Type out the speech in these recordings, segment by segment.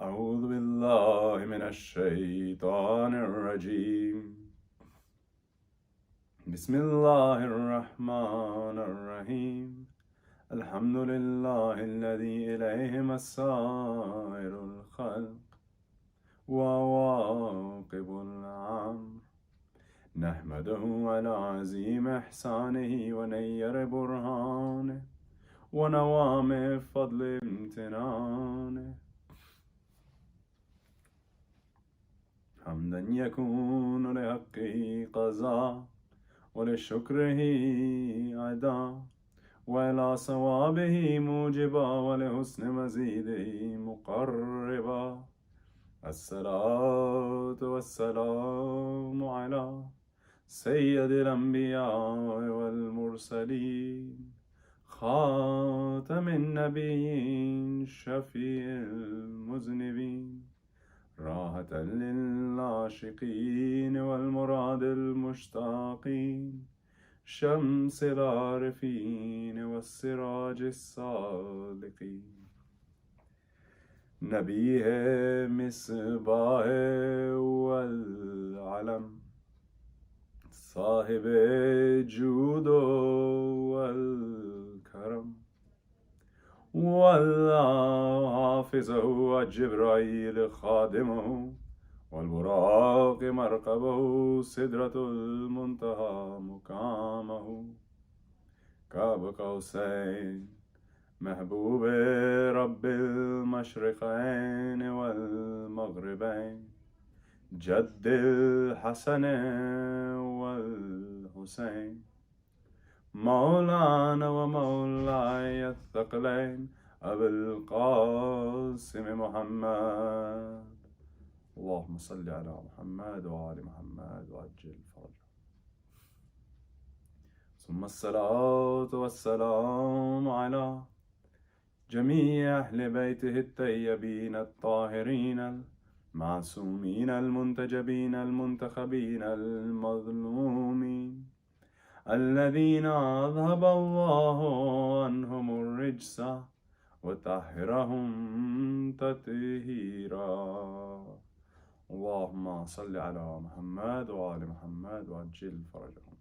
أعوذ بالله من الشيطان الرجيم. بسم الله الرحمن الرحيم. الحمد لله الذي إليه مسائر الخلق وواقب الأمر، نحمده على عظيم إحسانه ونير برهانه ونوام فضل امتنانه، حمدا يكون لحقه قضاء ولشكره أداء، وإلى صوابه موجبا ولحسن مزيده مقربا. الصلاة والسلام على سيد الأنبياء والمرسلين، خاتم النبيين، شفيع المذنبين، راحة للعاشقين والمراد المشتاقين، شمس العارفين والسراج السالقين، نبيه مصباح والعلم، صاحب جود والكرم، والله حافظه وجبرائيل خادمه، والبراق مرقبه، سدرة المنتهى مقامه، كاب قوسين، محبوب رب المشرقين والمغربين، جد الحسن والحسين، مولانا ومولاي الثقلين أبي القاسم محمد. اللهم صل على محمد وآل محمد وعجل فرجه. ثم الصلاة والسلام على جميع أهل بيته الطيبين الطاهرين المعصومين المنتجبين المنتخبين المظلومين، الذين أذهب الله عنهم الرجس وطهرهم تطهيرا. اللهم صل على محمد وآل محمد وعجل فرجهم.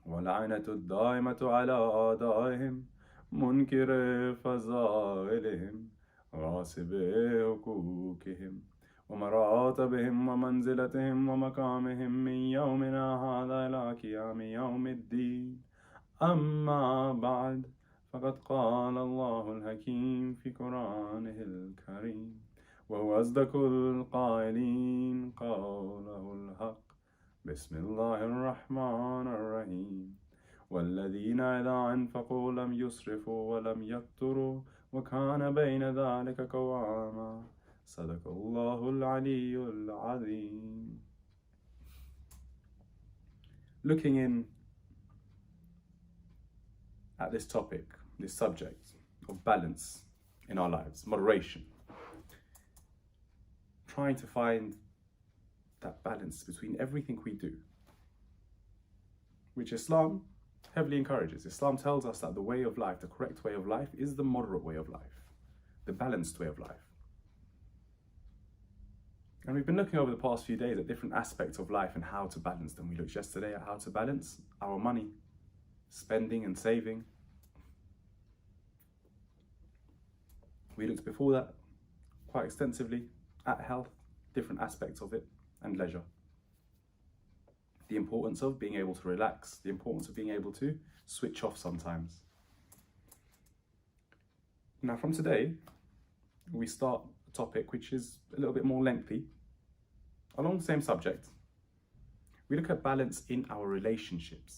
واللعنة الدائمة على أعدائهم، منكر فضائلهم، غاصب حقوقهم، ومراتبهم ومنزلتهم ومقامهم من يومنا هذا إلى قيام يوم الدين. أما بعد، فقد قال الله الحكيم في قرآنه الكريم، وهو أصدق القائلين، قوله الحق. بسم الله الرحمن الرحيم. والذين إذا أنفقوا لم يسرفوا ولم يقتروا وكان بين ذلك قواما. صدق الله العلي العظيم. Looking in at this topic, this subject of balance in our lives, moderation, trying to find that balance between everything we do, which Islam heavily encourages. Islam tells us that the way of life, the correct way of life, is the moderate way of life, the balanced way of life. And we've been looking over the past few days at different aspects of life and how to balance them. We looked yesterday at how to balance our money, spending and saving. We looked before that quite extensively at health, different aspects of it, and leisure. The importance of being able to relax, the importance of being able to switch off sometimes. Now from today, we start a topic which is a little bit more lengthy, along the same subject. We look at balance in our relationships.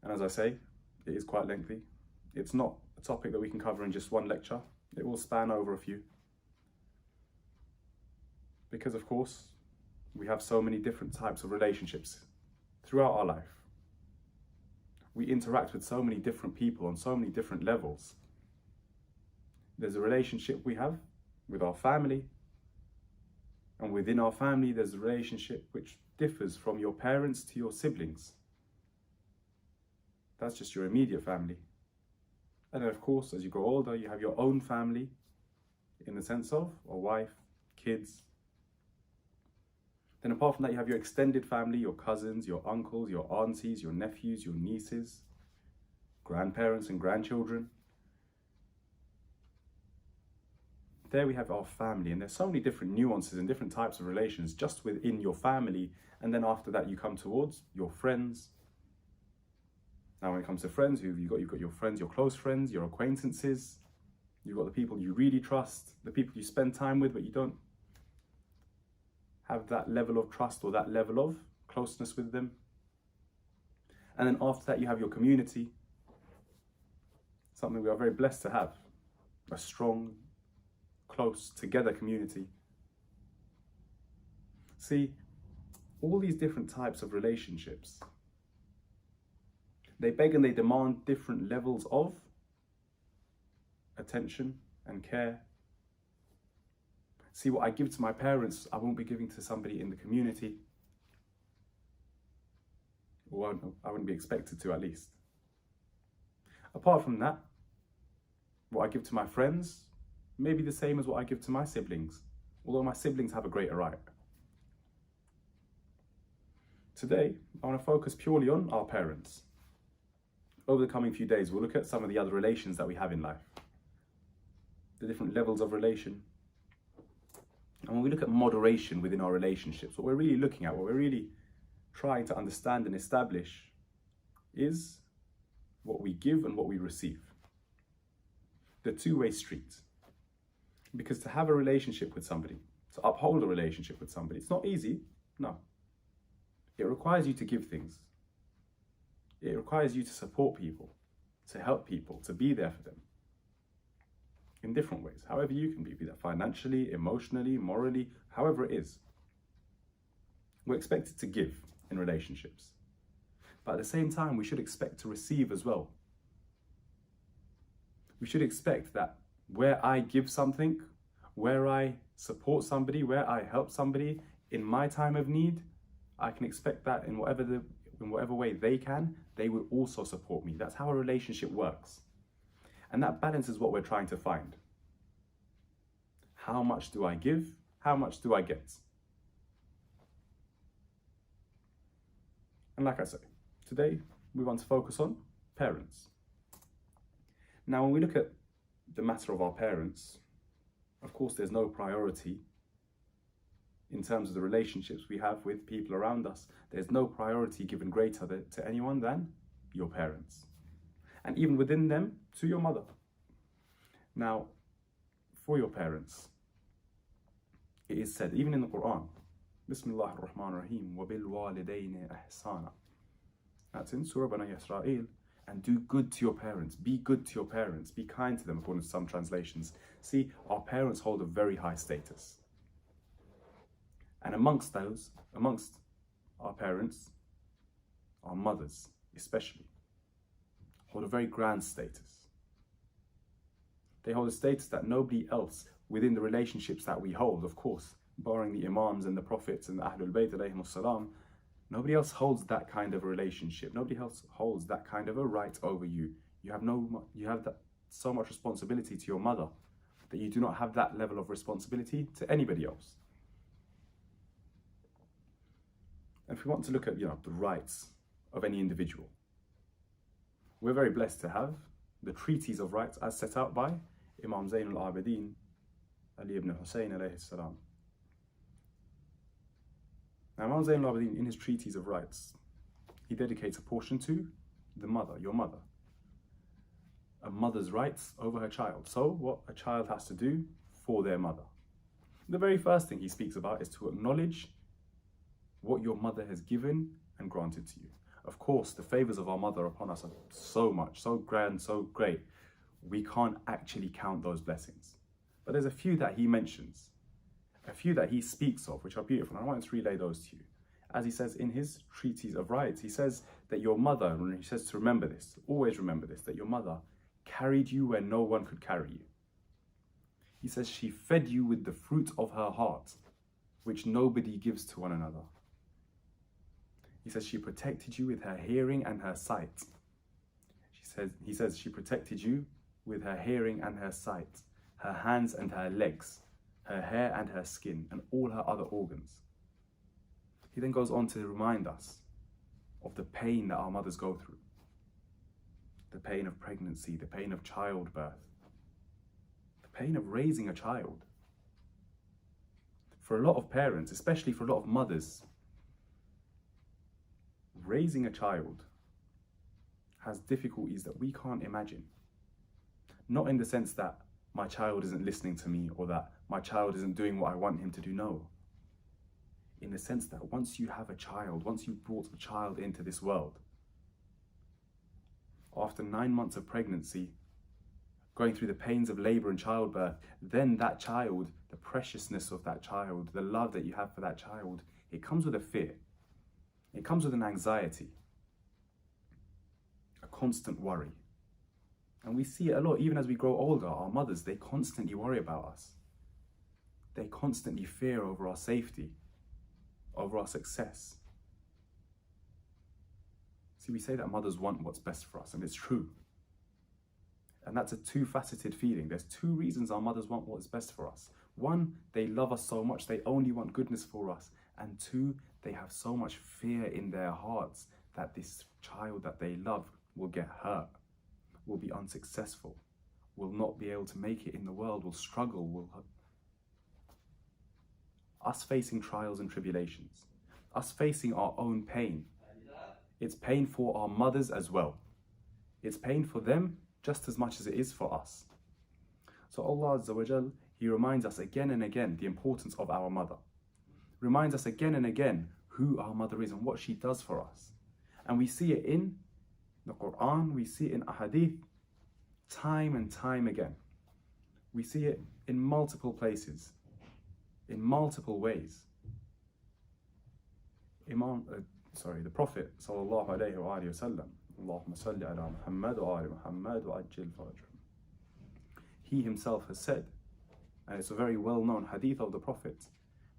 And as I say, it is quite lengthy. It's not a topic that we can cover in just one lecture. It will span over a few. Because of course, we have so many different types of relationships throughout our life. We interact with so many different people on so many different levels. There's a relationship we have with our family, and within our family there's a relationship which differs from your parents to your siblings. That's just your immediate family. And then of course, as you grow older, you have your own family in the sense of a wife, kids. Then apart from that, you have your extended family, your cousins, your uncles, your aunties, your nephews, your nieces, grandparents and grandchildren. There we have our family, and there's so many different nuances and different types of relations just within your family. And then after that, you come towards your friends. Now, when it comes to friends, you've got your friends, your close friends, your acquaintances. You've got the people you really trust, the people you spend time with, but you don't have that level of trust or that level of closeness with them. And then after that, you have your community, something we are very blessed to have, a strong, close, together community. See, all these different types of relationships, they beg and they demand different levels of attention and care. See, what I give to my parents, I won't be giving to somebody in the community. Or I wouldn't be expected to, at least. Apart from that, what I give to my friends may be the same as what I give to my siblings, although my siblings have a greater right. Today, I want to focus purely on our parents. Over the coming few days, we'll look at some of the other relations that we have in life, the different levels of relation. And when we look at moderation within our relationships, what we're really looking at, what we're really trying to understand and establish is what we give and what we receive. The two-way street. Because to have a relationship with somebody, to uphold a relationship with somebody, it's not easy, no. It requires you to give things. It requires you to support people, to help people, to be there for them. In different ways, however you can be that financially, emotionally, morally, however it is. We're expected to give in relationships. But at the same time, we should expect to receive as well. We should expect that where I give something, where I support somebody, where I help somebody in my time of need, I can expect that in whatever way they can, they will also support me. That's how a relationship works. And that balance is what we're trying to find. How much do I give? How much do I get? And like I say, today we want to focus on parents. Now, when we look at the matter of our parents, of course, there's no priority in terms of the relationships we have with people around us. There's no priority given greater to anyone than your parents. And even within them, to your mother. Now, for your parents, it is said, even in the Quran, Bismillah ar-Rahman ar-Rahim, wa bil walidayni ihsana. That's in Surah Bani Israel. And do good to your parents. Be good to your parents. Be kind to them, according to some translations. See, our parents hold a very high status. And amongst our parents, our mothers especially, hold a very grand status. They hold a status that nobody else within the relationships that we hold, of course, barring the Imams and the Prophets and the Ahlul Bayt alayhimus salam, nobody else holds that kind of a relationship. Nobody else holds that kind of a right over you. You have so much responsibility to your mother that you do not have that level of responsibility to anybody else. And if we want to look at, the rights of any individual, we're very blessed to have the treaties of rights as set out by Imam Zayn al-Abidin, Ali ibn Hussaini alayhi salam. Now, Imam Zayn al-Abidin, in his treaties of rights, he dedicates a portion to the mother, your mother. A mother's rights over her child. So, what a child has to do for their mother. The very first thing he speaks about is to acknowledge what your mother has given and granted to you. Of course, the favors of our mother upon us are so much, so grand, so great. We can't actually count those blessings. But there's a few that he mentions, a few that he speaks of, which are beautiful. And I want to relay those to you. As he says in his treatise of rights, he says that your mother, and he says to remember this, always remember this, that your mother carried you where no one could carry you. He says she fed you with the fruit of her heart, which nobody gives to one another. He says she protected you with her hearing and her sight. He says she protected you with her hearing and her sight, her hands and her legs, her hair and her skin, and all her other organs. He then goes on to remind us of the pain that our mothers go through. The pain of pregnancy, the pain of childbirth, the pain of raising a child. For a lot of parents, especially for a lot of mothers, raising a child has difficulties that we can't imagine. Not in the sense that my child isn't listening to me or that my child isn't doing what I want him to do, no. In the sense that once you have a child, once you've brought a child into this world, after 9 months of pregnancy, going through the pains of labor and childbirth, then that child, the preciousness of that child, the love that you have for that child, it comes with a fear. It comes with an anxiety, a constant worry. And we see it a lot, even as we grow older. Our mothers, they constantly worry about us. They constantly fear over our safety, over our success. See, we say that mothers want what's best for us, and it's true. And that's a two-faceted feeling. There's two reasons our mothers want what's best for us. One, they love us so much, they only want goodness for us. And two, they have so much fear in their hearts that this child that they love will get hurt, will be unsuccessful, will not be able to make it in the world, will struggle, will... Us facing trials and tribulations, us facing our own pain, it's pain for our mothers as well. It's pain for them just as much as it is for us. So Allah Azza wa Jal, He reminds us again and again the importance of our mother. Reminds us again and again who our mother is and what she does for us. And we see it in the Quran, we see it in Ahadith, time and time again. We see it in multiple places, in multiple ways. The Prophet sallallahu alayhi wa sallam, Allahumma salli ala Muhammad wa ali Muhammad wa ajil farajhum. He himself has said, and it's a very well-known hadith of the Prophet,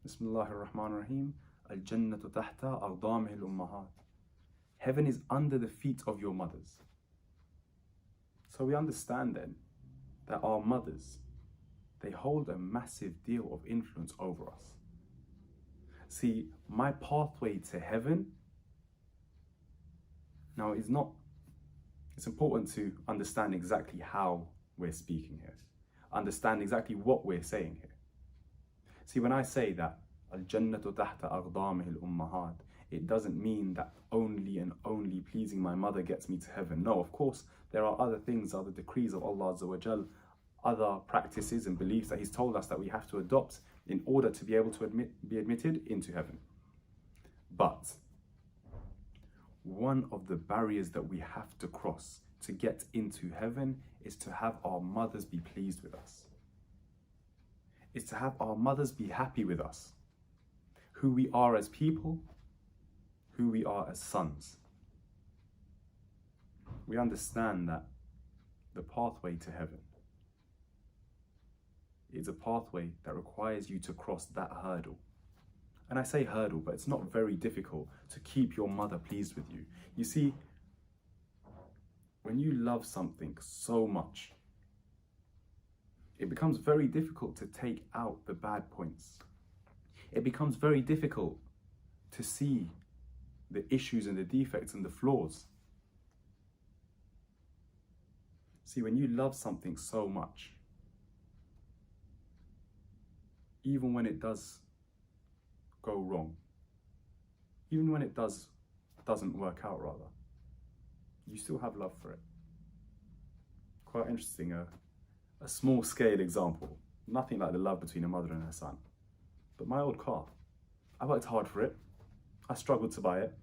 Bismillahir Rahmanir Rahim, Al-Jannatu tahta aqdamil ummahat. Heaven is under the feet of your mothers. So we understand then that our mothers, they hold a massive deal of influence over us. See, my pathway to heaven, now it's important to understand exactly how we're speaking here. Understand exactly what we're saying here. See, when I say that Al-Jannatu tahta aqdamil ummahat, it doesn't mean that only and only pleasing my mother gets me to heaven. No, of course, there are other things, other decrees of Allah Azza wa Jal, other practices and beliefs that He's told us that we have to adopt in order to be able to be admitted into heaven. But one of the barriers that we have to cross to get into heaven is to have our mothers be pleased with us. It's to have our mothers be happy with us, who we are as people, who we are as sons. We understand that the pathway to heaven is a pathway that requires you to cross that hurdle. And I say hurdle, but it's not very difficult to keep your mother pleased with you. You see, when you love something so much, it becomes very difficult to take out the bad points. It becomes very difficult to see the issues and the defects and the flaws. See, when you love something so much, even when it does go wrong, even when it doesn't work out rather, you still have love for it. Quite interesting, a small scale example, nothing like the love between a mother and her son. But my old car, I worked hard for it, I struggled to buy it,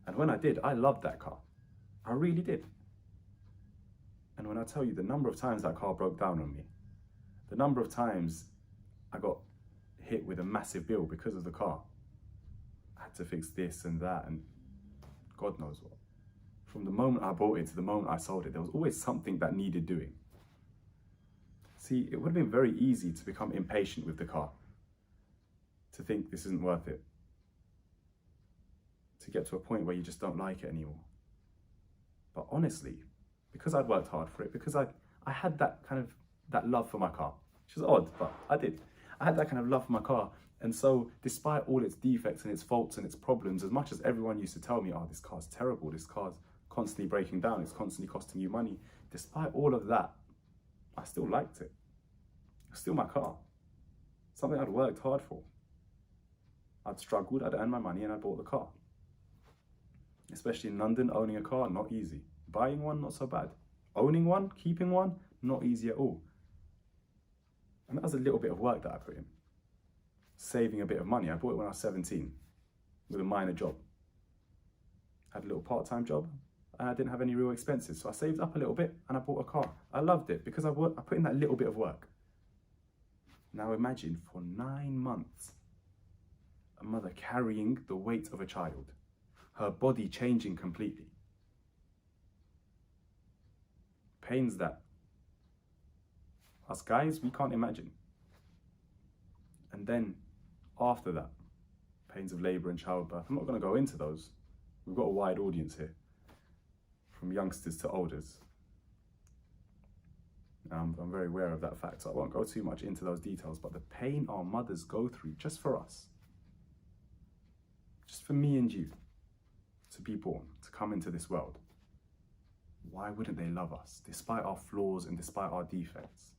and when I did, I loved that car. I really did. And when I tell you the number of times that car broke down on me, the number of times I got hit with a massive bill because of the car, I had to fix this and that and God knows what. From the moment I bought it to the moment I sold it, there was always something that needed doing. See, it would have been very easy to become impatient with the car, to think this isn't worth it, to get to a point where you just don't like it anymore. But honestly, because I'd worked hard for it, because I I had that love for my car, which is odd, but I did. I had that kind of love for my car. And so despite all its defects and its faults and its problems, as much as everyone used to tell me, oh, this car's terrible, this car's constantly breaking down, it's constantly costing you money, despite all of that, I still liked it. It was still my car. Something I'd worked hard for. I'd struggled, I'd earned my money, and I bought the car. Especially in London, owning a car, not easy. Buying one, not so bad. Owning one, keeping one, not easy at all. And that was a little bit of work that I put in. Saving a bit of money. I bought it when I was 17 with a minor job. Had a little part-time job and I didn't have any real expenses. So I saved up a little bit and I bought a car. I loved it because I put in that little bit of work. Now imagine for 9 months, a mother carrying the weight of a child, her body changing completely. Pains that us guys, we can't imagine. And then after that, pains of labour and childbirth. I'm not going to go into those. We've got a wide audience here, from youngsters to elders. I'm very aware of that fact, so I won't go too much into those details, but the pain our mothers go through just for us, just for me and you, to be born, to come into this world. Why wouldn't they love us, despite our flaws and despite our defects?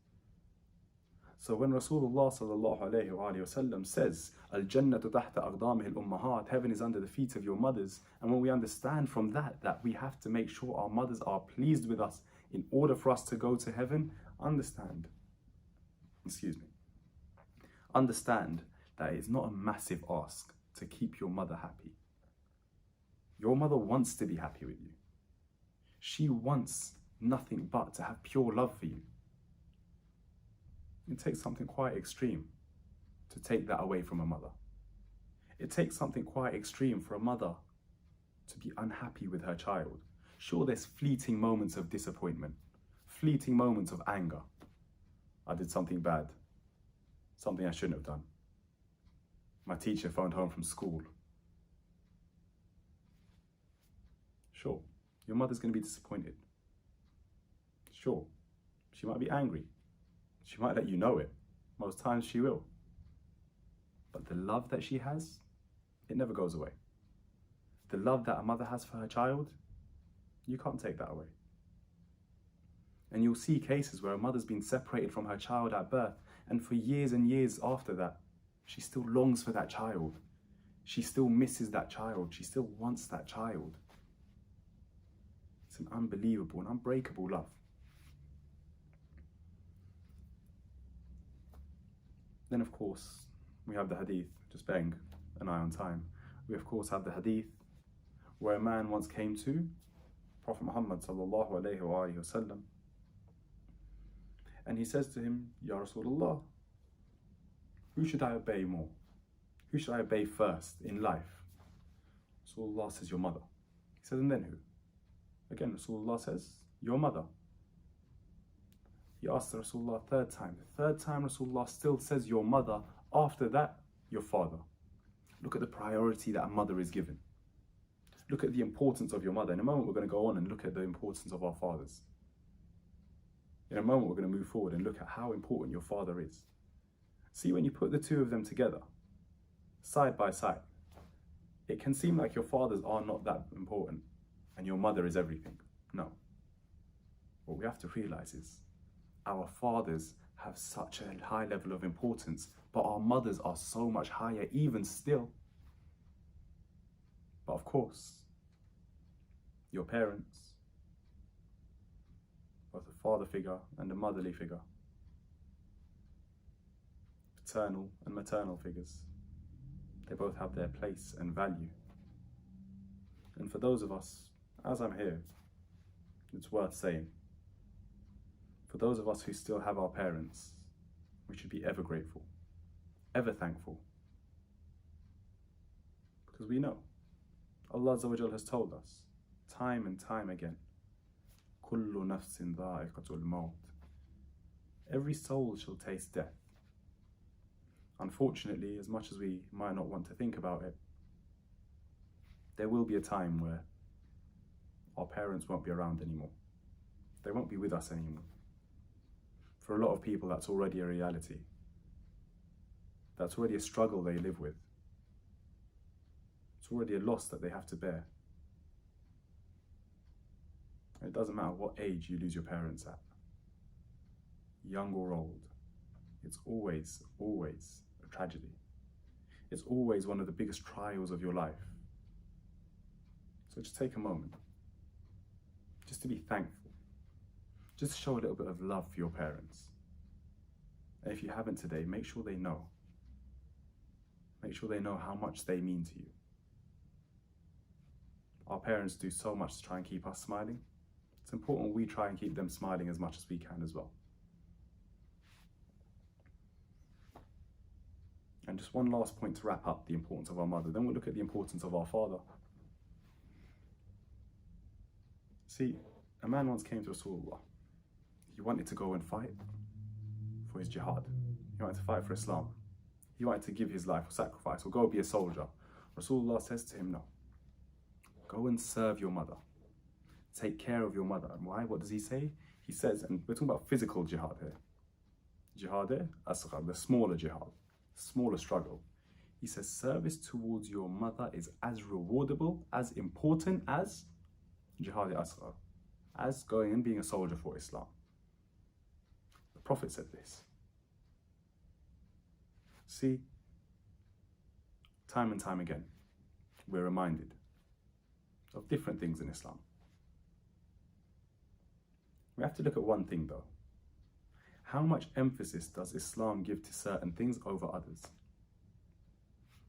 So when Rasulullah sallallahu alayhi wa sallam says, Al-Jannatu tahta aqdamihi al-ummahat, heaven is under the feet of your mothers, and when we understand from that we have to make sure our mothers are pleased with us in order for us to go to heaven, understand that it's not a massive ask to keep your mother happy. Your mother wants to be happy with you. She wants nothing but to have pure love for you. It takes something quite extreme to take that away from a mother. It takes something quite extreme for a mother to be unhappy with her child. Sure, there's fleeting moments of disappointment, fleeting moments of anger. I did something bad, something I shouldn't have done. My teacher phoned home from school. Sure, your mother's going to be disappointed. Sure, she might be angry. She might let you know it. Most times she will. But the love that she has, it never goes away. The love that a mother has for her child, you can't take that away. And you'll see cases where a mother's been separated from her child at birth, and for years and years after that, she still longs for that child. She still misses that child. She still wants that child. It's an unbelievable and unbreakable love. Then of course, we have the hadith, just bang, an eye on time. We of course have the hadith where a man once came to Prophet Muhammad sallallahu alayhi wa sallam, and he says to him, Ya Rasulullah, who should I obey more? Who should I obey first in life? Rasulullah says, your mother. He says, and then who? Again, Rasulullah says, your mother. He asked Rasulullah a third time. The third time Rasulullah still says your mother. After that, your father. Look at the priority that a mother is given. Look at the importance of your mother. In a moment we're going to go on and look at the importance of our fathers. In a moment we're going to move forward and look at how important your father is. See, when you put the two of them together, side by side, it can seem like your fathers are not that important and your mother is everything. No. What we have to realize is our fathers have such a high level of importance, but our mothers are so much higher even still. But of course, your parents, both the father figure and the motherly figure, paternal and maternal figures, they both have their place and value. And for those of us, as I'm here, it's worth saying, for those of us who still have our parents, we should be ever grateful, ever thankful. Because we know, Allah Azza wa Jal has told us, time and time again, كُلُّ نَفْسٍ ذَائِقَةُ الْمَوْتِ. Every soul shall taste death. Unfortunately, as much as we might not want to think about it, there will be a time where our parents won't be around anymore. They won't be with us anymore. For a lot of people, that's already a reality. That's already a struggle they live with. It's already a loss that they have to bear. It doesn't matter what age you lose your parents at, young or old. It's always, always a tragedy. It's always one of the biggest trials of your life. So just take a moment, just to be thankful, just to show a little bit of love for your parents. And if you haven't today, make sure they know. Make sure they know how much they mean to you. Our parents do so much to try and keep us smiling. It's important we try and keep them smiling as much as we can as well. And just one last point to wrap up the importance of our mother. Then we'll look at the importance of our father. See, a man once came to Rasulullah. He wanted to go and fight for his jihad. He wanted to fight for Islam. He wanted to give his life or sacrifice or go be a soldier. Rasulullah says to him, no. Go and serve your mother. Take care of your mother. And why? What does he say? He says, and we're talking about physical jihad here. Jihad asghar, the smaller jihad, smaller struggle. He says, service towards your mother is as rewardable, as important as jihad asghar, as going and being a soldier for Islam. The Prophet said this. See, time and time again, we're reminded of different things in Islam. We have to look at one thing though. How much emphasis does Islam give to certain things over others?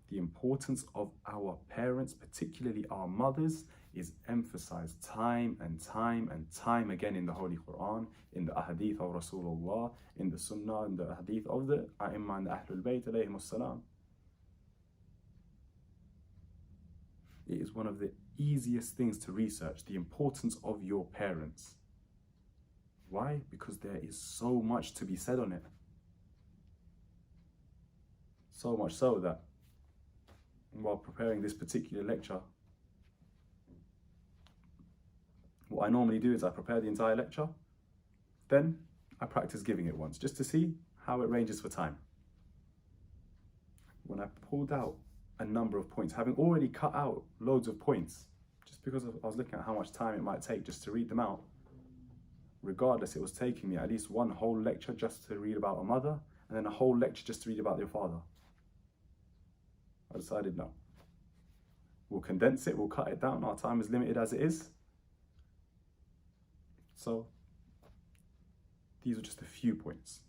The importance of our parents, particularly our mothers, is emphasized time and time and time again in the Holy Quran, in the Ahadith of Rasulullah, in the Sunnah, in the Ahadith of the A'imma and the Ahlul Bayt alayhimus salam. It is one of the easiest things to research, the importance of your parents. Why? Because there is so much to be said on it. So much so that while preparing this particular lecture, what I normally do is I prepare the entire lecture, then I practice giving it once, just to see how it ranges for time. When I pulled out a number of points, having already cut out loads of points, just because I was looking at how much time it might take just to read them out, regardless, it was taking me at least one whole lecture just to read about a mother, and then a whole lecture just to read about your father. I decided no. We'll condense it, we'll cut it down, our time is limited as it is. So, these are just a few points.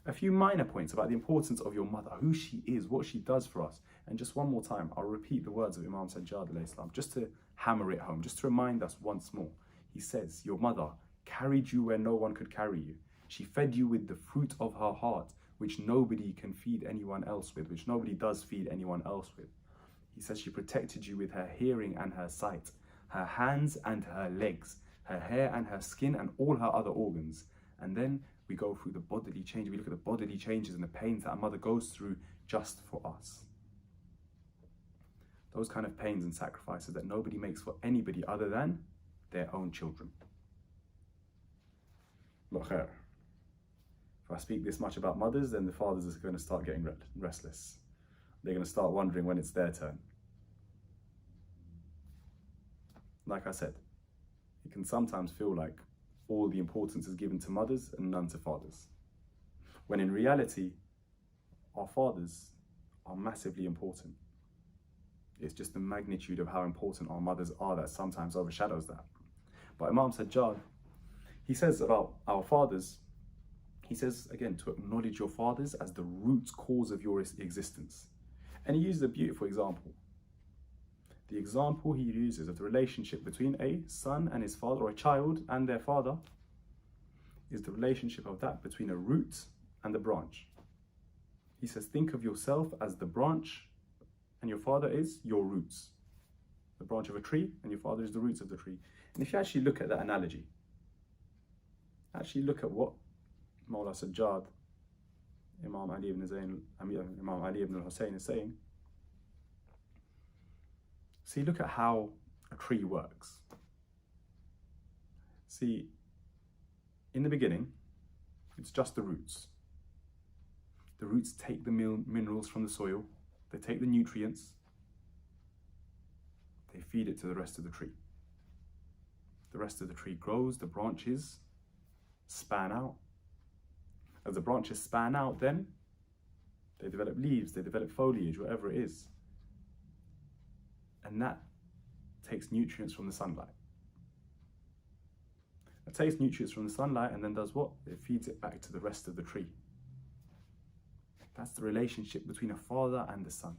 A few minor points about the importance of your mother, who she is, what she does for us. And just one more time, I'll repeat the words of Imam Sajjad alayhi salam, just to hammer it home, just to remind us once more. He says, your mother carried you where no one could carry you. She fed you with the fruit of her heart, which nobody can feed anyone else with, which nobody does feed anyone else with. He says she protected you with her hearing and her sight, her hands and her legs, her hair and her skin and all her other organs. And then we go through the bodily change. We look at the bodily changes and the pains that a mother goes through just for us. Those kind of pains and sacrifices that nobody makes for anybody other than their own children. If I speak this much about mothers, then the fathers are going to start getting restless. They're going to start wondering when it's their turn. Like I said, it can sometimes feel like all the importance is given to mothers and none to fathers. When in reality, our fathers are massively important. It's just the magnitude of how important our mothers are that sometimes overshadows that. But Imam Sajjad, he says about our fathers, he says, again, to acknowledge your fathers as the root cause of your existence. And he uses a beautiful example. The example he uses of the relationship between a son and his father, or a child and their father, is the relationship of that between a root and the branch. He says, think of yourself as the branch and your father is your roots. The branch of a tree and your father is the roots of the tree. And if you actually look at that analogy, actually look at what Mawla Sajjad, Imam Ali ibn Hussaini is saying. See, look at how a tree works. See, in the beginning, It's just the roots. The roots take the minerals from the soil, they take the nutrients, they feed it to the rest of the tree. The rest of the tree grows, the branches span out. As the branches span out, then they develop leaves, they develop foliage, whatever it is. And that takes nutrients from the sunlight. It takes nutrients from the sunlight and then does what? It feeds it back to the rest of the tree. That's the relationship between a father and the son.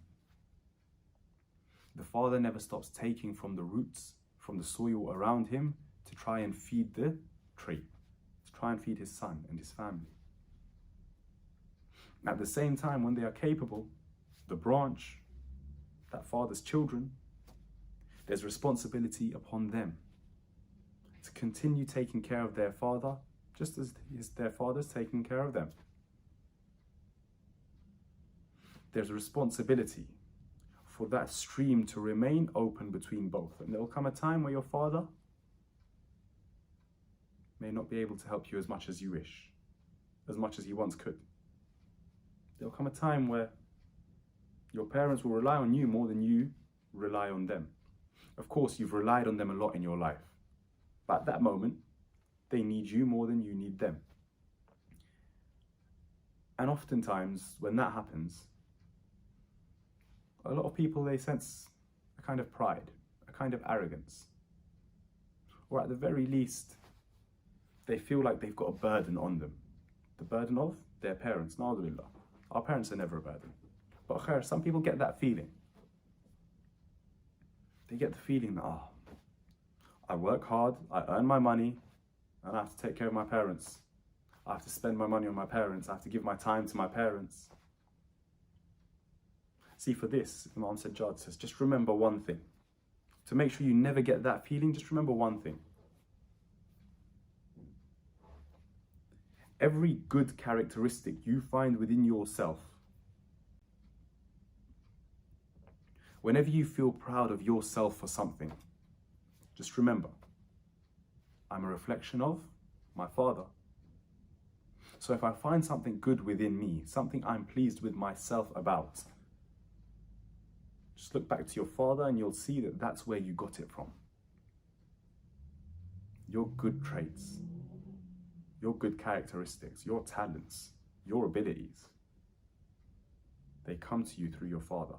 The father never stops taking from the roots, from the soil around him, to try and feed the tree, to try and feed his son and his family. At the same time, when they are capable, the branch, that father's children, there's responsibility upon them to continue taking care of their father, just as their father's taking care of them. There's a responsibility for that stream to remain open between both. And there will come a time where your father may not be able to help you as much as you wish, as much as he once could. There will come a time where your parents will rely on you more than you rely on them. Of course, you've relied on them a lot in your life, but at that moment, they need you more than you need them. And oftentimes, when that happens, a lot of people, they sense a kind of pride, a kind of arrogance, or at the very least, they feel like they've got a burden on them. The burden of their parents. Na'udhu. Our parents are never a burden. But khair, some people get that feeling. They get the feeling that, I work hard, I earn my money, and I have to take care of my parents. I have to spend my money on my parents. I have to give my time to my parents. See, for this, Imam Sajjad says, just remember one thing. To make sure you never get that feeling, just remember one thing. Every good characteristic you find within yourself, whenever you feel proud of yourself for something, just remember, I'm a reflection of my father. So if I find something good within me, something I'm pleased with myself about, just look back to your father and you'll see that that's where you got it from. Your good traits, your good characteristics, your talents, your abilities, they come to you through your father.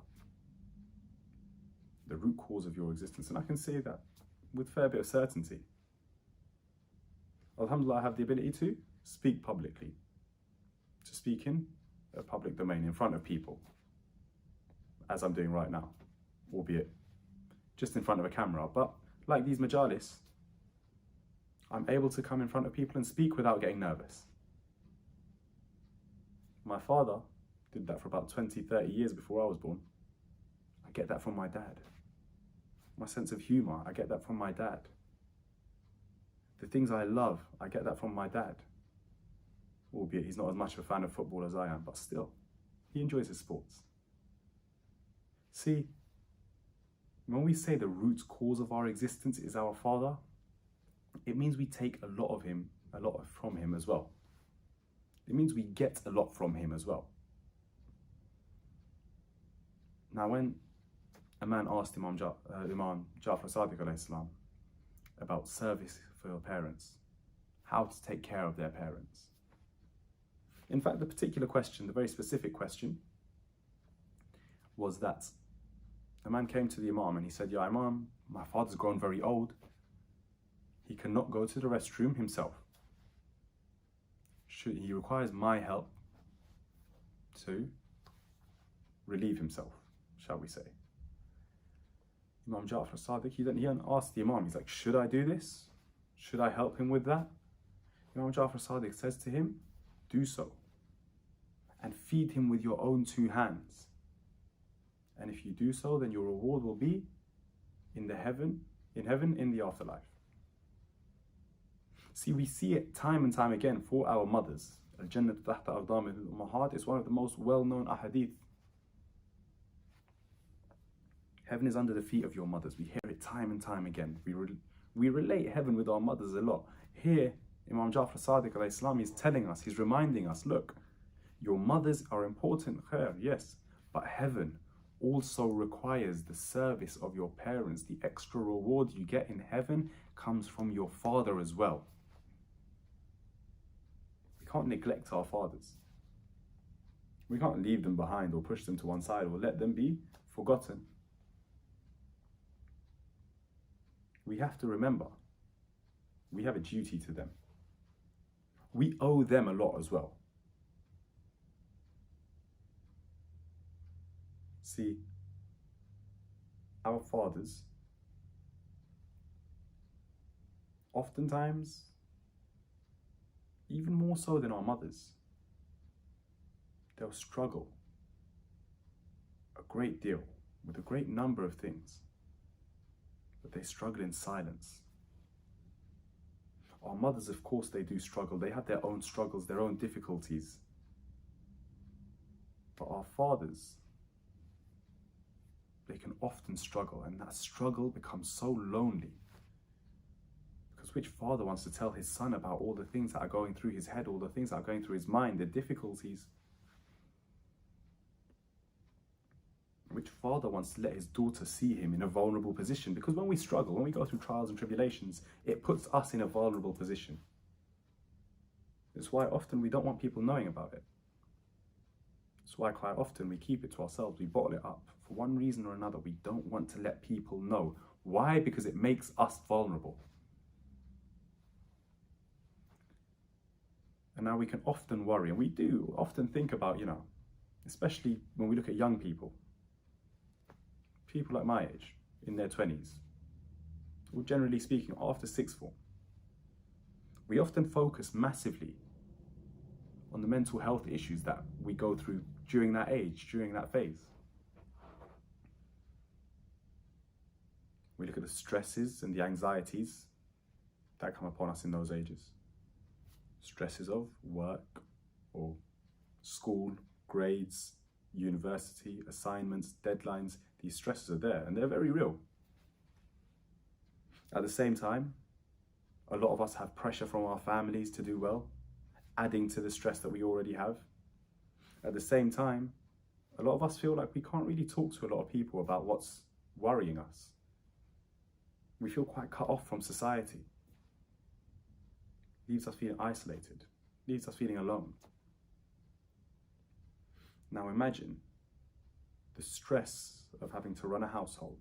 The root cause of your existence. And I can say that with a fair bit of certainty. Alhamdulillah, I have the ability to speak publicly, to speak in a public domain in front of people, as I'm doing right now, albeit just in front of a camera. But like these majalis, I'm able to come in front of people and speak without getting nervous. My father did that for about 20, 30 years before I was born. I get that from my dad. My sense of humor, I get that from my dad. The things I love, I get that from my dad. Albeit he's not as much of a fan of football as I am, but still, he enjoys his sports. See, when we say the root cause of our existence is our father, it means we take a lot from him as well. It means we get a lot from him as well. Now, when a man asked Imam Ja'far Sadiq alayhi salam about service for your parents, how to take care of their parents. In fact, the particular question, the very specific question, was that a man came to the Imam and he said, "Ya Imam, my father's grown very old. He cannot go to the restroom himself. He requires my help to relieve himself, shall we say." Imam Ja'far Sadiq, he then asked the Imam, he's like, "Should I do this? Should I help him with that?" Imam Ja'far Sadiq says to him, "Do so. And feed him with your own two hands. And if you do so, then your reward will be in heaven, in the afterlife." See, we see it time and time again for our mothers. Al-Jannatu tahta aqdami al-ummahat is one of the most well-known ahadith. Heaven is under the feet of your mothers. We hear it time and time again. We relate heaven with our mothers a lot. Here, Imam Ja'far Sadiq alayhi salam is telling us, he's reminding us, look, your mothers are important, khair, yes, but heaven also requires the service of your parents. The extra reward you get in heaven comes from your father as well. We can't neglect our fathers. We can't leave them behind or push them to one side or let them be forgotten. We have to remember, we have a duty to them. We owe them a lot as well. See, our fathers, oftentimes, even more so than our mothers, they'll struggle a great deal with a great number of things, but they struggle in silence. Our mothers, of course, they do struggle. They have their own struggles, their own difficulties. But our fathers, they can often struggle, and that struggle becomes so lonely. Because which father wants to tell his son about all the things that are going through his head, all the things that are going through his mind, the difficulties? Which father wants to let his daughter see him in a vulnerable position? Because when we struggle, when we go through trials and tribulations, it puts us in a vulnerable position. That's why often we don't want people knowing about it. That's why quite often we keep it to ourselves, we bottle it up. For one reason or another, we don't want to let people know. Why? Because it makes us vulnerable. And now we can often worry, and we do often think about, especially when we look at young people like my age, in their 20s, or generally speaking, after sixth form, we often focus massively on the mental health issues that we go through during that age, during that phase. We look at the stresses and the anxieties that come upon us in those ages. Stresses of work or school, grades, university, assignments, deadlines. These stresses are there and they're very real. At the same time, a lot of us have pressure from our families to do well, adding to the stress that we already have. At the same time, a lot of us feel like we can't really talk to a lot of people about what's worrying us. We feel quite cut off from society. Leaves us feeling isolated, leaves us feeling alone. Now imagine the stress of having to run a household,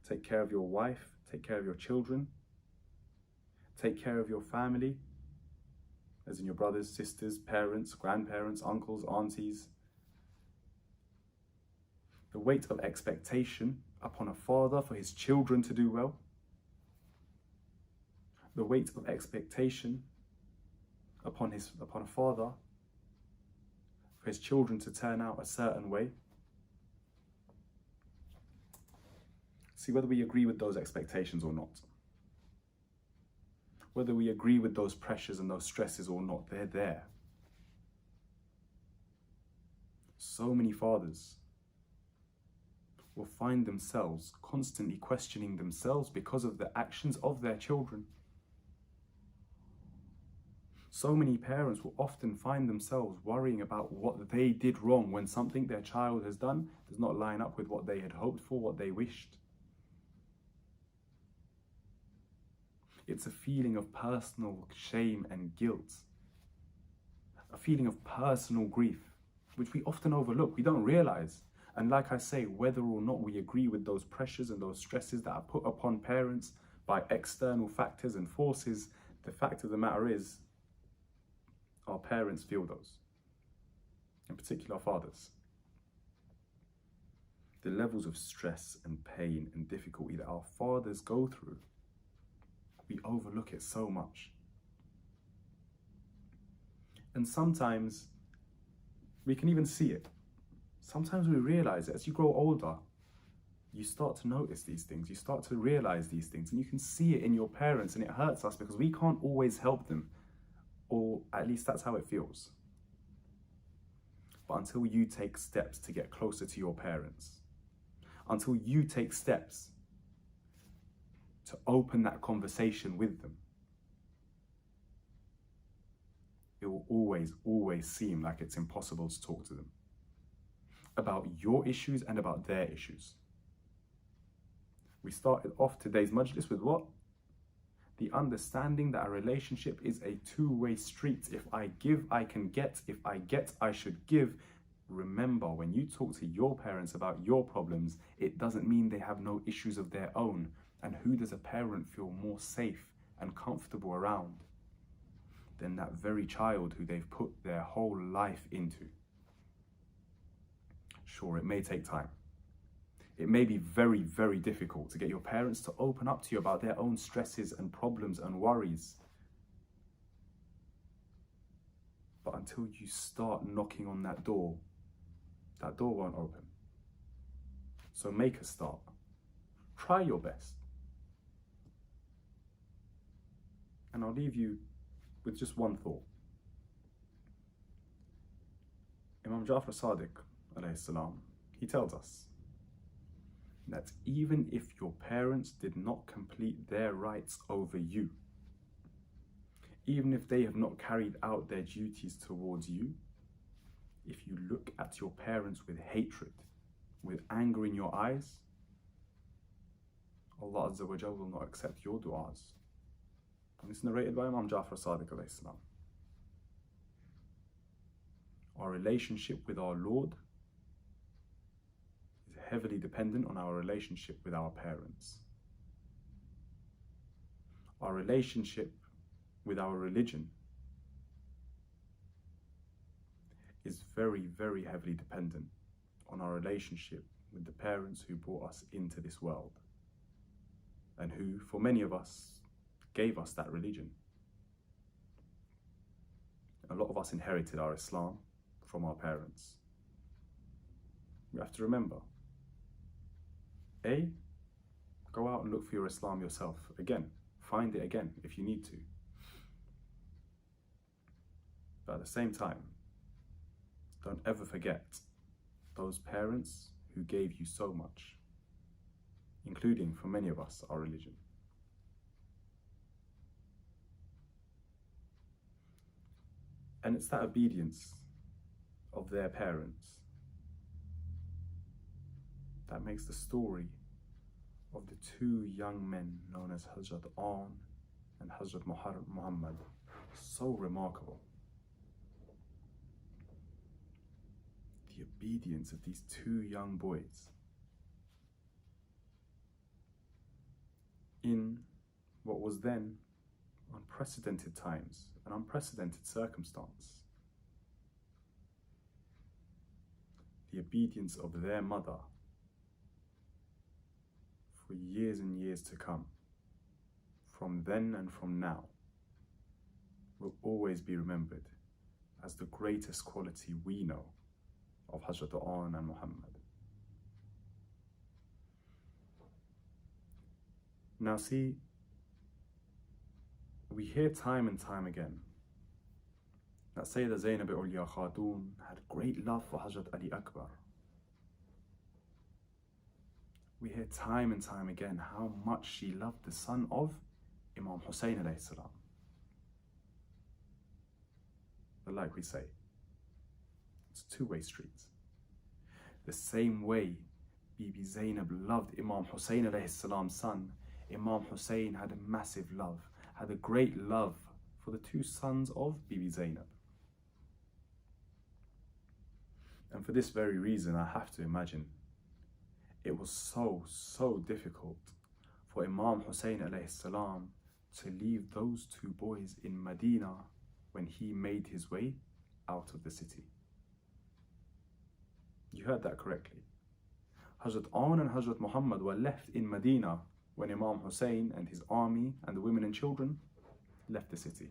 take care of your wife, take care of your children, take care of your family, as in your brothers, sisters, parents, grandparents, uncles, aunties. The weight of expectation upon a father for his children to do well. The weight of expectation upon a father for his children to turn out a certain way. See, whether we agree with those expectations or not, whether we agree with those pressures and those stresses or not, they're there. So many fathers will find themselves constantly questioning themselves because of the actions of their children. So many parents will often find themselves worrying about what they did wrong when something their child has done does not line up with what they had hoped for, what they wished. It's a feeling of personal shame and guilt, a feeling of personal grief, which we often overlook, we don't realize. And like I say, whether or not we agree with those pressures and those stresses that are put upon parents by external factors and forces, the fact of the matter is, our parents feel those, in particular our fathers. The levels of stress and pain and difficulty that our fathers go through, we overlook it so much. And sometimes we can even see it. Sometimes we realize it. As you grow older, you start to notice these things. You start to realize these things, and you can see it in your parents, and it hurts us because we can't always help them, or at least that's how it feels. But until you take steps to get closer to your parents, until you take steps to open that conversation with them, it will always, always seem like it's impossible to talk to them about your issues and about their issues. We started off today's majlis with what? The understanding that a relationship is a two-way street. If I give, I can get. If I get, I should give. Remember, when you talk to your parents about your problems, it doesn't mean they have no issues of their own. And who does a parent feel more safe and comfortable around than that very child who they've put their whole life into? Sure, it may take time. It may be very, very difficult to get your parents to open up to you about their own stresses and problems and worries. But until you start knocking on that door won't open. So make a start. Try your best. And I'll leave you with just one thought. Imam Ja'far Sadiq, alayhi salam, he tells us that even if your parents did not complete their rights over you, even if they have not carried out their duties towards you, if you look at your parents with hatred, with anger in your eyes, Allah Azza wa Jal will not accept your du'as. And it's narrated by Imam Ja'far Sadiq alayhi salam. Our relationship with our Lord is heavily dependent on our relationship with our parents. Our relationship with our religion is very, very heavily dependent on our relationship with the parents who brought us into this world and who, for many of us, gave us that religion. A lot of us inherited our Islam from our parents. You have to remember, A, go out and look for your Islam yourself. Again, find it again if you need to. But at the same time, don't ever forget those parents who gave you so much, including, for many of us, our religion. And it's that obedience of their parents that makes the story of the two young men known as Hazrat An and Hazrat Muhammad so remarkable. The obedience of these two young boys in what was then unprecedented times, an unprecedented circumstance. The obedience of their mother for years and years to come, from then and from now, will always be remembered as the greatest quality we know of Hazrat An and Muhammad. Now see, we hear time and time again that Sayyidah Zainab Ulya Khatun had great love for Hazrat Ali Akbar. We hear time and time again how much she loved the son of Imam Hussaini alayhi salam. But like we say, it's a two-way street. The same way Bibi Zainab loved Imam Hussain alayhi salam's son, Imam Hussain had a massive love, had a great love for the two sons of Bibi Zainab. And for this very reason, I have to imagine it was so difficult for Imam Hussain alayhi salam to leave those two boys in Medina when he made his way out of the city. You heard that correctly. Hazrat An and Hazrat Muhammad were left in Medina when Imam Hussain and his army and the women and children left the city.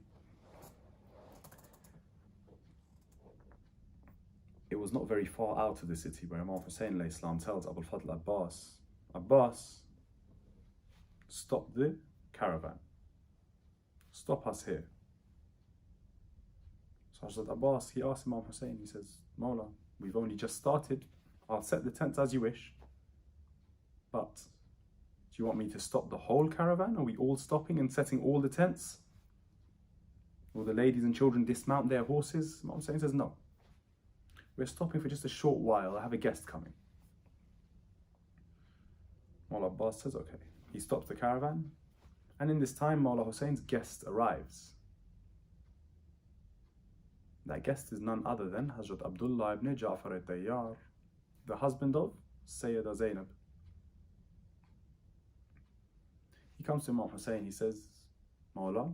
It was not very far out of the city where Imam Hussain alayhi salam tells Abu al-Fadl Abbas, stop the caravan. Stop us here. So Hazrat Abbas, he asked Imam Hussain, he says, Mawla, we've only just started. I'll set the tents as you wish. But do you want me to stop the whole caravan? Are we all stopping and setting all the tents? Will the ladies and children dismount their horses? Imam Hussain says, no. We're stopping for just a short while. I have a guest coming. Mawla Abbas says, okay. He stops the caravan, and in this time, Mawla Hussein's guest arrives. That guest is none other than Hazrat Abdullah ibn Ja'far al-Tayyar, the husband of Sayyida Zainab. He comes to Imam Hussain, he says, Mawla,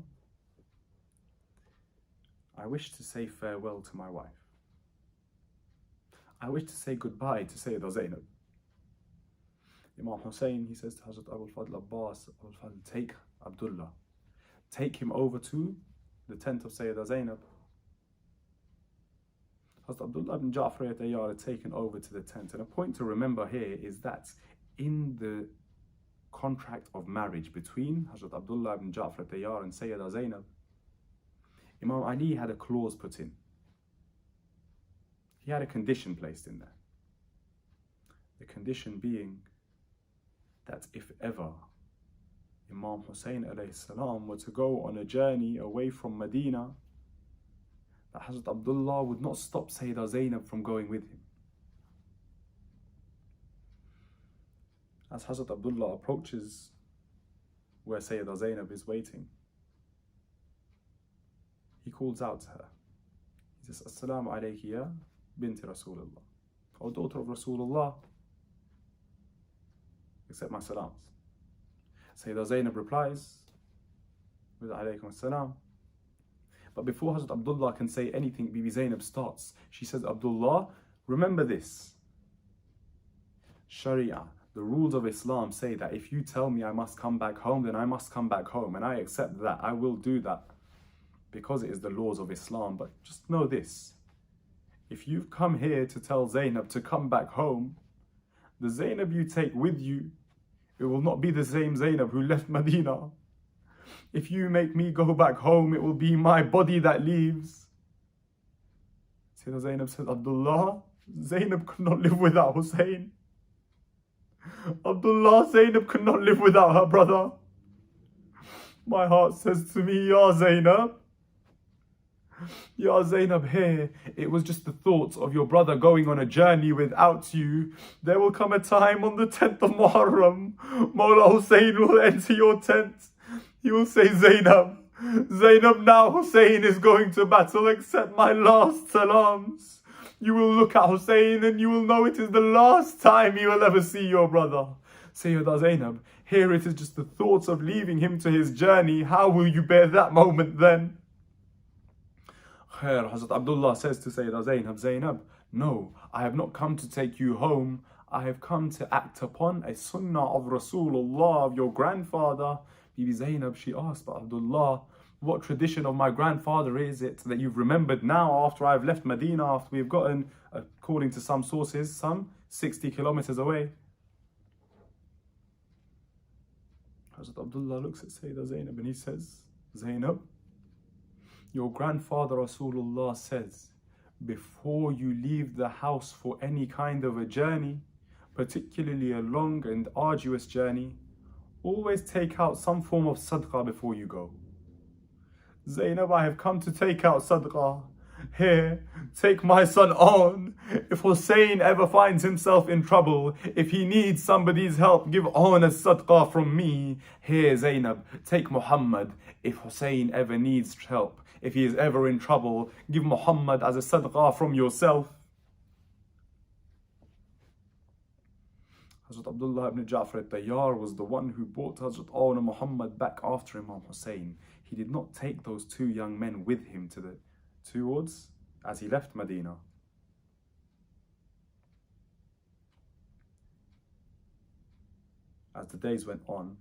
I wish to say farewell to my wife. I wish to say goodbye to Sayyida Zainab. Imam Hussain, he says to Hazrat Abu al-Fadl Abbas, Abu al-Fadl, take Abdullah. Take him over to the tent of Sayyida Zainab. Hazrat Abdullah ibn Ja'far al-Tayyar had taken over to the tent. And a point to remember here is that in the contract of marriage between Hazrat Abdullah ibn Ja'far al-Tayyar and Sayyida Zainab, Imam Ali had a clause put in. He had a condition placed in there. The condition being that if ever Imam Hussain alayhi salam were to go on a journey away from Medina, that Hazrat Abdullah would not stop Sayyida Zainab from going with him. As Hazrat Abdullah approaches where Sayyida Zainab is waiting, he calls out to her. He says, Assalamu alayki ya binti Rasulullah. O daughter of Rasulullah, accept my salams. Sayyida Zainab replies with alaykum assalam. But before Hazrat Abdullah can say anything, Bibi Zainab starts. She says, Abdullah, remember this. Sharia, the rules of Islam say that if you tell me I must come back home, then I must come back home. And I accept that. I will do that because it is the laws of Islam. But just know this. If you've come here to tell Zainab to come back home, the Zainab you take with you, it will not be the same Zainab who left Medina. If you make me go back home, it will be my body that leaves. Sayyida Zainab says, Abdullah, Zainab could not live without Hussein. Abdullah, Zainab could not live without her brother. My heart says to me, Ya Zainab, Ya Zainab, here, it was just the thoughts of your brother going on a journey without you. There will come a time on the 10th of Muharram, Mawla Hussein will enter your tent. He will say, Zainab, Zainab, now Hussein is going to battle, accept my last salams. You will look at Hussein and you will know it is the last time you will ever see your brother. Sayyida Zainab, here it is just the thoughts of leaving him to his journey. How will you bear that moment then? Khair, Hazrat Abdullah says to Sayyida Zainab, Zainab, no, I have not come to take you home. I have come to act upon a sunnah of Rasulullah, of your grandfather. Bibi Zainab, she asked, but Abdullah, what tradition of my grandfather is it that you've remembered now after I've left Medina, after we've gotten, according to some sources, some 60 kilometers away? Hazrat Abdullah looks at Sayyida Zainab and he says, Zainab, your grandfather Rasulullah says, before you leave the house for any kind of a journey, particularly a long and arduous journey, always take out some form of sadaqah before you go. Zainab, I have come to take out sadaqah. Here, take my son on. If Hussein ever finds himself in trouble, if he needs somebody's help, give on a sadaqah from me. Here, Zainab, take Muhammad. If Hussein ever needs help, if he is ever in trouble, give Muhammad as a sadaqah from yourself. Hazrat Abdullah ibn Ja'far al-Tayyar was the one who brought Hazrat Awna Muhammad back after Imam Hussein. He did not take those two young men with him towards as he left Medina. As the days went on,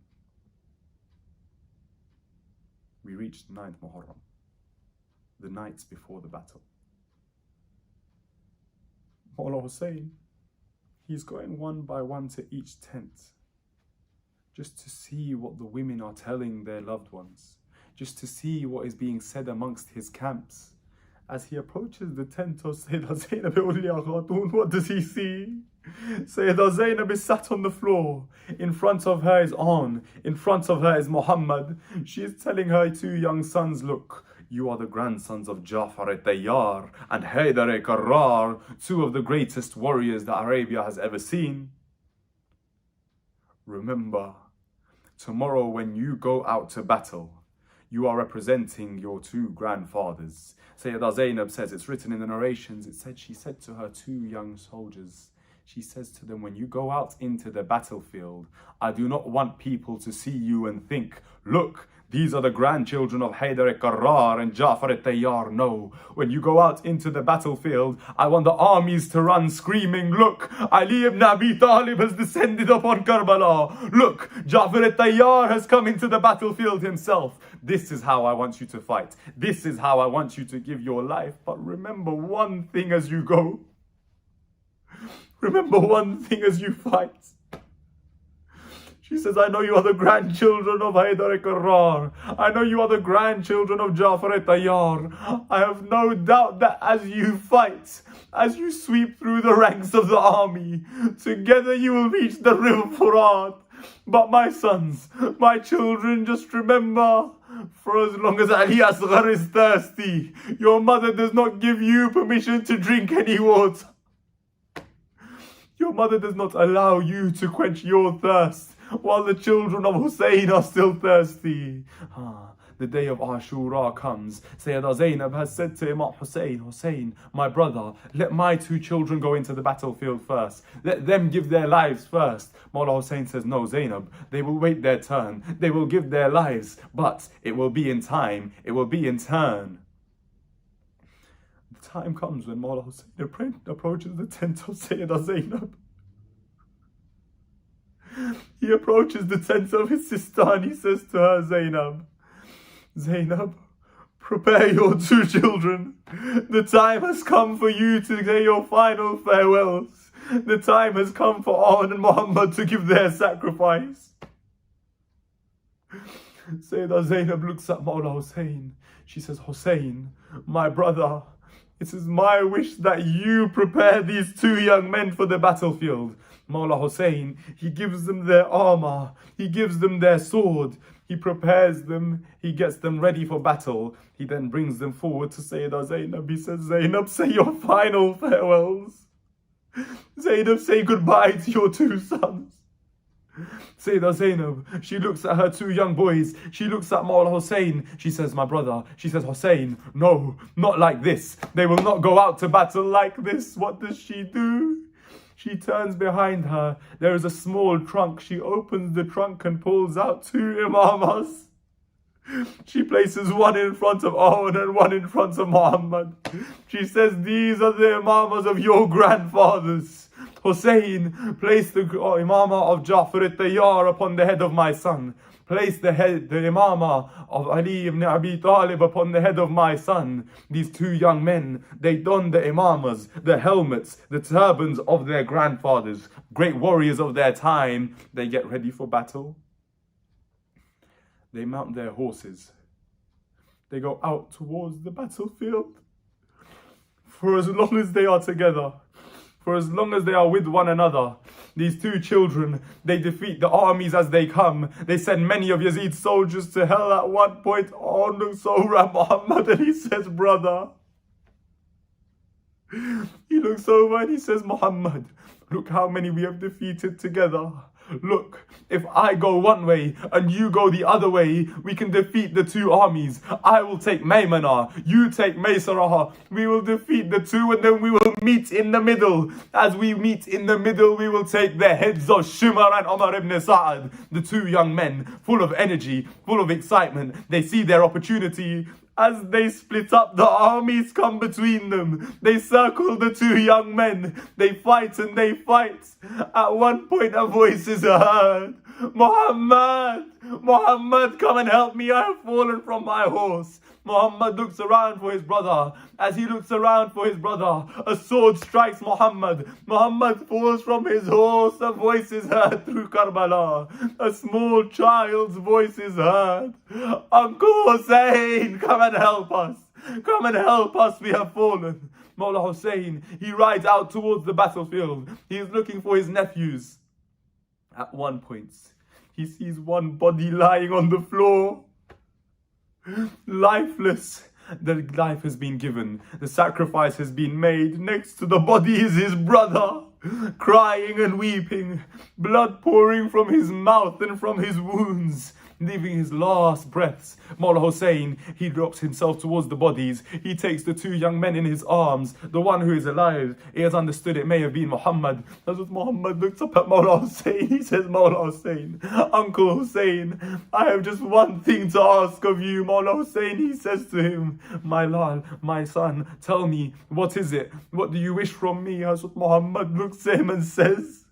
we reached 9th Muharram, the nights before the battle. Mawla Hussein, he's going one by one to each tent, just to see what the women are telling their loved ones, just to see what is being said amongst his camps. As he approaches the tent of Sayyida Zainab, what does he see? Sayyida Zainab is sat on the floor. In front of her is On. In front of her is Muhammad. She is telling her two young sons, look, You are the grandsons of Ja'far al-Tayyar and Haydar al-Karrar, two of the greatest warriors that Arabia has ever seen. Remember, tomorrow when you go out to battle, you are representing your two grandfathers. Sayyidah Zainab says, it's written in the narrations, she said to her two young soldiers, she says to them, when you go out into the battlefield, I do not want people to see you and think, look, these are the grandchildren of Haydar al-Karrar and Ja'far al-Tayyar. No, when you go out into the battlefield, I want the armies to run screaming, look, Ali ibn Abi Talib has descended upon Karbala. Look, Ja'far al-Tayyar has come into the battlefield himself. This is how I want you to fight. This is how I want you to give your life. But remember one thing as you go. Remember one thing as you fight. She says, I know you are the grandchildren of Haydar al-Karrar. I know you are the grandchildren of Ja'far al-Tayyar. I have no doubt that as you fight, as you sweep through the ranks of the army, together you will reach the river Furat. But my sons, my children, just remember, for as long as Ali Asghar is thirsty, your mother does not give you permission to drink any water. Your mother does not allow you to quench your thirst while the children of Hussain are still thirsty. The day of Ashura comes. Sayyidah Zainab has said to Imam Hussain, Hussain, my brother, let my two children go into the battlefield first. Let them give their lives first. Mawla Hussain says, no, Zainab, they will wait their turn. They will give their lives, but it will be in time. It will be in turn. The time comes when Mawla Hussain approaches the tent of Sayyidah Zainab. He approaches the tent of his sister and he says to her, Zainab, prepare your two children. The time has come for you to say your final farewells. The time has come for Awn and Muhammad to give their sacrifice. Sayyidah Zainab looks at Mawla Hussain. She says, Hussain, my brother, it is my wish that you prepare these two young men for the battlefield. Mawla Hussain, he gives them their armor, he gives them their sword, he prepares them, he gets them ready for battle. He then brings them forward to Sayyidah Zainab. He says, Zainab, say your final farewells. Zainab, say goodbye to your two sons. Sayyidah Zainab, she looks at her two young boys. She looks at Mawla Hussain. She says, my brother. She says, Hussain, no, not like this. They will not go out to battle like this. What does she do? She turns behind her. There is a small trunk. She opens the trunk and pulls out two imamas. She places one in front of Awn and one in front of Muhammad. She says, these are the imamas of your grandfathers. Hussain, place the imama of Ja'far al-Tayyar upon the head of my son. Place the imama of Ali ibn Abi Talib upon the head of my son. These two young men, they don the imamas, the helmets, the turbans of their grandfathers, great warriors of their time. They get ready for battle. They mount their horses. They go out towards the battlefield. For as long as they are together, for as long as they are with one another, these two children, they defeat the armies as they come. They send many of Yazid's soldiers to hell. At one point, Awn looks over at Muhammad and he says, brother. He looks over and he says, Muhammad, look how many we have defeated together. Look, if I go one way and you go the other way, we can defeat the two armies. I will take Maymana, you take Maysarah. We will defeat the two and then we will meet in the middle. As we meet in the middle, we will take the heads of Shumar and Umar ibn Sa'ad. The two young men, full of energy, full of excitement. They see their opportunity. As they split up, the armies come between them. They circle the two young men. They fight and they fight. At one point, a voice is heard. Muhammad! Muhammad, come and help me. I have fallen from my horse. Muhammad looks around for his brother. As he looks around for his brother, a sword strikes Muhammad. Muhammad falls from his horse. A voice is heard through Karbala. A small child's voice is heard. Uncle Hussain, come and help us. Come and help us, we have fallen. Mawla Hussain, he rides out towards the battlefield. He is looking for his nephews. At one point, he sees one body lying on the floor. Lifeless, The life has been given. The sacrifice has been made. Next to the body is his brother, crying and weeping, blood pouring from his mouth and from his wounds, leaving his last breaths. Mawla Hussain, he drops himself towards the bodies. He takes the two young men in his arms. The one who is alive, he has understood it may have been Muhammad. Hazrat Muhammad looks up at Mawla Hussain. He says, Mawla Hussain, Uncle Hussain, I have just one thing to ask of you. Mawla Hussain, he says to him, my lal, my son, tell me, what is it? What do you wish from me? Hazrat Muhammad looks at him and says,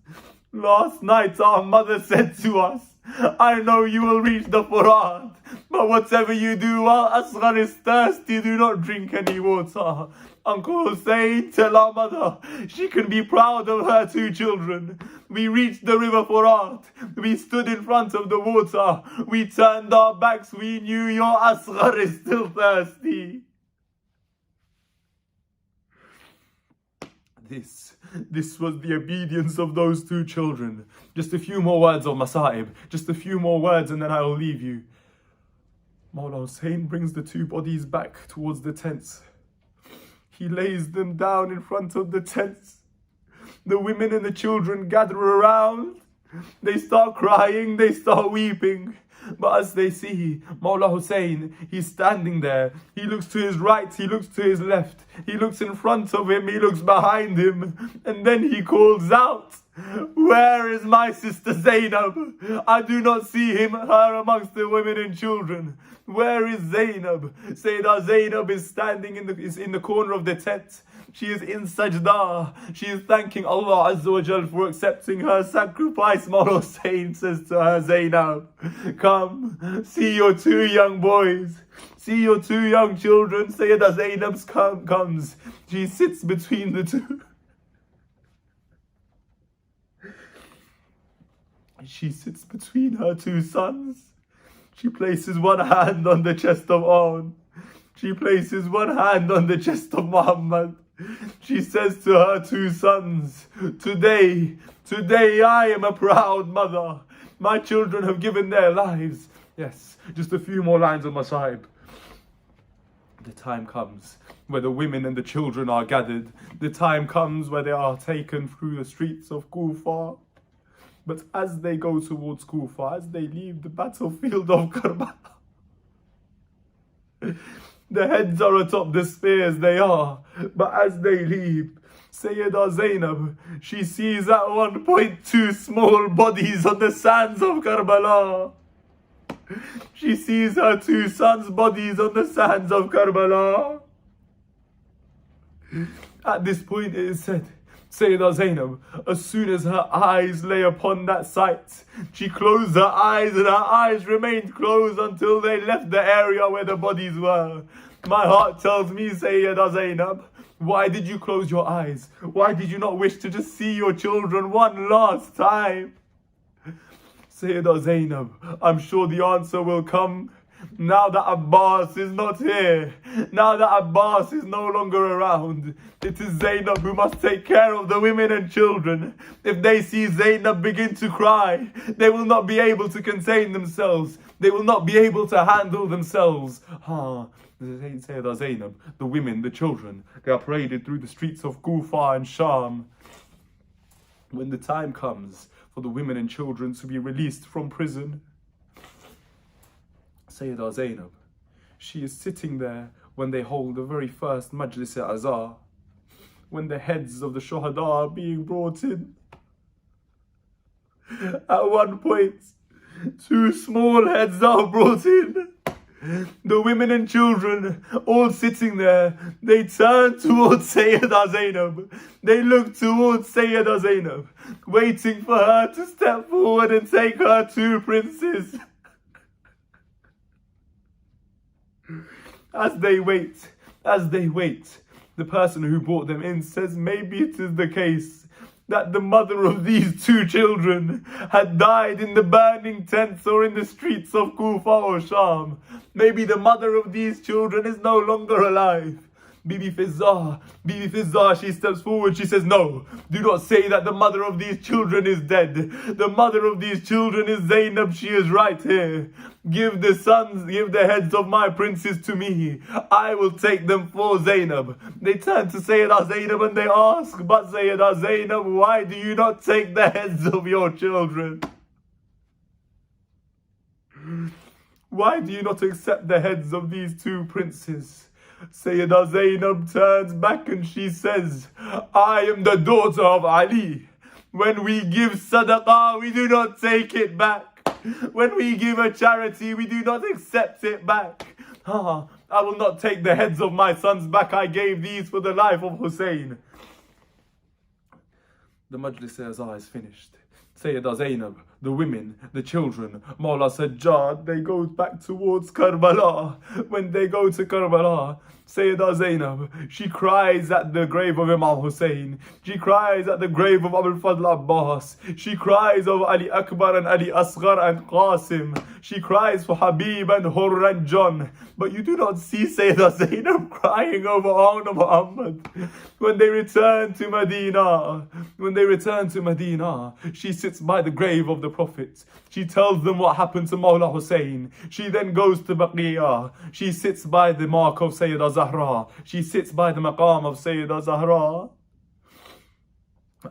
last night our mother said to us, I know you will reach the Furat, but whatever you do while Asghar is thirsty, do not drink any water. Uncle Hussain, tell our mother she can be proud of her two children. We reached the river Furat. We stood in front of the water. We turned our backs. We knew your Asghar is still thirsty. This was the obedience of those two children. Just a few more words of Masa'ib. Just a few more words and then I will leave you. Mawla Hussain brings the two bodies back towards the tents. He lays them down in front of the tents. The women and the children gather around. They start crying, they start weeping. But as they see Mawla Hussain, he's standing there. He looks to his right, he looks to his left. He looks in front of him, he looks behind him. And then he calls out, where is my sister Zainab? I do not see her amongst the women and children. Where is Zainab? Sayyidah Zainab is standing in the corner of the tent. She is in sajda. She is thanking Allah Azza wa Jal for accepting her sacrifice. Mawla Hussain says to her, Zainab, come, see your two young boys. See your two young children. Sayyidah Zainab comes. She sits between the two. She sits between her two sons. She places one hand on the chest of On. She places one hand on the chest of Muhammad. She says to her two sons, Today I am a proud mother. My children have given their lives. Yes, just a few more lines on my side. The time comes where the women and the children are gathered. The time comes where they are taken through the streets of Kufa. But as they go towards Kufa, as they leave the battlefield of Karbala, the heads are atop the spears, they are. But as they leave, Sayyidah Zainab, she sees at one point two small bodies on the sands of Karbala. She sees her two sons' bodies on the sands of Karbala. At this point it is said, Sayyidah Zainab, as soon as her eyes lay upon that sight, she closed her eyes and her eyes remained closed until they left the area where the bodies were. My heart tells me, Sayyidah Zainab, why did you close your eyes? Why did you not wish to just see your children one last time? Sayyidah Zainab, I'm sure the answer will come. Now that Abbas is not here, now that Abbas is no longer around, it is Zainab who must take care of the women and children. If they see Zainab begin to cry, they will not be able to contain themselves. They will not be able to handle themselves. Sayyidah Zainab, the women, the children, they are paraded through the streets of Kufa and Sham. When the time comes for the women and children to be released from prison, Sayyidah Zainab, she is sitting there when they hold the very first Majlis Azar, when the heads of the Shuhada are being brought in. At one point, two small heads are brought in. The women and children all sitting there, they turn towards Sayyidah Zainab. They look towards Sayyidah Zainab, waiting for her to step forward and take her two princes. As they wait, the person who brought them in says maybe it is the case that the mother of these two children had died in the burning tents or in the streets of Kufa or Sham. Maybe the mother of these children is no longer alive. Bibi Fizza, she steps forward, she says, no, do not say that the mother of these children is dead. The mother of these children is Zainab, she is right here. Give the heads of my princes to me. I will take them for Zainab. They turn to Sayyidah Zainab and they ask, but Sayyidah Zainab, why do you not take the heads of your children? Why do you not accept the heads of these two princes? Sayyidah Zainab turns back and she says, I am the daughter of Ali. When we give sadaqah, we do not take it back. When we give a charity, we do not accept it back. I will not take the heads of my sons back. I gave these for the life of Hussein. The Majalises is finished. Sayyidah Zainab, the women, the children, Mawla Sajjad, they go back towards Karbala. When they go to Karbala, Sayyidah Zainab, she cries at the grave of Imam Hussein. She cries at the grave of Abul Fadl Abbas. She cries of Ali Akbar and Ali Asghar and Qasim. She cries for Habib and Hurr and John. But you do not see Sayyidah Zainab crying over Anna Muhammad. When they return to Medina, she sits by the grave of the Prophet. She tells them what happened to Mawla Hussein. She then goes to Baqiyah. She sits by the mark of Sayyidah Zahra. She sits by the maqam of Sayyidah Zahra.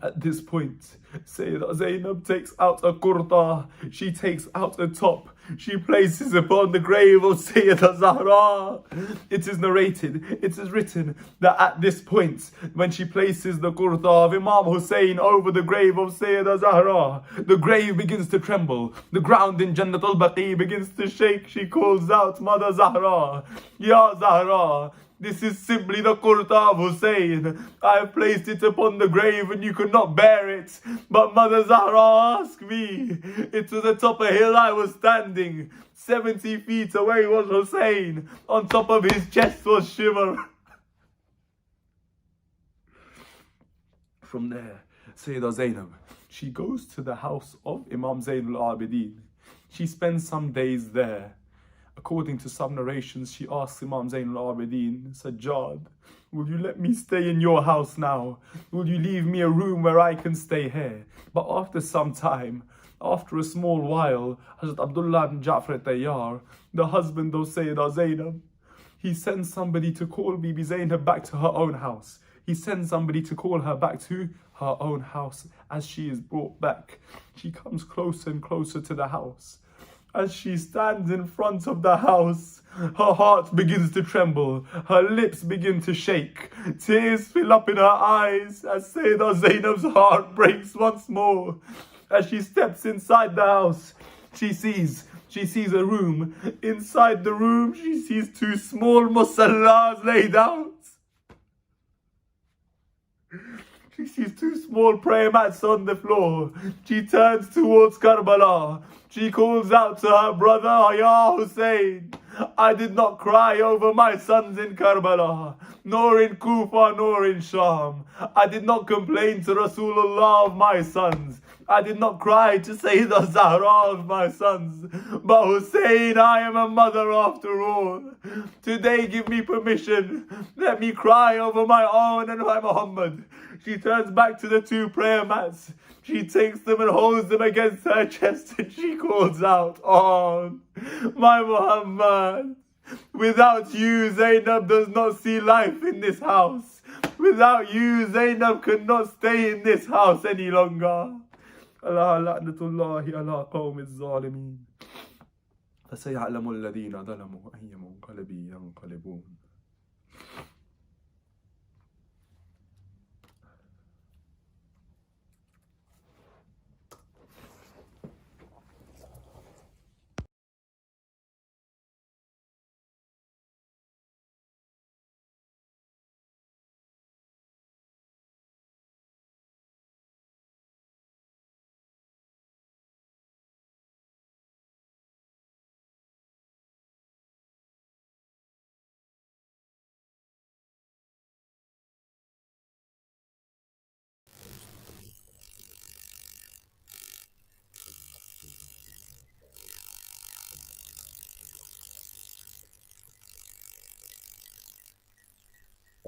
At this point, Sayyidah Zainab takes out a kurta. She takes out a top. She places it upon the grave of Sayyidah Zahra. It is narrated, it is written that at this point, when she places the kurta of Imam Hussein over the grave of Sayyidah Zahra, the grave begins to tremble. The ground in Jannat al-Baqi begins to shake. She calls out, Mother Zahra, Ya Zahra, this is simply the kurta of Hussein. I have placed it upon the grave and you could not bear it. But Mother Zahra, ask me. It was atop a hill I was standing. 70 feet away was Hussein. On top of his chest was Shimmer. From there, Sayyidah Zainab, she goes to the house of Imam Zayn al-Abidin. She spends some days there. According to some narrations, she asks Imam Zayn al-Abidin, Sajjad, will you let me stay in your house now? Will you leave me a room where I can stay here? But after some time, after a small while, Hazrat Abdullah ibn Ja'far al-Tayyar, the husband of Sayyidah Zainab, he sends somebody to call Bibi Zainab back to her own house. He sends somebody to call her back to her own house. As she is brought back, she comes closer and closer to the house. As she stands in front of the house, her heart begins to tremble, her lips begin to shake, tears fill up in her eyes as Sayyidah Zainab's heart breaks once more. As she steps inside the house, she sees a room. Inside the room, she sees two small musallas laid out. She sees two small prayer mats on the floor. She turns towards Karbala. She calls out to her brother, Ya Hussein, I did not cry over my sons in Karbala, nor in Kufa, nor in Sham. I did not complain to Rasulullah of my sons. I did not cry to Sayyidah Zahra of my sons. But Hussein, I am a mother after all. Today give me permission. Let me cry over my own and my Muhammad. She turns back to the two prayer mats. She takes them and holds them against her chest and she calls out, oh, my Muhammad, without you, Zainab does not see life in this house. Without you, Zainab could not stay in this house any longer. Allah la'natullahi ala qawmi az-zalimin. فسيعلم الذين ظلموا أي منقلب ينقلبون.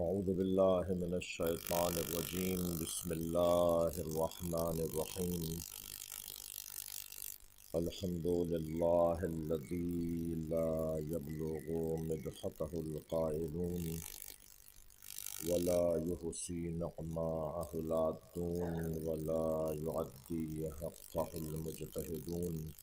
أعوذ بالله من الشيطان الرجيم بسم الله الرحمن الرحيم الحمد لله الذي لا يبلغ مدحته القائلون ولا يحصي نعماءه العادون ولا يعدي حقه المجتهدون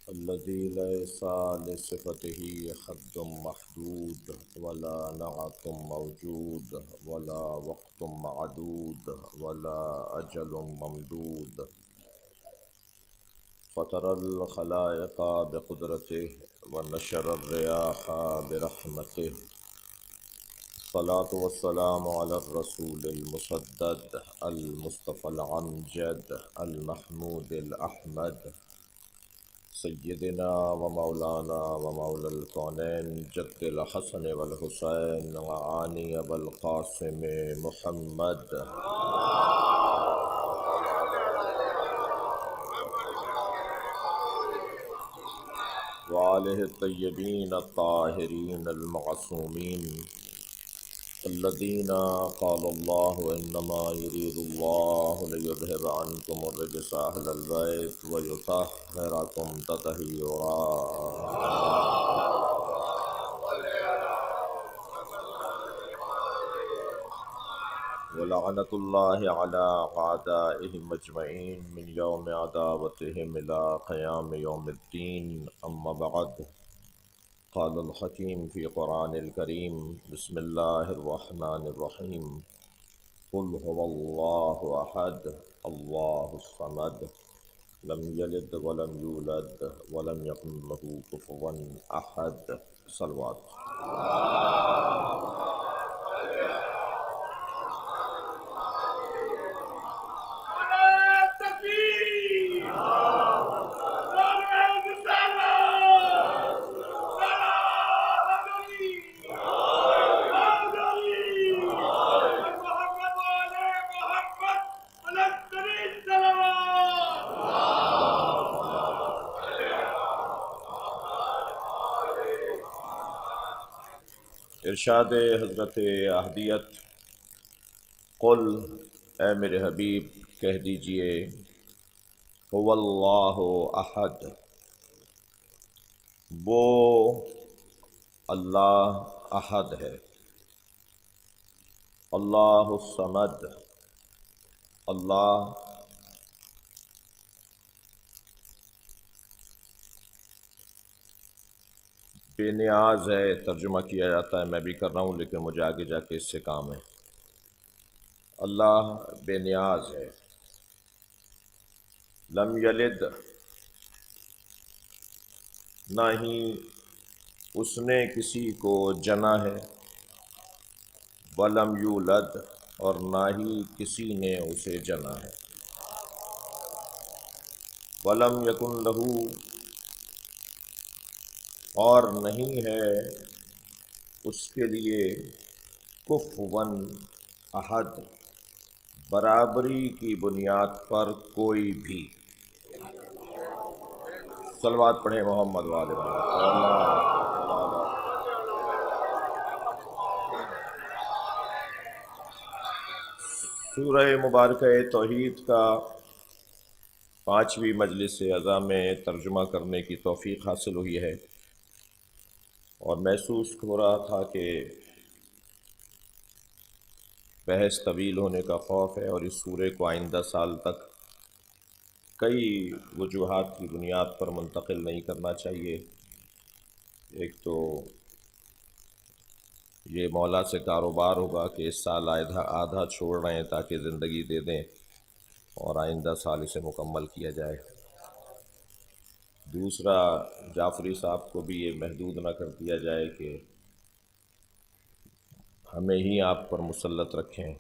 الذي ليس لصفته حد محدود ولا نعت موجود ولا وقت معدود ولا أجل ممدود فطر الخلائق بقدرته ونشر الرياح برحمته الصلاة والسلام على الرسول المسدد المصطفى الأمجد المحمود الأحمد سیدنا و مولانا و مولا الکونین جد الحسن والحسین وعانی ابو القاسم محمد وآلہ الطیبین الطاہرین المعصومین الذین قال اللہ انما یرید اللہ لیذہب عنکم الرجس اہل البیت ویطہرکم تطہیرا ولعنۃ اللہ علی اعدائہم اجمعین من یوم عداوتہم الی قیام یوم الدین اما بعد قال الحکیم فی قرآن الکریم بسم اللہ الرحمن الرحیم قل هو اللہ احد اللہ الصمد لم یلد ولم یولد ولم یکن له کفوا احد صلوات ارشاد حضرت احدیت قل اے میرے حبیب کہہ دیجئے هو اللہ احد وہ اللہ احد ہے اللہ الصمد اللہ بے نیاز ہے ترجمہ کیا جاتا ہے میں بھی کر رہا ہوں لیکن مجھے آگے جا کے اس سے کام ہے اللہ بے نیاز ہے لم یلد نہ ہی اس نے کسی کو جنا ہے ولم یولد اور نہ ہی کسی نے اسے جنا ہے ولم یکن لہو اور نہیں ہے اس کے لیے کفوا احد برابری کی بنیاد پر کوئی بھی صلوات پڑھیں محمد والے سورہ مبارکہ توحید کا 5ویں مجلس عزا میں ترجمہ کرنے کی توفیق حاصل ہوئی ہے اور محسوس ہو رہا تھا کہ بحث طویل ہونے کا خوف ہے اور اس سورے کو آئندہ سال تک کئی وجوہات کی بنیاد پر منتقل نہیں کرنا چاہیے ایک تو یہ مولا سے کاروبار ہوگا کہ اس سال آدھا چھوڑ رہے ہیں تاکہ زندگی دے دیں اور آئندہ سال اسے مکمل کیا جائے دوسرا جعفری صاحب کو بھی یہ محدود نہ کر دیا جائے کہ ہمیں ہی آپ پر مسلط رکھیں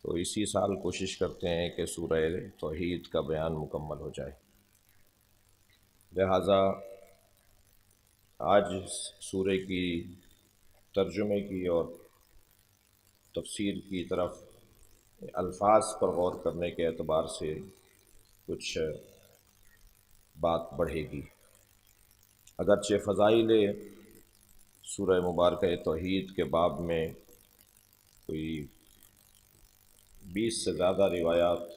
تو اسی سال کوشش کرتے ہیں کہ سورہ توحید کا بیان مکمل ہو جائے لہٰذا آج سورہ کی ترجمے کی اور تفسیر کی طرف الفاظ پر غور کرنے کے اعتبار سے کچھ بات بڑھے گی اگرچہ فضائل سورہ مبارکہ توحید کے باب میں کوئی 20 سے زیادہ روایات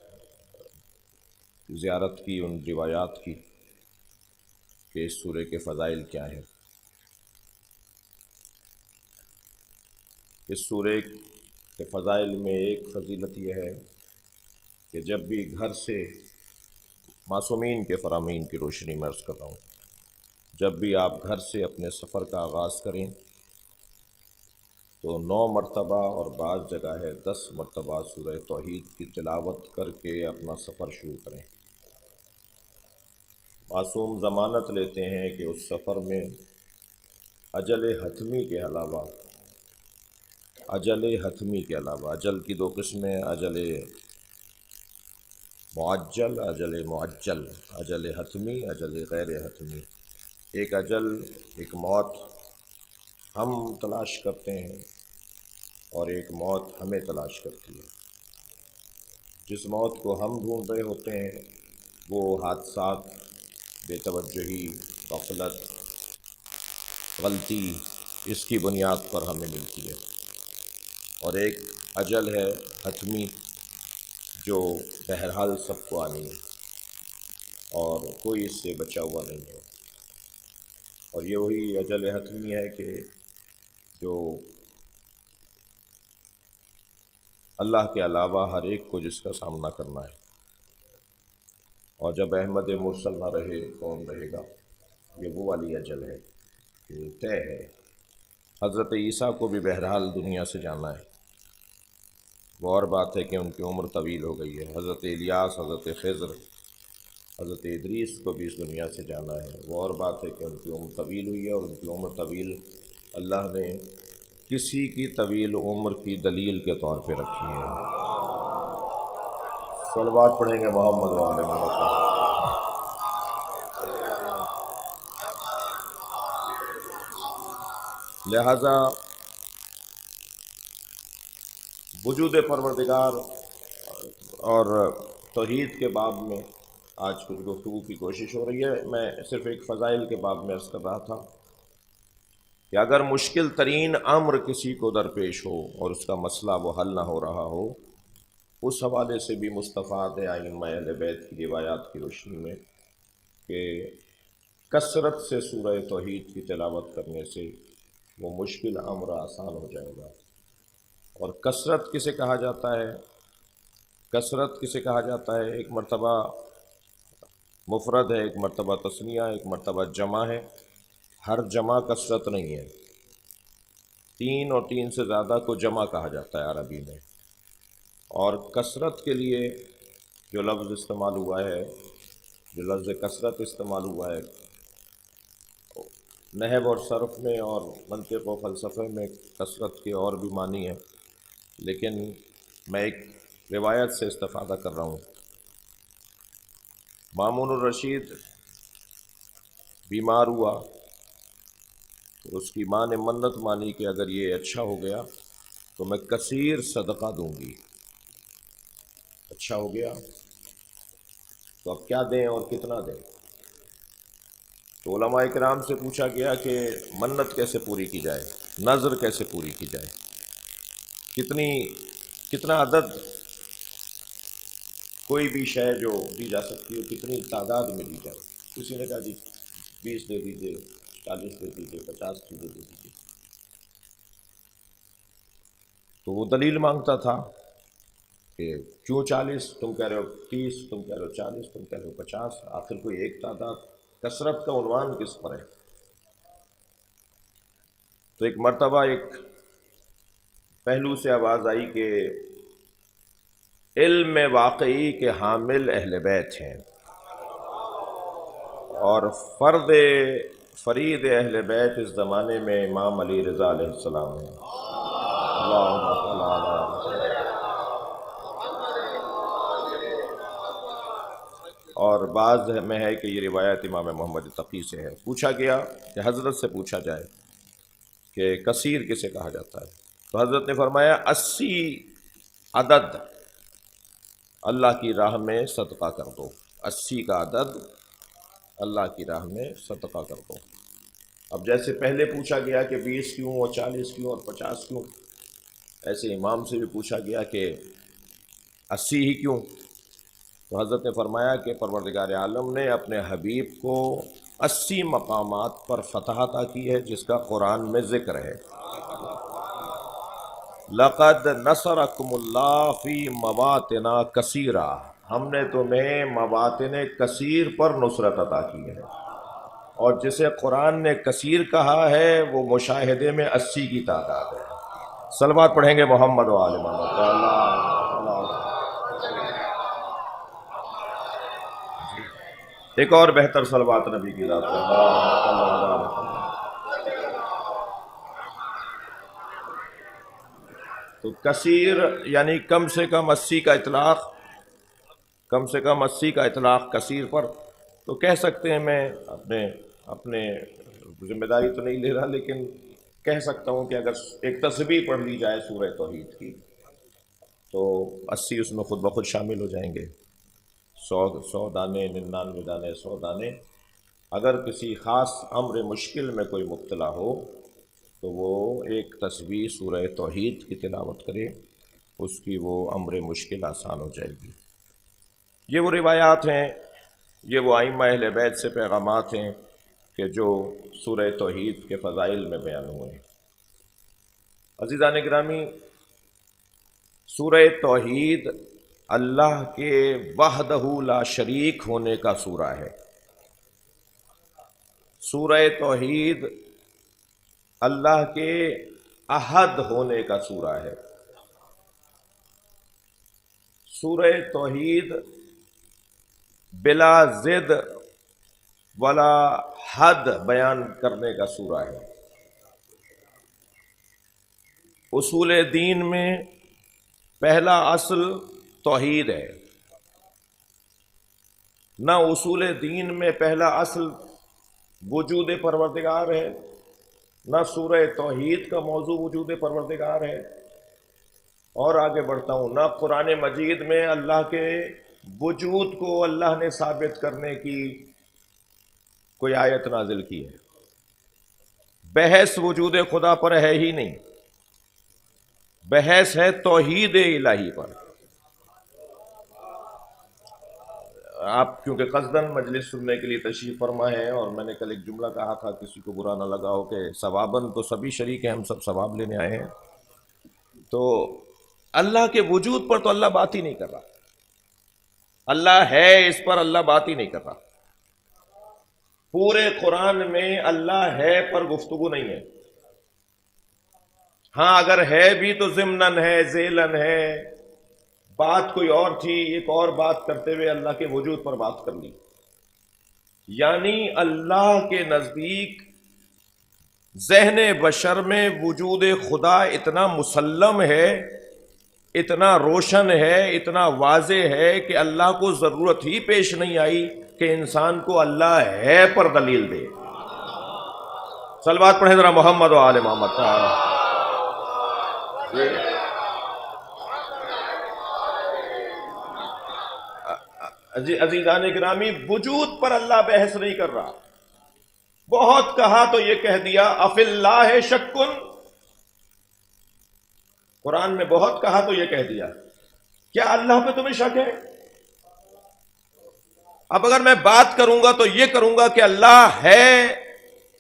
زیارت کی، ان روایات کی کہ اس سورہ کے فضائل کیا ہیں۔ اس سورہ کے فضائل میں ایک فضیلت یہ ہے کہ جب بھی گھر سے، معصومین کے فرامین کی روشنی میں عرض کر رہا ہوں، جب بھی آپ گھر سے اپنے سفر کا آغاز کریں تو 9 مرتبہ اور بعض جگہ ہے 10 مرتبہ سورہ توحید کی تلاوت کر کے اپنا سفر شروع کریں۔ معصوم ضمانت لیتے ہیں کہ اس سفر میں اجل حتمی کے علاوہ، اجل کی 2 قسمیں، اجل معجل، اجل معجل، اجل حتمی، اجل غیر حتمی۔ ایک اجل، ایک موت ہم تلاش کرتے ہیں اور ایک موت ہمیں تلاش کرتی ہے۔ جس موت کو ہم ڈھونڈ رہے ہوتے ہیں وہ حادثات، بے توجہی، غفلت، غلطی، اس کی بنیاد پر ہمیں ملتی ہے، اور ایک اجل ہے حتمی جو بہرحال سب کو آنی ہے اور کوئی اس سے بچا ہوا نہیں ہے، اور یہ وہی اجل حتمی ہے کہ جو اللہ کے علاوہ ہر ایک کو جس کا سامنا کرنا ہے، اور جب احمد مرسل نہ رہے کون رہے گا، یہ وہ والی اجل ہے کہ طے ہے۔ حضرت عیسیٰ کو بھی بہرحال دنیا سے جانا ہے، وہ اور بات ہے کہ ان کی عمر طویل ہو گئی ہے۔ حضرت الیاس، حضرت خضر، حضرت ادریس کو بھی اس دنیا سے جانا ہے، وہ اور بات ہے کہ ان کی عمر طویل ہوئی ہے، اور ان کی عمر طویل اللہ نے کسی کی طویل عمر کی دلیل کے طور پہ رکھی ہے۔ صلوات پڑھیں گے محمد و آل محمد۔ لہذا وجود پروردگار اور توحید کے باب میں آج کچھ گفتگو کی کوشش ہو رہی ہے۔ میں صرف ایک فضائل کے باب میں عرض کر رہا تھا کہ اگر مشکل ترین امر کسی کو درپیش ہو اور اس کا مسئلہ وہ حل نہ ہو رہا ہو، اس حوالے سے بھی مستفاد ہے ائمہ اہل بیت کی روایات کی روشنی میں کہ کثرت سے سورہ توحید کی تلاوت کرنے سے وہ مشکل امر آسان ہو جائے گا۔ اور کثرت کسے کہا جاتا ہے؟ کثرت کسے کہا جاتا ہے؟ ایک مرتبہ مفرد ہے، ایک مرتبہ تثنیہ، ایک مرتبہ جمع ہے۔ ہر جمع کثرت نہیں ہے۔ 3 اور 3 سے زیادہ کو جمع کہا جاتا ہے عربی میں، اور کثرت کے لیے جو لفظ استعمال ہوا ہے، جو لفظ کثرت استعمال ہوا ہے، نحو اور صرف میں اور منطق و فلسفے میں کثرت کے اور بھی معنی ہیں، لیکن میں ایک روایت سے استفادہ کر رہا ہوں۔ مامون الرشید بیمار ہوا تو اس کی ماں نے منت مانی کہ اگر یہ اچھا ہو گیا تو میں کثیر صدقہ دوں گی۔ اچھا ہو گیا تو اب کیا دیں اور کتنا دیں؟ تو علماء کرام سے پوچھا گیا کہ منت کیسے پوری کی جائے، نظر کیسے پوری کی جائے، کتنا عدد کوئی بھی شے جو دی جا سکتی ہے کتنی تعداد میں دی جائے۔ کسی نے کہا جی 20 دے دیجیے، 40 دے دیجیے، 50 چیزیں دے دیجیے۔ تو وہ دلیل مانگتا تھا کہ کیوں 40، تم کہہ رہے ہو 30، تم کہہ رہے ہو 40، تم کہہ رہے ہو 50، آخر کوئی ایک تعداد، کثرت کا عنوان کس پر ہے؟ تو ایک مرتبہ ایک پہلو سے آواز آئی کہ علم واقعی کے حامل اہل بیت ہیں، اور فرید اہل بیت اس زمانے میں امام علی رضا علیہ السلام ہیں۔ اللہم صل علی۔ اور بعض میں ہے کہ یہ روایت امام محمد تقی سے ہے۔ پوچھا گیا کہ حضرت سے پوچھا جائے کہ کثیر کسے کہا جاتا ہے، تو حضرت نے فرمایا 80 عدد اللہ کی راہ میں صدقہ کر دو، 80 کا عدد اللہ کی راہ میں صدقہ کر دو۔ اب جیسے پہلے پوچھا گیا کہ 20 کیوں اور 40 کیوں اور 50 کیوں، ایسے امام سے بھی پوچھا گیا کہ 80 ہی کیوں؟ تو حضرت نے فرمایا کہ پروردگار عالم نے اپنے حبیب کو 80 مقامات پر فتح عطا کی ہے، جس کا قرآن میں ذکر ہے۔ لقد نصرکم اللہ فی مواطن کثیرہ، ہم نے تمہیں مواطن کثیر پر نصرت عطا کی ہے، اور جسے قرآن نے کثیر کہا ہے وہ مشاہدے میں 80 کی تعداد ہے۔ صلوات پڑھیں گے محمد و آل محمد۔ ایک اور بہتر صلوات نبی کی ذات پر۔ تو کثیر یعنی کم سے کم 80 کا اطلاق، کم سے کم 80 کا اطلاق کثیر پر، تو کہہ سکتے ہیں، میں اپنے ذمہ داری تو نہیں لے رہا، لیکن کہہ سکتا ہوں کہ اگر ایک تسبیح پڑھ لی جائے سورہ توحید کی تو 80 اس میں خود بخود شامل ہو جائیں گے۔ 100 دانے، 99 دانے، 100 دانے۔ اگر کسی خاص امر مشکل میں کوئی مبتلا ہو تو وہ ایک تسبیح سورہ توحید کی تلاوت کرے، اس کی وہ امر مشکل آسان ہو جائے گی۔ یہ وہ روایات ہیں، یہ وہ ائمہ اہل بیت سے پیغامات ہیں کہ جو سورہ توحید کے فضائل میں بیان ہوئے ہیں۔ عزیزان گرامی، سورہ توحید اللہ کے وحدہ لا شریک ہونے کا سورہ ہے۔ سورہ توحید اللہ کے احد ہونے کا سورہ ہے۔ سورہ توحید بلا ضد ولا حد بیان کرنے کا سورہ ہے۔ اصول دین میں پہلا اصل توحید ہے۔ نہ اصول دین میں پہلا اصل وجود پروردگار ہے، نہ سورہ توحید کا موضوع وجود پروردگار ہے، اور آگے بڑھتا ہوں، نہ قرآن مجید میں اللہ کے وجود کو اللہ نے ثابت کرنے کی کوئی آیت نازل کی ہے۔ بحث وجود خدا پر ہے ہی نہیں، بحث ہے توحید الہی پر۔ آپ کیونکہ قصداً مجلس سننے کے لیے تشریف فرما ہے، اور میں نے کل ایک جملہ کہا تھا، کسی کو برا نہ لگا ہو، کہ ثواباً تو سبھی شریک ہیں، ہم سب ثواب لینے آئے ہیں، تو اللہ کے وجود پر تو اللہ بات ہی نہیں کر رہا، اللہ ہے اس پر اللہ بات ہی نہیں کر رہا۔ پورے قرآن میں اللہ ہے پر گفتگو نہیں ہے۔ ہاں اگر ہے بھی تو ضمناً ہے، ذیلاً ہے، بات کوئی اور تھی، ایک اور بات کرتے ہوئے اللہ کے وجود پر بات کر لی۔ یعنی اللہ کے نزدیک ذہن بشر میں وجود خدا اتنا مسلم ہے، اتنا روشن ہے، اتنا واضح ہے کہ اللہ کو ضرورت ہی پیش نہیں آئی کہ انسان کو اللہ ہے پر دلیل دے۔ صلوات پڑھیں ذرا محمد و آل محمد۔ عزیزان گرامی، وجود پر اللہ بحث نہیں کر رہا۔ بہت کہا تو یہ کہہ دیا افی اللہ شکن، قرآن میں بہت کہا تو یہ کہہ دیا، کیا اللہ پہ تمہیں شک ہے؟ اب اگر میں بات کروں گا تو یہ کروں گا کہ اللہ ہے،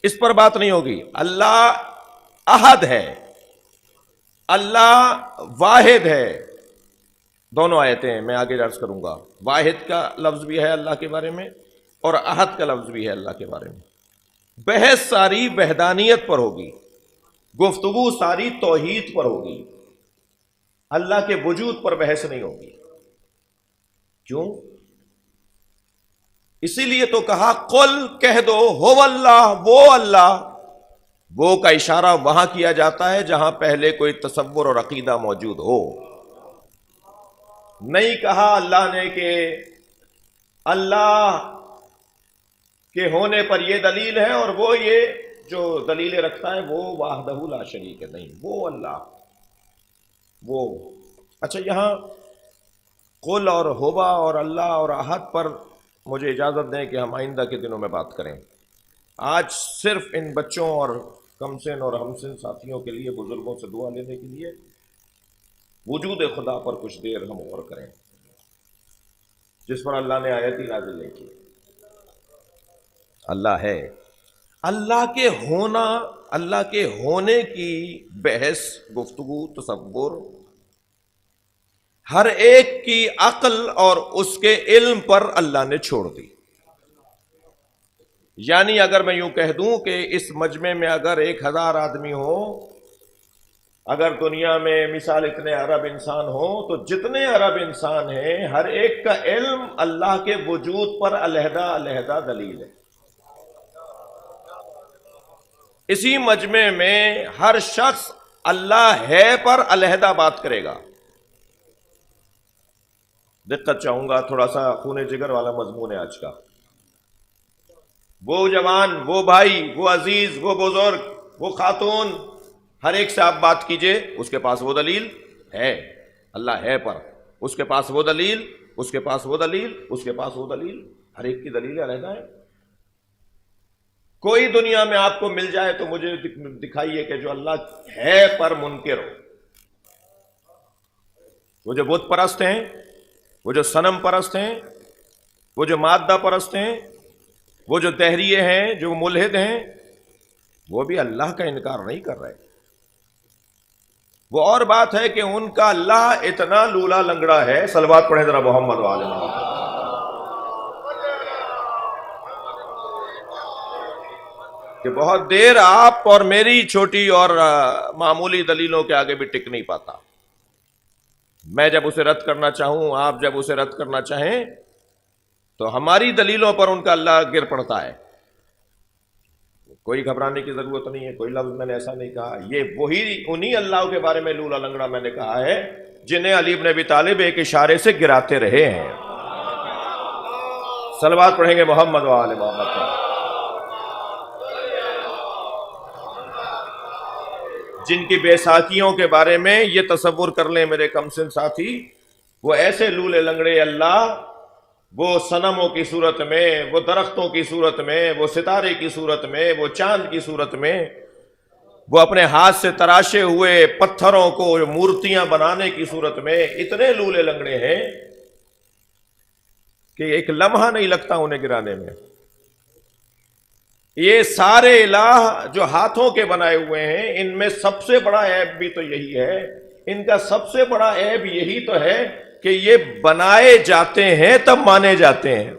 اس پر بات نہیں ہوگی۔ اللہ احد ہے، اللہ واحد ہے، دونوں آیتیں میں آگے عرض کروں گا۔ واحد کا لفظ بھی ہے اللہ کے بارے میں، اور احد کا لفظ بھی ہے اللہ کے بارے میں۔ بحث ساری وحدانیت پر ہوگی، گفتگو ساری توحید پر ہوگی، اللہ کے وجود پر بحث نہیں ہوگی۔ کیوں؟ اسی لیے تو کہا قل، کہہ دو، ہو اللہ، وہ اللہ، وہ کا اشارہ وہاں کیا جاتا ہے جہاں پہلے کوئی تصور اور عقیدہ موجود ہو۔ نہیں کہا اللہ نے کہ اللہ کے ہونے پر یہ دلیل ہے اور وہ یہ جو دلیلیں رکھتا ہے وہ وحدہ لا شریک ہے، نہیں، وہ اللہ، وہ۔ اچھا، یہاں قل اور ہوبا اور اللہ اور احد پر مجھے اجازت دیں کہ ہم آئندہ کے دنوں میں بات کریں۔ آج صرف ان بچوں اور کم سن اور ہم سن ساتھیوں کے لیے، بزرگوں سے دعا لینے کے لیے وجود خدا پر کچھ دیر ہم غور کریں، جس پر اللہ نے آیت ہی نازل نہیں کی۔ اللہ ہے، اللہ کے ہونا، اللہ کے ہونے کی بحث، گفتگو، تصور ہر ایک کی عقل اور اس کے علم پر اللہ نے چھوڑ دی۔ یعنی اگر میں یوں کہہ دوں کہ اس مجمع میں اگر 1000 آدمی ہو، اگر دنیا میں مثال اتنے ارب انسان ہوں، تو جتنے ارب انسان ہیں ہر ایک کا علم اللہ کے وجود پر علیحدہ علیحدہ دلیل ہے۔ اسی مجمع میں ہر شخص اللہ ہے پر علیحدہ بات کرے گا۔ دقت چاہوں گا، تھوڑا سا خون جگر والا مضمون ہے آج کا۔ وہ جوان، وہ بھائی، وہ عزیز، وہ بزرگ، وہ خاتون، ہر ایک سے آپ بات کیجئے، اس کے پاس وہ دلیل ہے، اللہ ہے پر، اس کے پاس وہ دلیل، اس کے پاس وہ دلیل، اس کے پاس وہ دلیل، ہر ایک کی دلیل علیحدہ ہے۔ کوئی دنیا میں آپ کو مل جائے تو مجھے دکھائیے کہ جو اللہ ہے پر منکر ہو۔ وہ جو بت پرست ہیں، وہ جو صنم پرست ہیں، وہ جو مادہ پرست ہیں، وہ جو دہریے ہیں، جو ملحد ہیں، وہ بھی اللہ کا انکار نہیں کر رہے۔ وہ اور بات ہے کہ ان کا اللہ اتنا لولا لنگڑا ہے، صلوات پڑھیں ذرا محمد وآل محمد، کہ بہت دیر آپ اور میری چھوٹی اور معمولی دلیلوں کے آگے بھی ٹک نہیں پاتا۔ میں جب اسے رد کرنا چاہوں، آپ جب اسے رد کرنا چاہیں، تو ہماری دلیلوں پر ان کا اللہ گر پڑتا ہے۔ کوئی گھبرانے کی ضرورت نہیں ہے، کوئی لفظ میں نے ایسا نہیں کہا۔ یہ وہی انہی اللہ کے بارے میں لولا لنگڑا میں نے کہا ہے جنہیں علی بن ابی طالب ایک اشارے سے گراتے رہے ہیں۔ صلوات پڑھیں گے محمد و آل محمد پر، جن کی بیساکھیوں کے بارے میں یہ تصور کر لیں میرے کم سن ساتھی، وہ ایسے لولے لنگڑے اللہ، وہ صنموں کی صورت میں، وہ درختوں کی صورت میں، وہ ستارے کی صورت میں، وہ چاند کی صورت میں، وہ اپنے ہاتھ سے تراشے ہوئے پتھروں کو مورتیاں بنانے کی صورت میں اتنے لولے لنگڑے ہیں کہ ایک لمحہ نہیں لگتا انہیں گرانے میں۔ یہ سارے الہ جو ہاتھوں کے بنائے ہوئے ہیں، ان میں سب سے بڑا عیب بھی تو یہی ہے، ان کا سب سے بڑا عیب یہی تو ہے کہ یہ بنائے جاتے ہیں تب مانے جاتے ہیں۔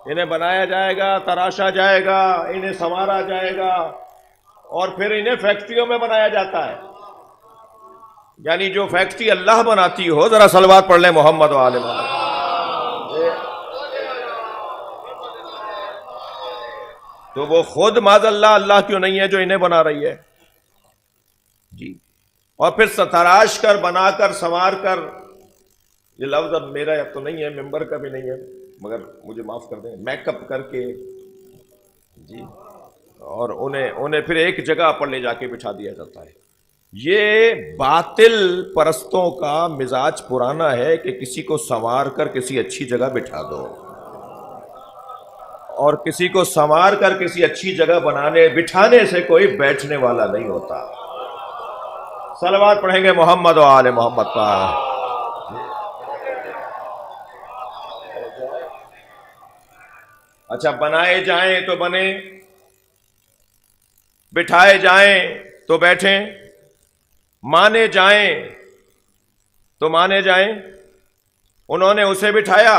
انہیں بنایا جائے گا، تراشا جائے گا، انہیں سنوارا جائے گا، اور پھر انہیں فیکٹریوں میں بنایا جاتا ہے۔ یعنی جو فیکٹری اللہ بناتی ہو، ذرا صلوات پڑھ لیں محمد و آل محمد، تو وہ خود معاذ اللہ اللہ کیوں نہیں ہے جو انہیں بنا رہی ہے؟ جی، اور پھر تراش کر، بنا کر، سنوار کر، یہ لفظ اب میرا تو نہیں ہے، ممبر کا بھی نہیں ہے، مگر مجھے معاف کر دیں، میک اپ کر کے جی، اور انہیں پھر ایک جگہ پر لے جا کے بٹھا دیا جاتا ہے۔ یہ باطل پرستوں کا مزاج پرانا ہے کہ کسی کو سنوار کر کسی اچھی جگہ بٹھا دو، اور کسی کو سنوار کر کسی اچھی جگہ بٹھانے سے کوئی بیٹھنے والا نہیں ہوتا۔ صلوات پڑھیں گے محمد و آل محمد پر۔ اچھا، بنائے جائیں تو بنے، بٹھائے جائیں تو بیٹھیں، مانے جائیں تو مانے جائیں۔ انہوں نے اسے بٹھایا،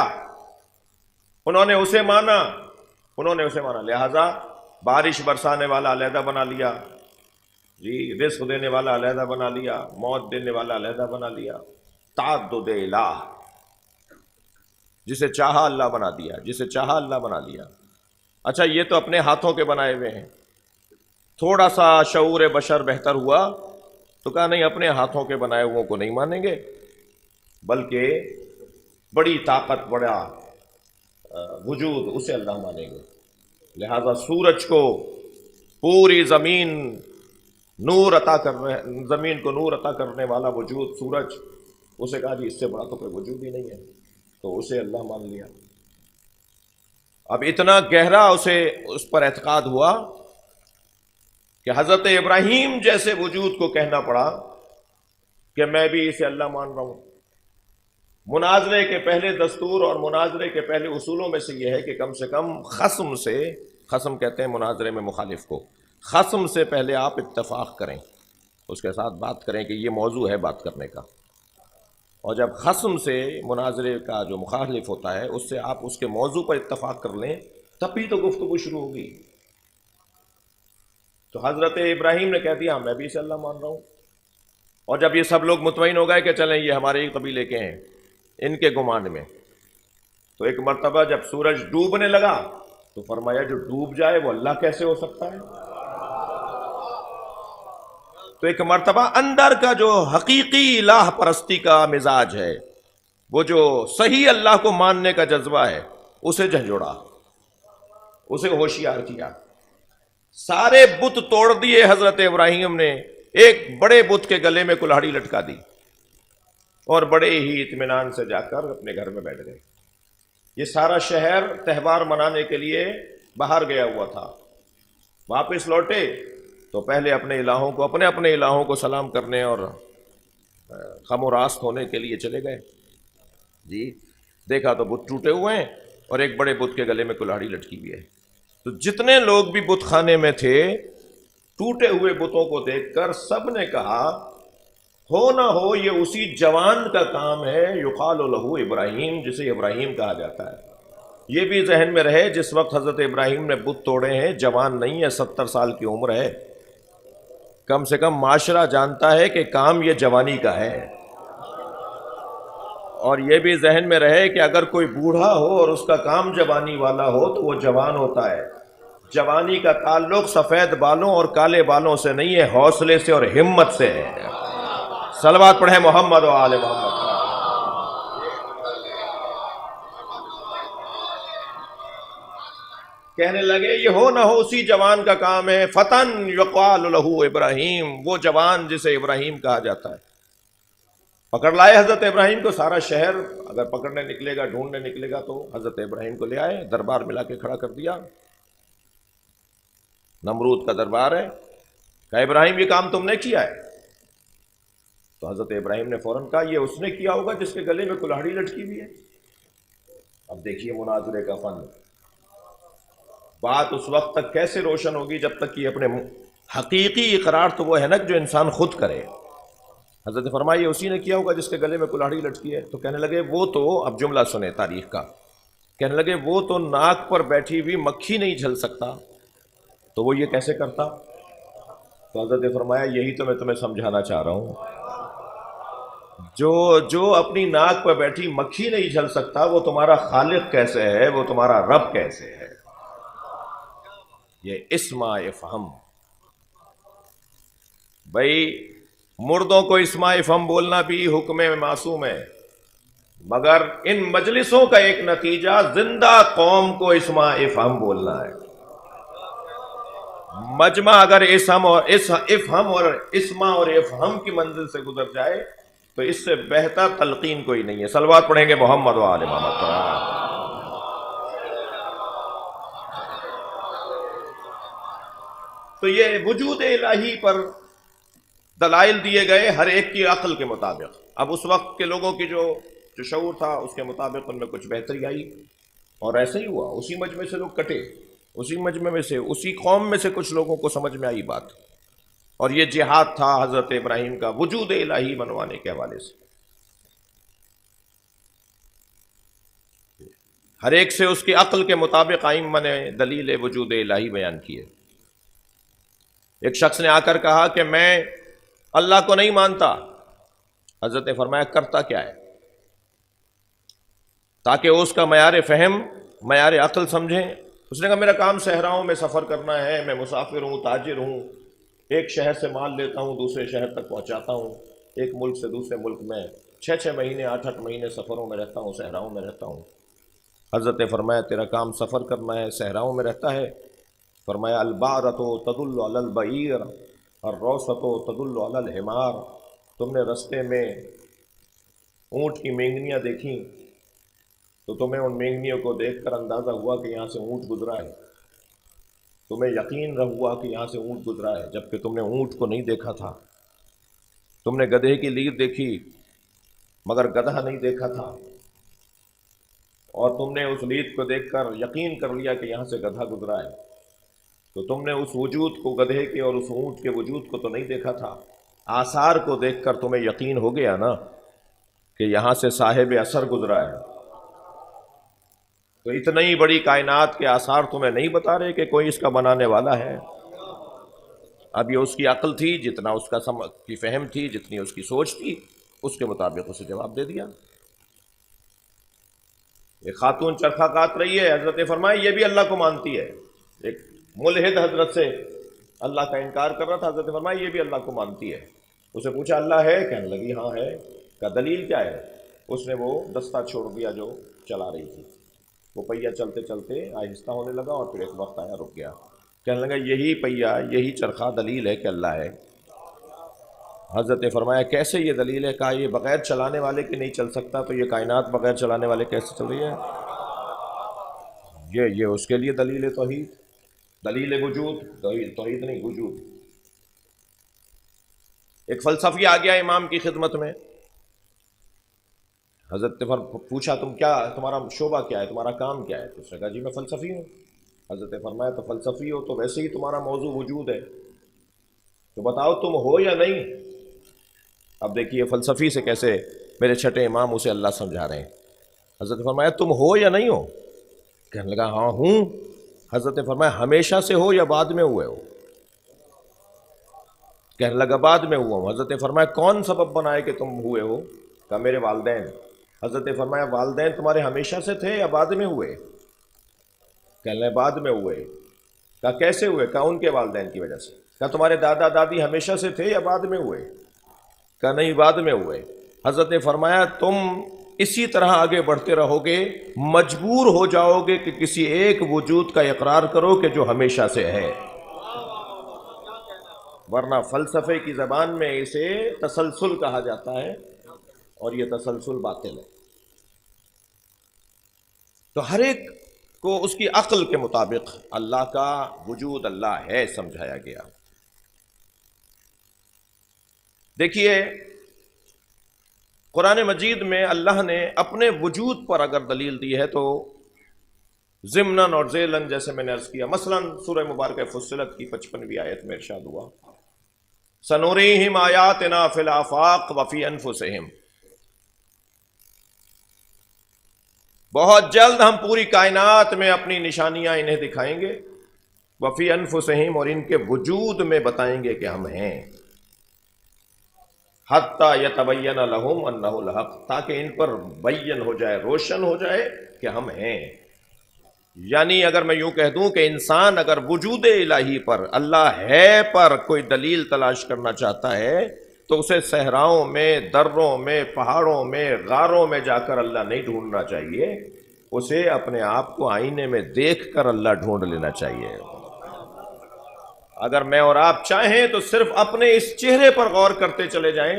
انہوں نے اسے مانا، انہوں نے اسے مانا، لہذا بارش برسانے والا علیحدہ بنا لیا، جی، رزق دینے والا علیحدہ بنا لیا، موت دینے والا علیحدہ بنا لیا۔ تعدد الہ، جسے چاہا اللہ بنا دیا، جسے چاہا اللہ بنا لیا۔ اچھا، یہ تو اپنے ہاتھوں کے بنائے ہوئے ہیں، تھوڑا سا شعور بشر بہتر ہوا تو کہا نہیں، اپنے ہاتھوں کے بنائے ہوئے کو نہیں مانیں گے، بلکہ بڑی طاقت، بڑا وجود، اسے اللہ مانیں گے۔ لہذا سورج کو پوری زمین نور عطا زمین کو نور عطا کرنے والا وجود سورج، اسے کہا جی اس سے بڑا تو کوئی وجود ہی نہیں ہے، تو اسے اللہ مان لیا۔ اب اتنا گہرا اسے اس پر اعتقاد ہوا کہ حضرت ابراہیم جیسے وجود کو کہنا پڑا کہ میں بھی اسے اللہ مان رہا ہوں۔ مناظرے کے پہلے دستور اور مناظرے کے پہلے اصولوں میں سے یہ ہے کہ کم سے کم خصم سے، خصم کہتے ہیں مناظرے میں مخالف کو، خصم سے پہلے آپ اتفاق کریں، اس کے ساتھ بات کریں کہ یہ موضوع ہے بات کرنے کا، اور جب خصم سے مناظرے کا جو مخالف ہوتا ہے اس سے آپ اس کے موضوع پر اتفاق کر لیں، تب ہی تو گفتگو شروع ہوگی۔ تو حضرت ابراہیم نے کہہ دیا میں بھی اسے اللہ مان رہا ہوں، اور جب یہ سب لوگ مطمئن ہو گئے کہ چلیں یہ ہمارے ہی قبیلے کے ہیں، ان کے گمان میں، تو ایک مرتبہ جب سورج ڈوبنے لگا تو فرمایا جو ڈوب جائے وہ اللہ کیسے ہو سکتا ہے؟ تو ایک مرتبہ اندر کا جو حقیقی الہ پرستی کا مزاج ہے، وہ جو صحیح اللہ کو ماننے کا جذبہ ہے، اسے جھنجھوڑا، اسے ہوشیار کیا، سارے بت توڑ دیے حضرت ابراہیم نے، ایک بڑے بت کے گلے میں کلہاڑی لٹکا دی اور بڑے ہی اطمینان سے جا کر اپنے گھر میں بیٹھ گئے۔ یہ سارا شہر تہوار منانے کے لیے باہر گیا ہوا تھا، واپس لوٹے تو پہلے اپنے الہوں کو، اپنے الہوں کو سلام کرنے اور خم و راست ہونے کے لیے چلے گئے۔ جی دیکھا تو بت ٹوٹے ہوئے ہیں اور ایک بڑے بت کے گلے میں کلہاڑی لٹکی ہوئی ہے۔ تو جتنے لوگ بھی بت خانے میں تھے، ٹوٹے ہوئے بتوں کو دیکھ کر سب نے کہا ہو نہ ہو یہ اسی جوان کا کام ہے، یقال لہو ابراہیم، جسے ابراہیم کہا جاتا ہے۔ یہ بھی ذہن میں رہے جس وقت حضرت ابراہیم نے بت توڑے ہیں جوان نہیں ہے، 70 سال کی عمر ہے، کم سے کم معاشرہ جانتا ہے کہ کام یہ جوانی کا ہے۔ اور یہ بھی ذہن میں رہے کہ اگر کوئی بوڑھا ہو اور اس کا کام جوانی والا ہو تو وہ جوان ہوتا ہے۔ جوانی کا تعلق سفید بالوں اور کالے بالوں سے نہیں ہے، حوصلے سے اور ہمت سے ہے۔ صلوات پڑھیں محمد و آل محمد۔ کہنے لگے یہ ہو نہ ہو اسی جوان کا کام ہے، فتن یقال لہو ابراہیم، وہ جوان جسے ابراہیم کہا جاتا ہے۔ پکڑ لائے حضرت ابراہیم کو، سارا شہر اگر پکڑنے نکلے گا، ڈھونڈنے نکلے گا تو حضرت ابراہیم کو لے آئے، دربار ملا کے کھڑا کر دیا، نمرود کا دربار ہے، کہا ابراہیم یہ کام تم نے کیا ہے؟ تو حضرت ابراہیم نے فوراً کہا یہ اس نے کیا ہوگا جس کے گلے میں کلہاڑی لٹکی ہوئی ہے۔ اب دیکھیے مناظرے کا فن، بات اس وقت تک کیسے روشن ہوگی جب تک کہ اپنے حقیقی اقرار تو وہ ہے نا جو انسان خود کرے۔ حضرت نے فرمایا یہ اسی نے کیا ہوگا جس کے گلے میں کلہاڑی لٹکی ہے۔ تو کہنے لگے وہ تو، اب جملہ سنیں تاریخ کا، کہنے لگے وہ تو ناک پر بیٹھی ہوئی مکھی نہیں جھل سکتا تو وہ یہ کیسے کرتا؟ تو حضرت نے فرمایا یہی تو میں تمہیں سمجھانا چاہ رہا ہوں، جو اپنی ناک پر بیٹھی مکھی نہیں جھل سکتا وہ تمہارا خالق کیسے ہے، وہ تمہارا رب کیسے ہے؟ یہ اسما افہم، بھائی مردوں کو اسما افہم بولنا بھی حکم معصوم ہے، مگر ان مجلسوں کا ایک نتیجہ زندہ قوم کو اسما افہم بولنا ہے۔ مجمع اگر افہم اور اسما اور افہم کی منزل سے گزر جائے تو اس سے بہتر تلقین کوئی نہیں ہے۔ صلوات پڑھیں گے محمد و آل محمد پر۔ تو یہ وجود الہی پر دلائل دیے گئے ہر ایک کی عقل کے مطابق۔ اب اس وقت کے لوگوں کی جو شعور تھا اس کے مطابق ان میں کچھ بہتری آئی، اور ایسا ہی ہوا، اسی مجمع سے لوگ کٹے، اسی مجمع میں سے، اسی قوم میں سے کچھ لوگوں کو سمجھ میں آئی بات، اور یہ جہاد تھا حضرت ابراہیم کا وجود الہی منوانے کے حوالے سے۔ ہر ایک سے اس کی عقل کے مطابق ائمہ نے دلیل وجود الہی بیان کی ہے۔ ایک شخص نے آ کر کہا کہ میں اللہ کو نہیں مانتا، حضرت نے فرمایا کرتا کیا ہے، تاکہ اس کا معیار فہم، معیار عقل سمجھیں۔ اس نے کہا میرا کام صحراؤں میں سفر کرنا ہے، میں مسافر ہوں، تاجر ہوں، ایک شہر سے مال لیتا ہوں، دوسرے شہر تک پہنچاتا ہوں، ایک ملک سے دوسرے ملک میں 6 مہینے 8 مہینے سفروں میں رہتا ہوں، صحراؤں میں رہتا ہوں۔ حضرت نے فرمایا تیرا کام سفر کرنا ہے، صحراؤں میں رہتا ہے؟ فرمایا البارۃ تدل علی البعیر الروثۃ تدل علی الحمار، تم نے رستے میں اونٹ کی مینگنیاں دیکھیں، تو تمہیں ان مینگنیوں کو دیکھ کر اندازہ ہوا کہ یہاں سے اونٹ گزرا ہے، تمہیں یقین ہوا کہ یہاں سے اونٹ گزرا ہے، جبکہ تم نے اونٹ کو نہیں دیکھا تھا، تم نے گدھے کی لیر دیکھی مگر گدھا نہیں دیکھا تھا، اور تم نے اس لیر کو دیکھ کر یقین کر لیا کہ یہاں سے گدھا گزرا ہے، تو تم نے اس وجود کو، گدھے کے اور اس اونٹ کے وجود کو تو نہیں دیکھا تھا، آثار کو دیکھ کر تمہیں یقین ہو گیا نا کہ یہاں سے صاحب اثر گزرا ہے۔ تو اتنی بڑی کائنات کے آثار تمہیں نہیں بتا رہے کہ کوئی اس کا بنانے والا ہے؟ اب یہ اس کی عقل تھی، جتنا اس کا کی فہم تھی، جتنی اس کی سوچ تھی، اس کے مطابق اسے جواب دے دیا۔ ایک خاتون چرخہ کاٹ رہی ہے، حضرت نے فرمایا یہ بھی اللہ کو مانتی ہے۔ ایک ملحد حضرت سے اللہ کا انکار کر رہا تھا، حضرت نے فرمایا یہ بھی اللہ کو مانتی ہے۔ اسے پوچھا اللہ ہے؟ کہنے لگی ہاں ہے۔ کا دلیل کیا ہے؟ اس نے وہ دستہ چھوڑ دیا جو چلا رہی تھی، وہ پہیہ چلتے چلتے آہستہ ہونے لگا، اور پھر ایک وقت آیا رک گیا۔ کہنے لگا یہی پہیہ، یہی چرخہ دلیل ہے کہ اللہ ہے۔ حضرت نے فرمایا کیسے یہ دلیل ہے؟ کہا یہ بغیر چلانے والے کے نہیں چل سکتا، تو یہ کائنات بغیر چلانے والے کیسے چل رہی ہے؟ یہ اس کے لیے دلیل ہے توحید، دلیل وجود، توحید نہیں وجود۔ ایک فلسفی آ گیا امام کی خدمت میں، حضرت نے پوچھا تم کیا، تمہارا شعبہ کیا ہے، تمہارا کام کیا ہے؟ تو اس نے کہا جی میں فلسفی ہوں۔ حضرت نے فرمایا تو فلسفی ہو تو ویسے ہی تمہارا موضوع وجود ہے، تو بتاؤ تم ہو یا نہیں؟ اب دیکھیے فلسفی سے کیسے میرے چھٹے امام اسے اللہ سمجھا رہے ہیں۔ حضرت نے فرمایا تم ہو یا نہیں ہو؟ کہنے لگا ہاں ہوں۔ حضرت نے فرمایا ہمیشہ سے ہو یا بعد میں ہوئے ہو؟ کہنے لگا بعد میں ہوا ہوں۔ حضرت نے فرمایا کون سبب بنائے کہ تم ہوئے ہو؟ کہا میرے والدین۔ حضرت نے فرمایا والدین تمہارے ہمیشہ سے تھے یا بعد میں ہوئے؟ کہنے لگا بعد میں ہوئے۔ کہا کیسے ہوئے؟ کہا ان کے والدین کی وجہ سے۔ کہا تمہارے دادا دادی ہمیشہ سے تھے یا بعد میں ہوئے؟ کہا نہیں بعد میں ہوئے۔ حضرت نے فرمایا تم اسی طرح آگے بڑھتے رہو گے، مجبور ہو جاؤ گے کہ کسی ایک وجود کا اقرار کرو کہ جو ہمیشہ سے ہے، ورنہ فلسفے کی زبان میں اسے تسلسل کہا جاتا ہے، اور یہ تسلسل باطل ہے۔ تو ہر ایک کو اس کی عقل کے مطابق اللہ کا وجود اللہ ہے سمجھایا گیا۔ دیکھیے قرآن مجید میں اللہ نے اپنے وجود پر اگر دلیل دی ہے تو ضمناً اور ذیلاً جیسے میں نے عرض کیا، مثلا سورہ مبارکہ فصلت کی 55ویں آیت میں ارشاد ہوا سنوریہم آیاتنا فی الآفاق وفی انفسہم، بہت جلد ہم پوری کائنات میں اپنی نشانیاں انہیں دکھائیں گے، وفی انفسہم اور ان کے وجود میں بتائیں گے کہ ہم ہیں، حتی یتبین لہم انہ الحق، تاکہ ان پر بین ہو جائے، روشن ہو جائے کہ ہم ہیں۔ یعنی اگر میں یوں کہہ دوں کہ انسان اگر وجود الہی پر، اللہ ہے پر کوئی دلیل تلاش کرنا چاہتا ہے تو اسے صحراؤں میں، دروں میں، پہاڑوں میں، غاروں میں جا کر اللہ نہیں ڈھونڈنا چاہیے، اسے اپنے آپ کو آئینے میں دیکھ کر اللہ ڈھونڈ لینا چاہیے۔ اگر میں اور آپ چاہیں تو صرف اپنے اس چہرے پر غور کرتے چلے جائیں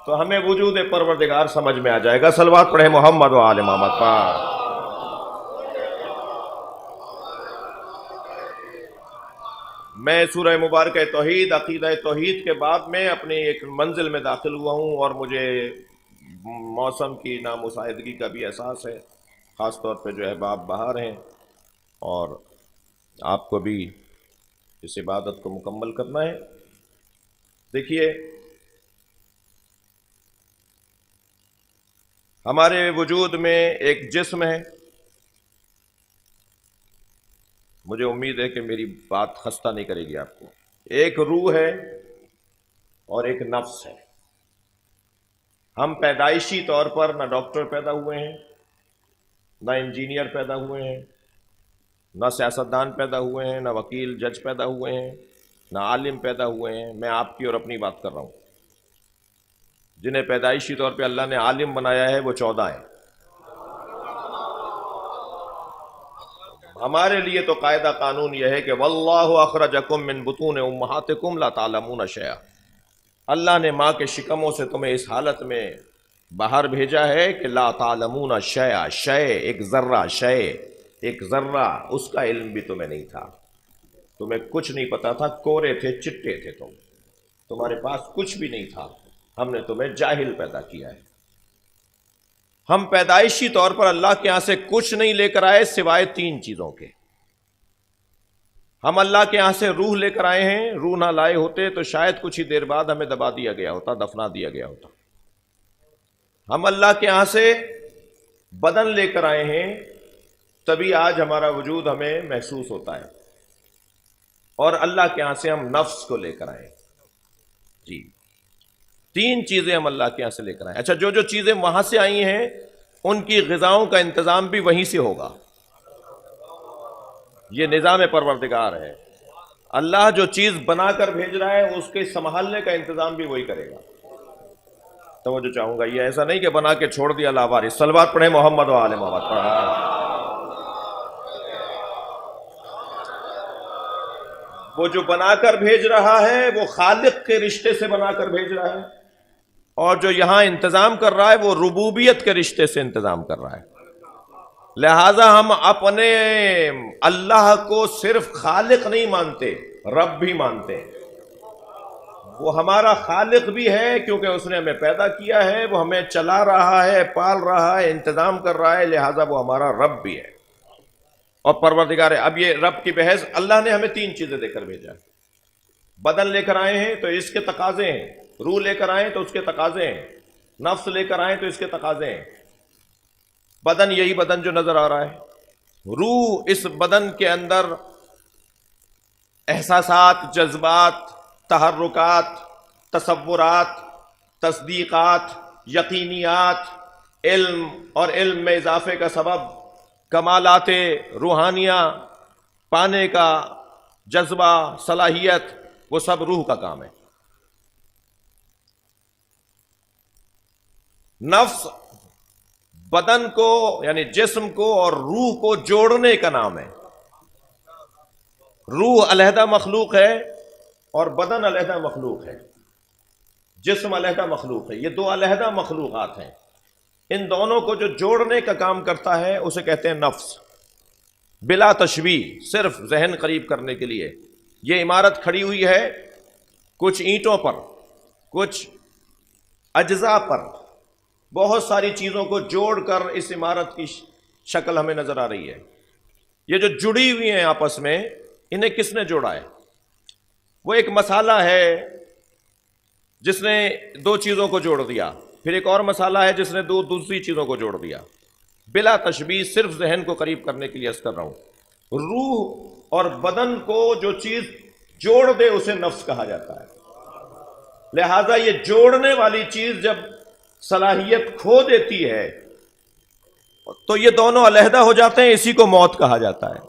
تو ہمیں وجود پروردگار سمجھ میں آ جائے گا۔ صلوات پڑھیں محمد و آل محمد پر۔ میں سورہ مبارکہ توحید، عقیدہ توحید کے بعد میں اپنی ایک منزل میں داخل ہوا ہوں، اور مجھے موسم کی نامساعدگی کا بھی احساس ہے، خاص طور پہ جو ہے باب بہار ہیں، اور آپ کو بھی اس عبادت کو مکمل کرنا ہے۔ دیکھیے ہمارے وجود میں ایک جسم ہے، مجھے امید ہے کہ میری بات خستہ نہیں کرے گی آپ کو، ایک روح ہے اور ایک نفس ہے۔ ہم پیدائشی طور پر نہ ڈاکٹر پیدا ہوئے ہیں، نہ انجینئر پیدا ہوئے ہیں، نہ سیاستدان پیدا ہوئے ہیں، نہ وکیل جج پیدا ہوئے ہیں، نہ عالم پیدا ہوئے ہیں۔ میں آپ کی اور اپنی بات کر رہا ہوں۔ جنہیں پیدائشی طور پہ اللہ نے عالم بنایا ہے وہ 14 ہیں۔ ہمارے لیے تو قاعدہ قانون یہ ہے کہ واللہ اخرجکم من بطون امہاتکم لا تعلمون شیئا، اللہ نے ماں کے شکموں سے تمہیں اس حالت میں باہر بھیجا ہے کہ لا تعلمون شیئا، شے ایک ذرہ، شے ایک ذرہ، اس کا علم بھی تمہیں نہیں تھا، تمہیں کچھ نہیں پتا تھا، کورے تھے، چٹے تھے، تمہارے پاس کچھ بھی نہیں تھا، ہم نے تمہیں جاہل پیدا کیا ہے۔ ہم پیدائشی طور پر اللہ کے یہاں سے کچھ نہیں لے کر آئے سوائے 3 چیزوں کے۔ ہم اللہ کے یہاں سے روح لے کر آئے ہیں، روح نہ لائے ہوتے تو شاید کچھ ہی دیر بعد ہمیں دبا دیا گیا ہوتا، دفنا دیا گیا ہوتا۔ ہم اللہ کے یہاں سے بدن لے کر آئے ہیں، تبھی آج ہمارا وجود ہمیں محسوس ہوتا ہے، اور اللہ کے یہاں سے ہم نفس کو لے کر آئے۔ جی 3 چیزیں ہم اللہ کے یہاں سے لے کر آئے۔ اچھا، جو چیزیں وہاں سے آئی ہیں ان کی غذاؤں کا انتظام بھی وہیں سے ہوگا، یہ نظام پروردگار ہے۔ اللہ جو چیز بنا کر بھیج رہا ہے اس کے سنبھالنے کا انتظام بھی وہی کرے گا۔ توجہ چاہوں گا، یہ ایسا نہیں کہ بنا کے چھوڑ دیا لاواری۔ صلوات پڑھیں محمد و آل محمد پڑھا۔ وہ جو بنا کر بھیج رہا ہے وہ خالق کے رشتے سے بنا کر بھیج رہا ہے، اور جو یہاں انتظام کر رہا ہے وہ ربوبیت کے رشتے سے انتظام کر رہا ہے۔ لہٰذا ہم اپنے اللہ کو صرف خالق نہیں مانتے، رب بھی مانتے ہیں۔ وہ ہمارا خالق بھی ہے کیونکہ اس نے ہمیں پیدا کیا ہے، وہ ہمیں چلا رہا ہے، پال رہا ہے، انتظام کر رہا ہے، لہٰذا وہ ہمارا رب بھی ہے اور پروردگار ہے۔ اب یہ رب کی بحث، اللہ نے ہمیں 3 چیزیں دے کر بھیجا۔ بدن لے کر آئے ہیں تو اس کے تقاضے ہیں، روح لے کر آئے تو اس کے تقاضے ہیں، نفس لے کر آئے تو اس کے تقاضے ہیں۔ بدن، یہی بدن جو نظر آ رہا ہے، روح اس بدن کے اندر احساسات، جذبات، تحرکات، تصورات، تصدیقات، یقینیات، علم اور علم میں اضافے کا سبب، کمالات روحانیہ پانے کا جذبہ، صلاحیت، وہ سب روح کا کام ہے۔ نفس بدن کو یعنی جسم کو اور روح کو جوڑنے کا نام ہے۔ روح علیحدہ مخلوق ہے اور بدن علیحدہ مخلوق ہے، جسم علیحدہ مخلوق ہے، یہ 2 علیحدہ مخلوقات ہیں۔ ان دونوں کو جو جوڑنے کا کام کرتا ہے اسے کہتے ہیں نفس، بلا تشبیہ، صرف ذہن قریب کرنے کے لیے۔ یہ عمارت کھڑی ہوئی ہے کچھ اینٹوں پر، کچھ اجزاء پر، بہت ساری چیزوں کو جوڑ کر اس عمارت کی شکل ہمیں نظر آ رہی ہے۔ یہ جو جڑی ہوئی ہیں آپس میں، انہیں کس نے جوڑا ہے؟ وہ ایک مسالہ ہے جس نے 2 چیزوں کو جوڑ دیا، پھر ایک اور مسالہ ہے جس نے دوسری چیزوں کو جوڑ دیا۔ بلا تشبیہ، صرف ذہن کو قریب کرنے کے لیے عرض کر رہا ہوں۔ روح اور بدن کو جو چیز جوڑ دے اسے نفس کہا جاتا ہے۔ لہذا یہ جوڑنے والی چیز جب صلاحیت کھو دیتی ہے تو یہ دونوں علیحدہ ہو جاتے ہیں، اسی کو موت کہا جاتا ہے۔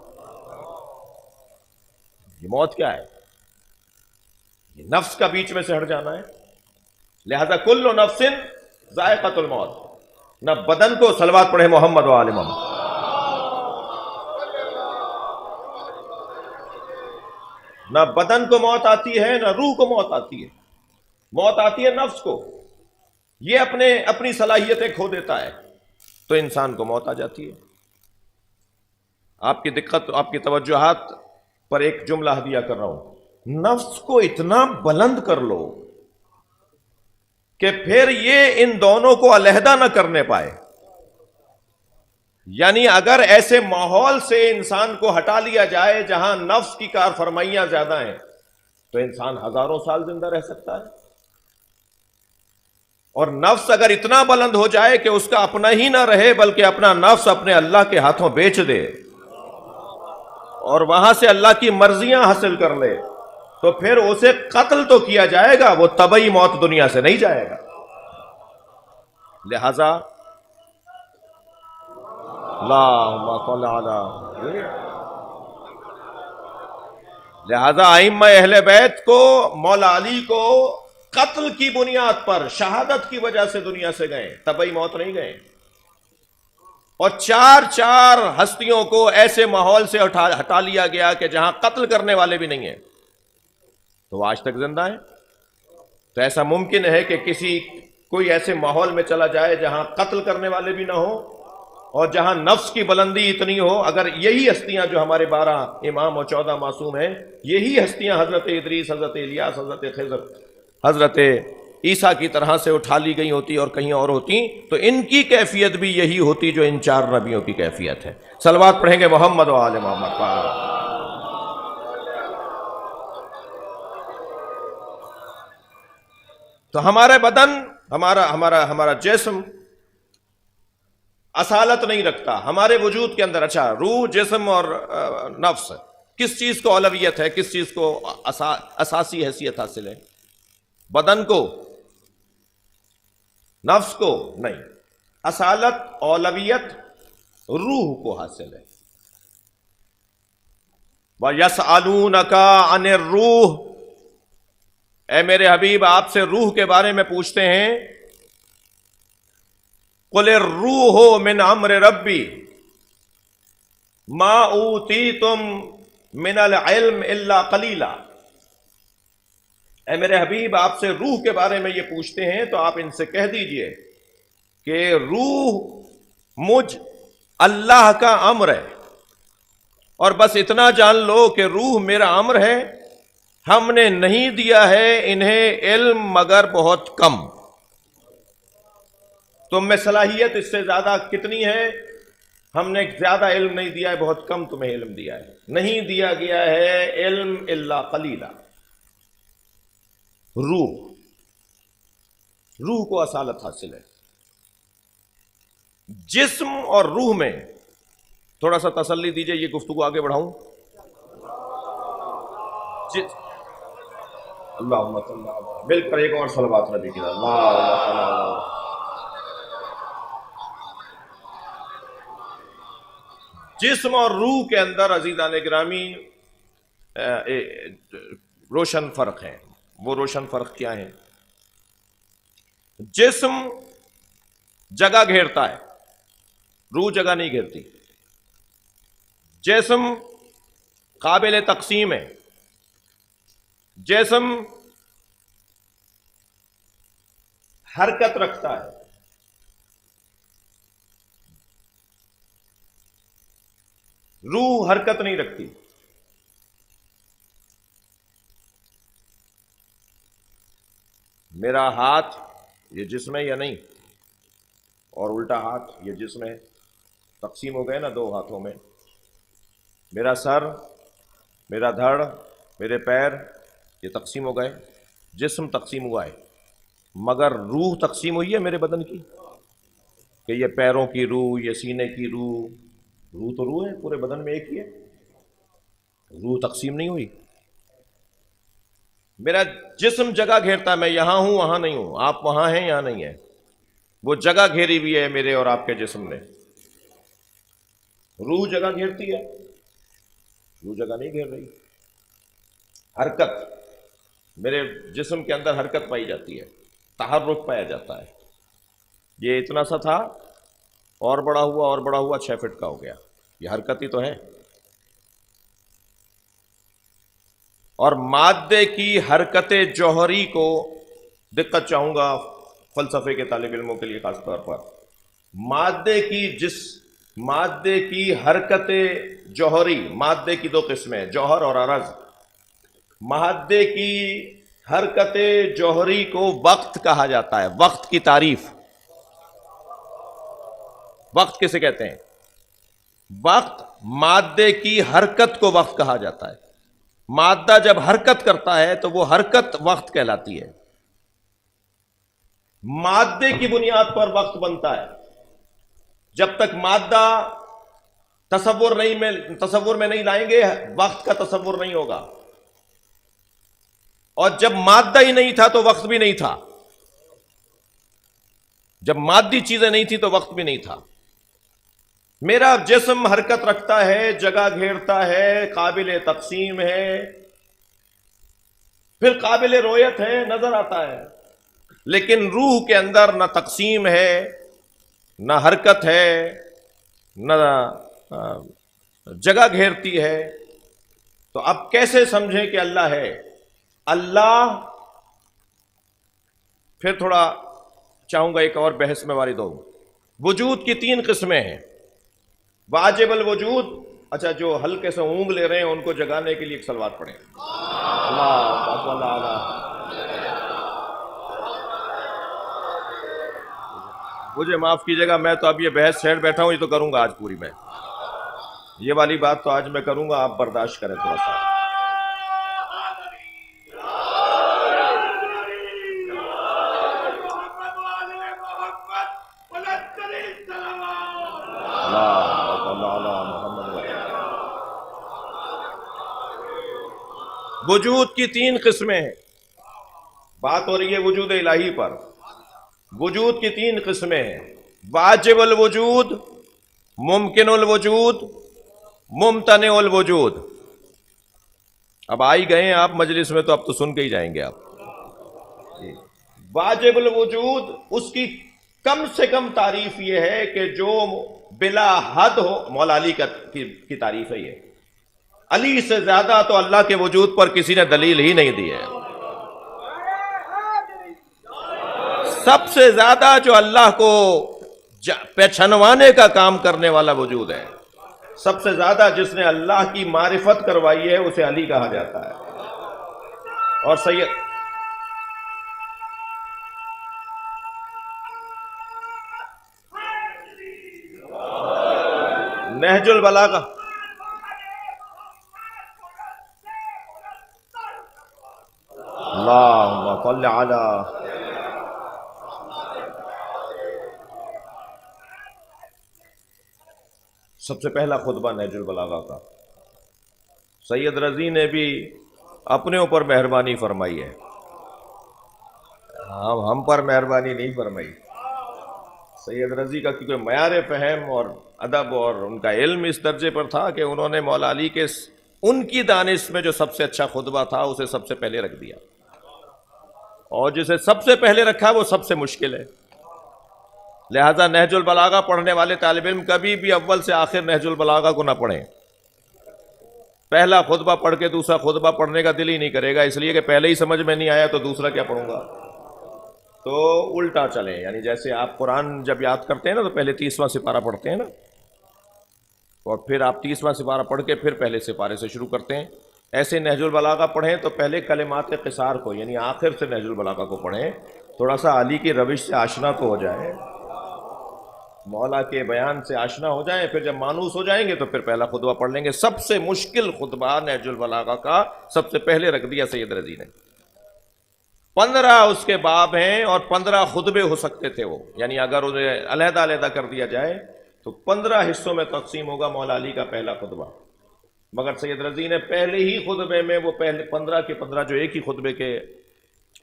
یہ موت کیا ہے؟ یہ نفس کا بیچ میں سے ہٹ جانا ہے۔ لہذا کل نفس ذائقۃ الموت۔ نہ بدن کو، صلوات پڑھے محمد و آل محمد، نہ بدن کو موت آتی ہے نہ روح کو موت آتی ہے۔ موت آتی ہے نفس کو، یہ اپنی صلاحیتیں کھو دیتا ہے تو انسان کو موت آ جاتی ہے۔ آپ کی دقت، آپ کی توجہات پر ایک جملہ ہدیہ کر رہا ہوں۔ نفس کو اتنا بلند کر لو کہ پھر یہ ان دونوں کو علیحدہ نہ کرنے پائے۔ یعنی اگر ایسے ماحول سے انسان کو ہٹا لیا جائے جہاں نفس کی کار فرمائیاں زیادہ ہیں تو انسان ہزاروں سال زندہ رہ سکتا ہے، اور نفس اگر اتنا بلند ہو جائے کہ اس کا اپنا ہی نہ رہے بلکہ اپنا نفس اپنے اللہ کے ہاتھوں بیچ دے اور وہاں سے اللہ کی مرضیاں حاصل کر لے تو پھر اسے قتل تو کیا جائے گا، وہ طبعی موت دنیا سے نہیں جائے گا۔ لہذا اللہم صل علی، لہذا ائمہ اہل بیت کو، مولا علی کو قتل کی بنیاد پر، شہادت کی وجہ سے دنیا سے گئے، طبعی موت نہیں گئے۔ اور 4 ہستیوں کو ایسے ماحول سے ہٹا لیا گیا کہ جہاں قتل کرنے والے بھی نہیں ہیں، تو وہ آج تک زندہ ہیں۔ تو ایسا ممکن ہے کہ کسی کوئی ایسے ماحول میں چلا جائے جہاں قتل کرنے والے بھی نہ ہو اور جہاں نفس کی بلندی اتنی ہو. اگر یہی ہستیاں جو ہمارے 12 امام اور 14 معصوم ہیں، یہی ہستیاں حضرت ادریس، حضرت الیاس، حضرت خضر، حضرت عیسیٰ کی طرح سے اٹھا لی گئی ہوتی اور کہیں اور ہوتی، تو ان کی کیفیت بھی یہی ہوتی جو ان 4 نبیوں کی کیفیت ہے. صلوات پڑھیں گے محمد و آل محمد پر. تو ہمارے بدن، ہمارا جسم اصالت نہیں رکھتا ہمارے وجود کے اندر. اچھا، روح، جسم اور نفس کس چیز کو اولویت ہے، کس چیز کو اساسی حیثیت حاصل ہے؟ بدن کو، نفس کو نہیں. اصالت، اولویت روح کو حاصل ہے. وَيَسْأَلُونَكَ عَنِ الرُّوحِ، اے میرے حبیب آپ سے روح کے بارے میں پوچھتے ہیں. قُلِ الرُّوحُ مِنْ أَمْرِ رَبِّي مَا أُوتِيتُم مِنَ الْعِلْمِ إِلَّا قَلِيلًا. اے میرے حبیب آپ سے روح کے بارے میں یہ پوچھتے ہیں تو آپ ان سے کہہ دیجئے کہ روح مجھ اللہ کا امر ہے، اور بس اتنا جان لو کہ روح میرا امر ہے. ہم نے نہیں دیا ہے انہیں علم مگر بہت کم. تم میں صلاحیت اس سے زیادہ کتنی ہے؟ ہم نے زیادہ علم نہیں دیا ہے، بہت کم تمہیں علم دیا ہے. نہیں دیا گیا ہے علم الا قلیلا. روح کو اصالت حاصل ہے. جسم اور روح میں تھوڑا سا تسلی دیجئے، یہ گفتگو آگے بڑھاؤں. اللہم صلی اللہ، مل کر ایک اور صلوات نبی کی. اللہ. جسم اور روح کے اندر عزیزان گرامی روشن فرق ہے. وہ روشن فرق کیا ہے؟ جسم جگہ گھیرتا ہے، روح جگہ نہیں گھیرتی. جسم قابل تقسیم ہے، جسم حرکت رکھتا ہے. روح حرکت نہیں رکھتی. میرا ہاتھ یہ جسم ہے یا نہیں؟ اور الٹا ہاتھ یہ جسم ہے. تقسیم ہو گئے نا 2 ہاتھوں میں. میرا سر، میرا دھڑ، میرے پیر، یہ تقسیم ہو گئے. جسم تقسیم ہوا ہے، مگر روح تقسیم ہوئی ہے میرے بدن کی، کہ یہ پیروں کی روح، یہ سینے کی روح. روح تو روح ہے، پورے بدن میں ایک ہی ہے. روح تقسیم نہیں ہوئی. میرا جسم جگہ گھیرتا ہے، میں یہاں ہوں وہاں نہیں ہوں، آپ وہاں ہیں یہاں نہیں ہیں. وہ جگہ گھیری ہوئی ہے میرے اور آپ کے جسم نے. روح جگہ گھیرتی ہے، روح جگہ نہیں گھیر رہی. حرکت، میرے جسم کے اندر حرکت پائی جاتی ہے، تحرک پایا جاتا ہے. یہ اتنا سا تھا اور بڑا ہوا 6 فٹ کا ہو گیا. یہ حرکت ہی تو ہے. اور مادے کی حرکت جوہری کو دقت چاہوں گا فلسفے کے طالب علموں کے لیے خاص طور پر. مادے کی حرکت جوہری، مادے کی 2 قسمیں، جوہر اور عرض. مادے کی حرکت جوہری کو وقت کہا جاتا ہے. وقت کی تعریف، وقت کسے کہتے ہیں؟ وقت، مادے کی حرکت کو وقت کہا جاتا ہے. مادہ جب حرکت کرتا ہے تو وہ حرکت وقت کہلاتی ہے. مادے کی بنیاد پر وقت بنتا ہے. جب تک مادہ تصور میں نہیں لائیں گے وقت کا تصور نہیں ہوگا. اور جب مادہ ہی نہیں تھا تو وقت بھی نہیں تھا. جب مادی چیزیں نہیں تھی تو وقت بھی نہیں تھا. میرا جسم حرکت رکھتا ہے، جگہ گھیرتا ہے، قابل تقسیم ہے، پھر قابل رویت ہے، نظر آتا ہے. لیکن روح کے اندر نہ تقسیم ہے، نہ حرکت ہے، نہ جگہ گھیرتی ہے. تو اب کیسے سمجھیں کہ اللہ ہے؟ اللہ، پھر تھوڑا چاہوں گا ایک اور بحث میں وارد ہوں. وجود کی 3 قسمیں ہیں. واجب الوجود. اچھا جو ہلکے سے اونگ لے رہے ہیں ان کو جگانے کے لیے ایک صلوات پڑھیں. اللہ اللہ. مجھے معاف کیجیے گا، میں تو اب یہ بحث چھیڑ بیٹھا ہوں، یہ تو کروں گا آج پوری میں. یہ والی بات تو آج میں کروں گا، آپ برداشت کریں تھوڑا سا. وجود کی 3 قسمیں ہیں. بات ہو رہی ہے وجود الہی پر. وجود کی 3 قسمیں ہیں. واجب الوجود، ممکن الوجود، ممتنع الوجود. اب آئی گئے ہیں آپ مجلس میں تو اب تو سن کے ہی جائیں گے آپ. واجب الوجود، اس کی کم سے کم تعریف یہ ہے کہ جو بلا حد ہو. مولا علی کی تعریف ہے یہ. علی سے زیادہ تو اللہ کے وجود پر کسی نے دلیل ہی نہیں دی ہے. سب سے زیادہ جو اللہ کو پہچانوانے کا کام کرنے والا وجود ہے، سب سے زیادہ جس نے اللہ کی معرفت کروائی ہے، اسے علی کہا جاتا ہے. اور سید نہج البلاغہ. اللہم صل علی. سب سے پہلا خطبہ نہج البلاغہ کا سید رضی نے بھی اپنے اوپر مہربانی فرمائی ہے، ہم پر مہربانی نہیں فرمائی. سید رضی کا کیونکہ معیار فہم اور ادب اور ان کا علم اس درجے پر تھا کہ انہوں نے مولا علی کے ان کی دانش میں جو سب سے اچھا خطبہ تھا اسے سب سے پہلے رکھ دیا، اور جسے سب سے پہلے رکھا وہ سب سے مشکل ہے. لہذا نہج البلاغہ پڑھنے والے طالب علم کبھی بھی اول سے آخر نہج البلاغہ کو نہ پڑھیں. پہلا خطبہ پڑھ کے دوسرا خطبہ پڑھنے کا دل ہی نہیں کرے گا، اس لیے کہ پہلے ہی سمجھ میں نہیں آیا تو دوسرا کیا پڑھوں گا. تو الٹا چلیں، یعنی جیسے آپ قرآن جب یاد کرتے ہیں نا تو پہلے 30واں سپارہ پڑھتے ہیں نا، اور پھر آپ 30واں سپارہ پڑھ کے پھر پہلے سپارے سے شروع کرتے ہیں. ایسے نہج البلاغہ پڑھیں تو پہلے کلمات قصار کو، یعنی آخر سے نہج البلاغہ کو پڑھیں، تھوڑا سا علی کی روش سے آشنا تو ہو جائیں، مولا کے بیان سے آشنا ہو جائیں. پھر جب مانوس ہو جائیں گے تو پھر پہلا خطبہ پڑھ لیں گے. سب سے مشکل خطبہ نہج البلاغہ کا سب سے پہلے رکھ دیا سید رضی نے. 15 اس کے باب ہیں اور 15 خطبے ہو سکتے تھے وہ، یعنی اگر انہیں علیحدہ علیحدہ کر دیا جائے تو 15 حصوں میں تقسیم ہوگا مولا علی کا پہلا خطبہ. مگر سید رضی نے پہلے ہی خطبے میں وہ پہلے 15 کے 15 جو ایک ہی خطبے کے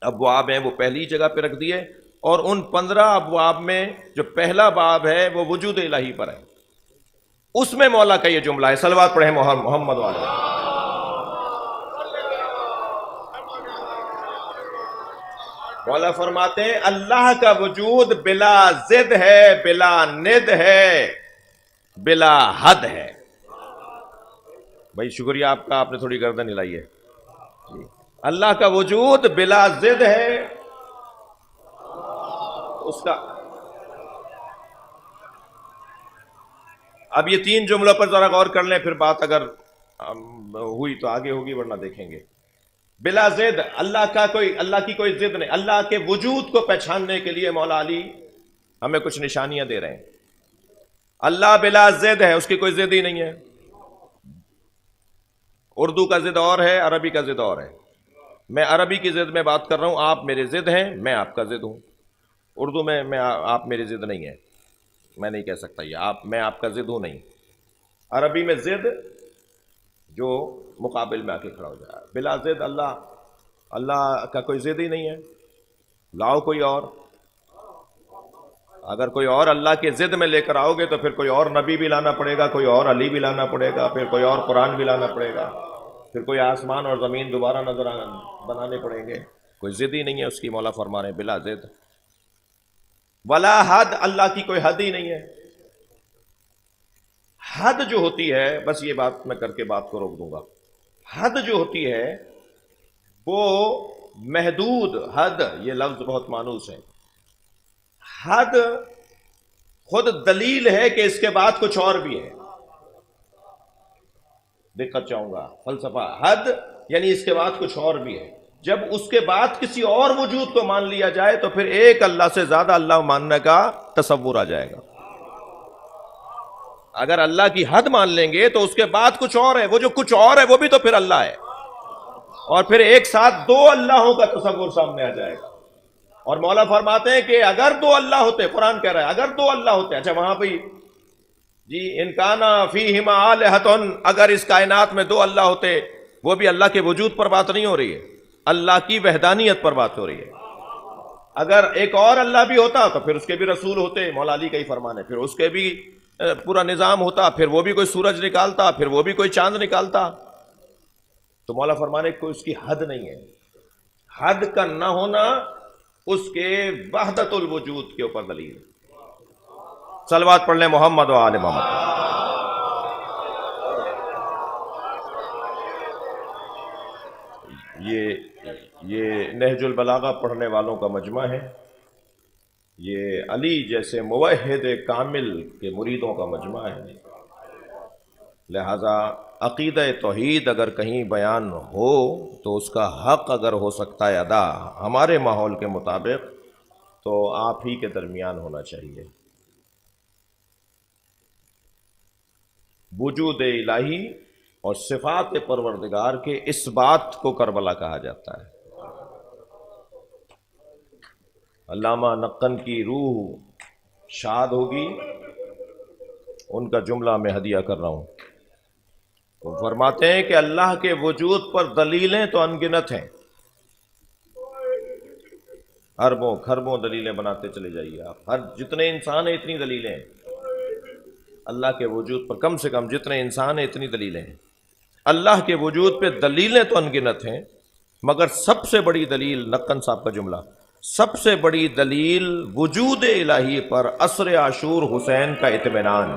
ابواب ہیں وہ پہلی جگہ پہ رکھ دیے، اور ان 15 ابواب میں جو پہلا باب ہے وہ وجود الہی پر ہے. اس میں مولا کا یہ جملہ ہے، صلوات پڑھیں محمد والے. مولا فرماتے ہیں اللہ کا وجود بلا ضد ہے، بلا ند ہے، بلا حد ہے. بھائی شکریہ آپ کا، آپ نے تھوڑی گردن ہلائی ہے. اللہ کا وجود بلا ضد ہے، اس کا اب یہ 3 جملوں پر ذرا غور کر لیں، پھر بات اگر ہوئی تو آگے ہوگی ورنہ دیکھیں گے. بلا ضد، اللہ کی کوئی ضد نہیں. اللہ کے وجود کو پہچاننے کے لیے مولا علی ہمیں کچھ نشانیاں دے رہے ہیں. اللہ بلا ضد ہے، اس کی کوئی ضد ہی نہیں ہے. اردو کا ضد اور ہے، عربی کا ضد اور ہے. میں عربی کی ضد میں بات کر رہا ہوں، آپ میرے ضد ہیں، میں آپ کا ضد ہوں. اردو میں آپ میری ضد نہیں ہے، میں نہیں کہہ سکتا یہ میں آپ کا ضد ہوں نہیں. عربی میں ضد جو مقابل میں آ کے کھڑا ہو جائے. بلا ضد اللہ کا کوئی ضد ہی نہیں ہے. لاؤ کوئی اور، اگر کوئی اور اللہ کے ضد میں لے کر آؤ گے تو پھر کوئی اور نبی بھی لانا پڑے گا، کوئی اور علی بھی لانا پڑے گا، پھر کوئی اور قرآن بھی لانا پڑے گا، پھر کوئی آسمان اور زمین دوبارہ بنانے پڑیں گے. کوئی ضد ہی نہیں ہے اس کی. مولا فرما رہے ہیں بلا ضد. ولا حد، اللہ کی کوئی حد ہی نہیں ہے. حد جو ہوتی ہے، بس یہ بات میں کر کے بات کو روک دوں گا. حد جو ہوتی ہے وہ محدود، حد یہ لفظ بہت مانوس ہے. حد خود دلیل ہے کہ اس کے بعد کچھ اور بھی ہے. دقت چاہوں گا فلسفہ. حد یعنی اس کے بعد کچھ اور بھی ہے. جب اس کے بعد کسی اور وجود کو مان لیا جائے تو پھر ایک اللہ سے زیادہ اللہ ماننے کا تصور آ جائے گا. اگر اللہ کی حد مان لیں گے تو اس کے بعد کچھ اور ہے, وہ جو کچھ اور ہے وہ بھی تو پھر اللہ ہے, اور پھر ایک ساتھ دو اللہوں کا تصور سامنے آ جائے گا. اور مولا فرماتے ہیں کہ اگر دو اللہ ہوتے, قرآن کہہ رہا ہے اگر دو اللہ ہوتے. اچھا وہاں پہ جی ان کانا فیہما آلہۃ, اگر اس کائنات میں دو اللہ ہوتے, وہ بھی اللہ کے وجود پر بات نہیں ہو رہی ہے, اللہ کی وحدانیت پر بات ہو رہی ہے. اگر ایک اور اللہ بھی ہوتا تو پھر اس کے بھی رسول ہوتے, مولا علی کا ہی فرمان ہے, پھر اس کے بھی پورا نظام ہوتا, پھر وہ بھی کوئی سورج نکالتا, پھر وہ بھی کوئی چاند نکالتا. تو مولا فرمانے کوئی اس کی حد نہیں ہے. حد کا نہ ہونا اس کے وحدت الوجود کے اوپر دلیل. صلوات پڑھ لیں محمد و آل محمد. یہ نہج البلاغہ پڑھنے والوں کا مجمع ہے. یہ علی جیسے موحد کامل کے مریدوں کا مجمع ہے. لہذا عقیدہ توحید اگر کہیں بیان ہو تو اس کا حق اگر ہو سکتا ہے ادا ہمارے ماحول کے مطابق تو آپ ہی کے درمیان ہونا چاہیے. وجود الہی اور صفات پروردگار کے اس بات کو کربلا کہا جاتا ہے. علامہ نقن کی روح شاد ہوگی, ان کا جملہ میں ہدیہ کر رہا ہوں. وہ فرماتے ہیں کہ اللہ کے وجود پر دلیلیں تو انگنت ہیں, اربوں کھربوں دلیلیں بناتے چلے جائیے آپ, ہر جتنے انسان ہیں اتنی دلیلیں ہیں. اللہ کے وجود پر کم سے کم جتنے انسان ہیں اتنی دلیلیں ہیں. اللہ کے وجود پہ دلیلیں تو انگنت ہیں, مگر سب سے بڑی دلیل, نقن صاحب کا جملہ, سب سے بڑی دلیل وجود الہی پر عصر عاشور حسین کا اطمینان.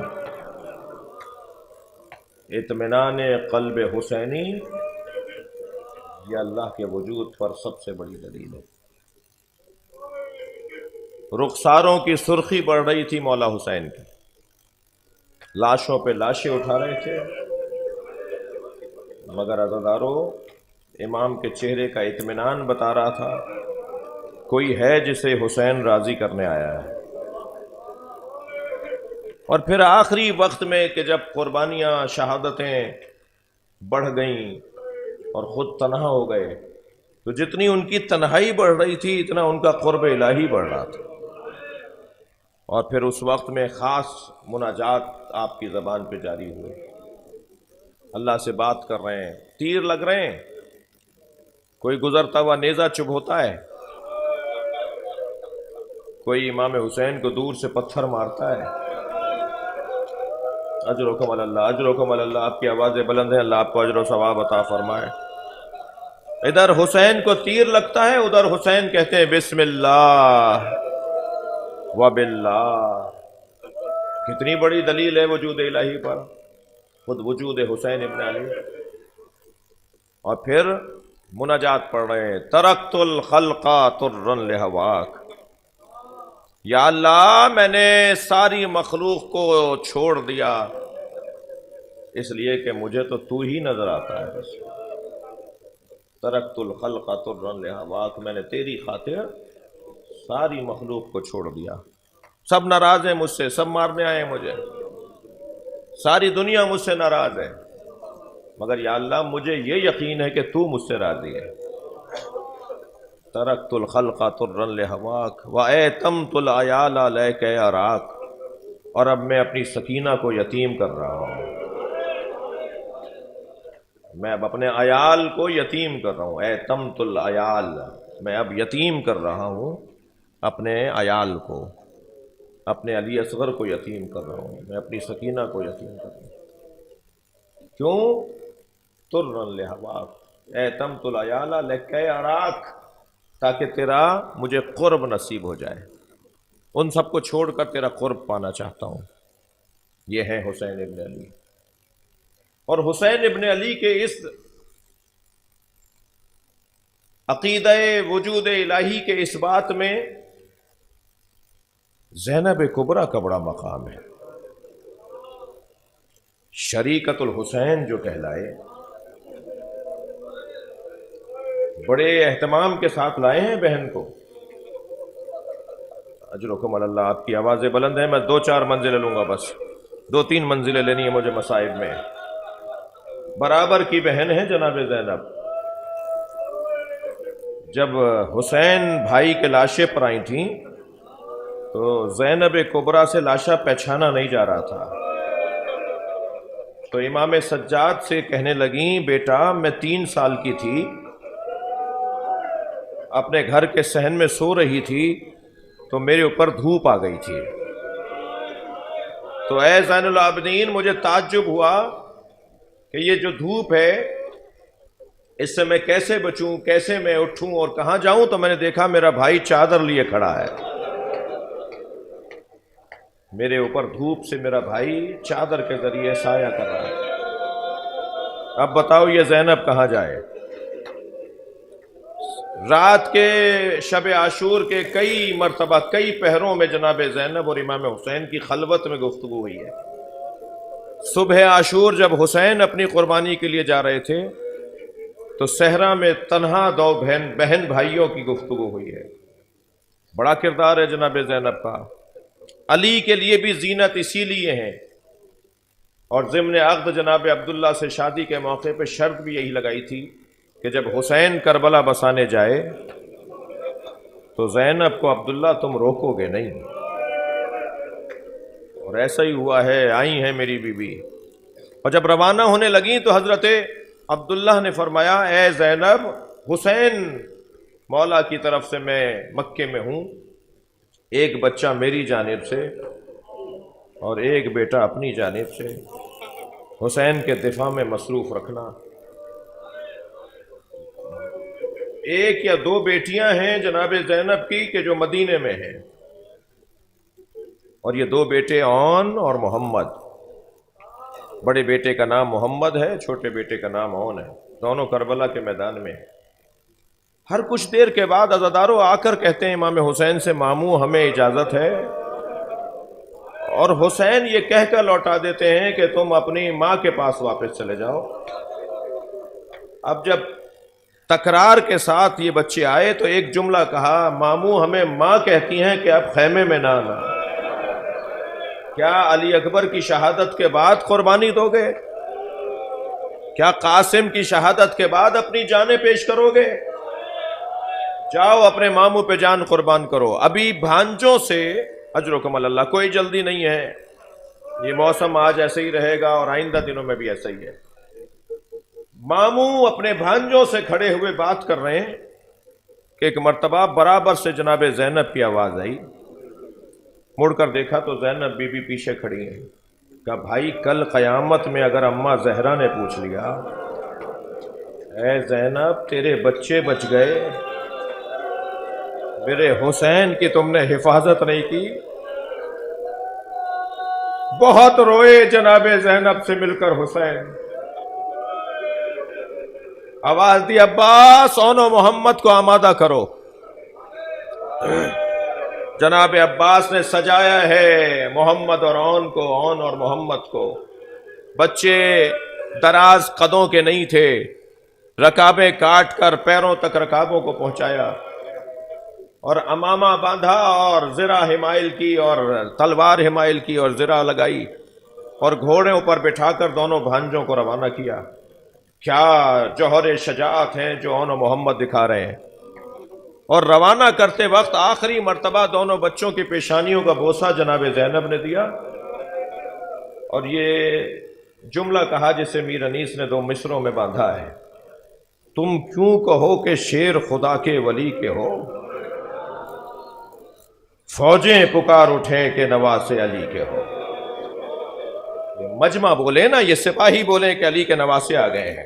اطمینان قلب حسینی یہ اللہ کے وجود پر سب سے بڑی دلیل ہے. رخساروں کی سرخی بڑھ رہی تھی مولا حسین کی, لاشوں پہ لاشیں اٹھا رہے تھے, مگر عزادارو امام کے چہرے کا اطمینان بتا رہا تھا کوئی ہے جسے حسین راضی کرنے آیا ہے. اور پھر آخری وقت میں کہ جب قربانیاں شہادتیں بڑھ گئیں اور خود تنہا ہو گئے تو جتنی ان کی تنہائی بڑھ رہی تھی اتنا ان کا قرب الہی بڑھ رہا تھا. اور پھر اس وقت میں خاص مناجات آپ کی زبان پہ جاری ہوئے, اللہ سے بات کر رہے ہیں, تیر لگ رہے ہیں, کوئی گزرتا ہوا نیزہ چبھ ہوتا ہے, کوئی امام حسین کو دور سے پتھر مارتا ہے. اجرکم اللہ, اجرکم اللہ, آپ کی آوازیں بلند ہیں, اللہ آپ کو اجر و ثواب عطا فرمائے. ادھر حسین کو تیر لگتا ہے, ادھر حسین کہتے ہیں بسم اللہ وباللہ. کتنی بڑی دلیل ہے وجود الہی پر, خود وجود حسین ابن علی. اور پھر مناجات پڑھ رہے ہیں, ترکت الخلق طرا لہواک, یا اللہ میں نے ساری مخلوق کو چھوڑ دیا اس لیے کہ مجھے تو تو ہی نظر آتا ہے. بس ترکت الخلق طرا لہواک, میں نے تیری خاطر ساری مخلوق کو چھوڑ دیا. سب ناراض ہیں مجھ سے, سب مارنے آئے ہیں مجھے, ساری دنیا مجھ سے ناراض ہے, مگر یا اللہ مجھے یہ یقین ہے کہ تو مجھ سے راضی ہے. ترکت الخلق طرا لہواک واتمت العیال لیک اراک, اور اب میں اپنی سکینہ کو یتیم کر رہا ہوں, میں اب اپنے عیال کو یتیم کر رہا ہوں. اتمت العیال, میں اب یتیم کر رہا ہوں اپنے عیال کو, اپنے علی اصغر کو یتیم کر رہا ہوں, میں اپنی سکینہ کو یتیم کر رہا ہوں. کیوں؟ طرا لہواک اتمت العیال لیک اراک, تاکہ تیرا مجھے قرب نصیب ہو جائے. ان سب کو چھوڑ کر تیرا قرب پانا چاہتا ہوں. یہ ہے حسین ابن علی. اور حسین ابن علی کے اس عقیدہ وجود الہی کے اس بات میں زینب کبریٰ کا بڑا مقام ہے، شریکت الحسین جو کہلائے، بڑے اہتمام کے ساتھ لائے ہیں بہن کو۔ اجرکم اللہ، آپ کی آوازیں بلند ہیں، میں 2-4 منزلیں لوں گا، بس 2-3 منزلیں لینی ہے مجھے مصائب میں۔ برابر کی بہن ہے جناب زینب۔ جب حسین بھائی کے لاشیں پر آئی تھیں تو زینب کبریٰ سے لاشا پہچانا نہیں جا رہا تھا، تو امام سجاد سے کہنے لگیں بیٹا میں 3 سال کی تھی، اپنے گھر کے صحن میں سو رہی تھی تو میرے اوپر دھوپ آ گئی تھی، تو اے زین العابدین مجھے تعجب ہوا کہ یہ جو دھوپ ہے اس سے میں کیسے بچوں، کیسے میں اٹھوں اور کہاں جاؤں، تو میں نے دیکھا میرا بھائی چادر لیے کھڑا ہے، میرے اوپر دھوپ سے میرا بھائی چادر کے ذریعے سایہ کر رہا ہے۔ اب بتاؤ یہ زینب کہاں جائے؟ رات کے شب عاشور کے کئی مرتبہ کئی پہروں میں جناب زینب اور امام حسین کی خلوت میں گفتگو ہوئی ہے۔ صبح عاشور جب حسین اپنی قربانی کے لیے جا رہے تھے تو صحرا میں تنہا 2 بہن بھائیوں کی گفتگو ہوئی ہے۔ بڑا کردار ہے جناب زینب کا۔ علی کے لیے بھی زینت اسی لیے ہیں، اور ضمن عقد جناب عبداللہ سے شادی کے موقع پہ شرط بھی یہی لگائی تھی کہ جب حسین کربلا بسانے جائے تو زینب کو عبداللہ تم روکو گے نہیں، اور ایسا ہی ہوا ہے، آئی ہیں میری بیوی۔ اور جب روانہ ہونے لگیں تو حضرت عبداللہ نے فرمایا اے زینب، حسین مولا کی طرف سے میں مکے میں ہوں، ایک بچہ میری جانب سے اور ایک بیٹا اپنی جانب سے، حسین کے دفاع میں مصروف رکھنا۔ 1 یا 2 بیٹیاں ہیں جناب زینب کی کہ جو مدینے میں ہیں، اور یہ 2 بیٹے اون اور محمد۔ بڑے بیٹے کا نام محمد ہے، چھوٹے بیٹے کا نام اون ہے، دونوں کربلا کے میدان میں۔ ہر کچھ دیر کے بعد عزاداروں آ کر کہتے ہیں امام حسین سے ماموں ہمیں اجازت ہے، اور حسین یہ کہہ کر لوٹا دیتے ہیں کہ تم اپنی ماں کے پاس واپس چلے جاؤ۔ اب جب تکرار کے ساتھ یہ بچے آئے تو ایک جملہ کہا، ماموں ہمیں ماں کہتی ہیں کہ اب خیمے میں نہ آنا۔ کیا علی اکبر کی شہادت کے بعد قربانی دو گے؟ کیا قاسم کی شہادت کے بعد اپنی جانیں پیش کرو گے؟ جاؤ اپنے ماموں پہ جان قربان کرو۔ ابھی بھانجوں سے اجرکم اللہ، کوئی جلدی نہیں ہے، یہ موسم آج ایسے ہی رہے گا اور آئندہ دنوں میں بھی ایسا ہی ہے۔ ماموں اپنے بھانجوں سے کھڑے ہوئے بات کر رہے ہیں کہ ایک مرتبہ برابر سے جناب زینب کی آواز آئی، مڑ کر دیکھا تو زینب بی بی پیچھے کھڑی ہیں۔ کہا بھائی کل قیامت میں اگر اماں زہرا نے پوچھ لیا اے زینب تیرے بچے بچ گئے، میرے حسین کی تم نے حفاظت نہیں کی۔ بہت روئے جناب زینب سے مل کر حسین، آواز دی عباس اون و محمد کو آمادہ کرو۔ جناب عباس نے سجایا ہے محمد اور اون کو، اون اور محمد کو۔ بچے دراز قدوں کے نہیں تھے، رکابیں کاٹ کر پیروں تک رکابوں کو پہنچایا، اور امامہ باندھا اور زرہ حمائل کی اور تلوار حمائل کی اور زرہ لگائی، اور گھوڑوں پر بٹھا کر دونوں بھانجوں کو روانہ کیا۔ کیا جوہر شجاعت ہیں جو اون و محمد دکھا رہے ہیں۔ اور روانہ کرتے وقت آخری مرتبہ دونوں بچوں کی پیشانیوں کا بوسہ جناب زینب نے دیا، اور یہ جملہ کہا جسے میر انیس نے 2 مصروں میں باندھا ہے، تم کیوں کہو کہ شیر خدا کے ولی کے ہو، فوجیں پکار اٹھیں کہ نواسے علی کے ہو۔ مجمع بولے نا، یہ سپاہی بولے کہ علی کے نواسے آ گئے ہیں۔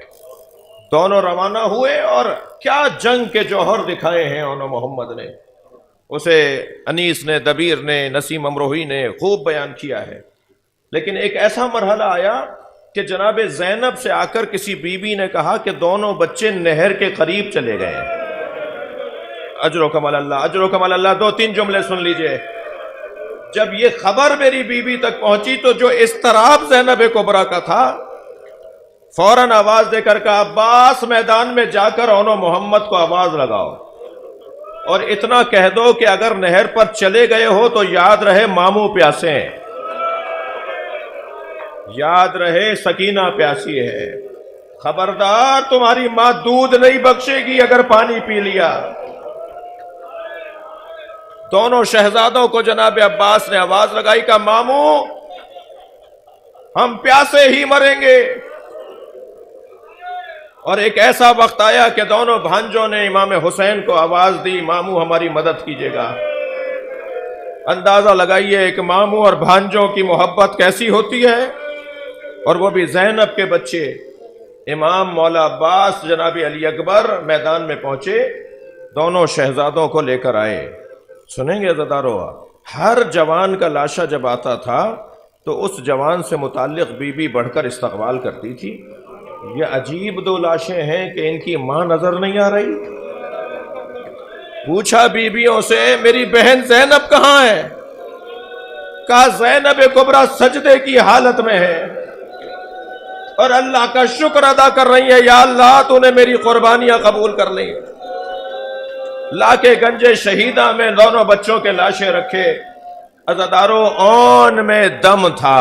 دونوں روانہ ہوئے اور کیا جنگ کے جوہر دکھائے ہیں اون و محمد نے، اسے انیس نے، دبیر نے، نسیم امروہی نے خوب بیان کیا ہے۔ لیکن ایک ایسا مرحلہ آیا کہ جناب زینب سے آ کر کسی بی بی نے کہا کہ دونوں بچے نہر کے قریب چلے گئے ہیں۔ اجر و کمال اللہ، اجر و کمال اللہ۔ 2-3 جملے سن لیجئے۔ جب یہ خبر میری بیوی تک پہنچی تو جو اضطراب زینب کبریٰ کا تھا، فوراً آواز دے کر کہا عباس میدان میں جا کر اونو محمد کو آواز لگاؤ اور اتنا کہہ دو کہ اگر نہر پر چلے گئے ہو تو یاد رہے ماموں پیاسے ہیں، یاد رہے سکینہ پیاسی ہے، خبردار تمہاری ماں دودھ نہیں بخشے گی اگر پانی پی لیا۔ دونوں شہزادوں کو جناب عباس نے آواز لگائی کہ ماموں ہم پیاسے ہی مریں گے۔ اور ایک ایسا وقت آیا کہ دونوں بھانجوں نے امام حسین کو آواز دی ماموں ہماری مدد کیجیے گا۔ اندازہ لگائیے ایک ماموں اور بھانجوں کی محبت کیسی ہوتی ہے، اور وہ بھی زینب کے بچے۔ امام مولا عباس جناب علی اکبر میدان میں پہنچے، دونوں شہزادوں کو لے کر آئے۔ سنیں گے عزادارو، ہر جوان کا لاشا جب آتا تھا تو اس جوان سے متعلق بی بی بڑھ کر استقبال کرتی تھی۔ یہ عجیب دو لاشیں ہیں کہ ان کی ماں نظر نہیں آ رہی۔ پوچھا بیویوں سے میری بہن زینب کہاں ہے؟ کہا زینب کبریٰ سجدے کی حالت میں ہے اور اللہ کا شکر ادا کر رہی ہے، یا اللہ تو نے میری قربانیاں قبول کر لی۔ لا کے گنج شہیدہ میں دونوں بچوں کے لاشیں رکھے۔ عزادارو اون میں دم تھا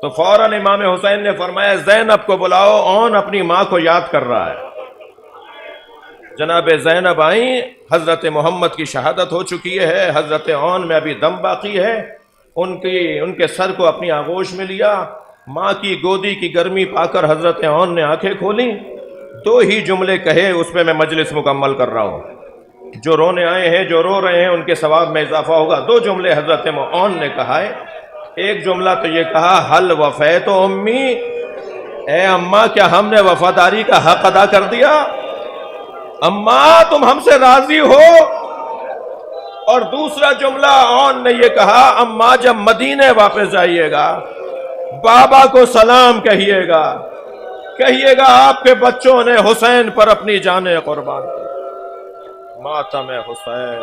تو فوراً امام حسین نے فرمایا زینب کو بلاؤ، اون اپنی ماں کو یاد کر رہا ہے۔ جناب زینب آئیں، حضرت محمد کی شہادت ہو چکی ہے، حضرت اون میں ابھی دم باقی ہے۔ ان کے سر کو اپنی آغوش میں لیا، ماں کی گودی کی گرمی پا کر حضرت اون نے آنکھیں کھولیں، دو ہی جملے کہے، اس پہ میں مجلس مکمل کر رہا ہوں۔ جو رونے آئے ہیں، جو رو رہے ہیں، ان کے ثواب میں اضافہ ہوگا۔ دو جملے حضرت اون نے کہا ہے۔ ایک جملہ تو یہ کہا حل وفیت امی، اے اماں کیا ہم نے وفاداری کا حق ادا کر دیا؟ اماں تم ہم سے راضی ہو؟ اور دوسرا جملہ اون نے یہ کہا اماں جب مدینے واپس جائیے گا بابا کو سلام کہیے گا آپ کے بچوں نے حسین پر اپنی جانیں قربان کی۔ ماتم حسین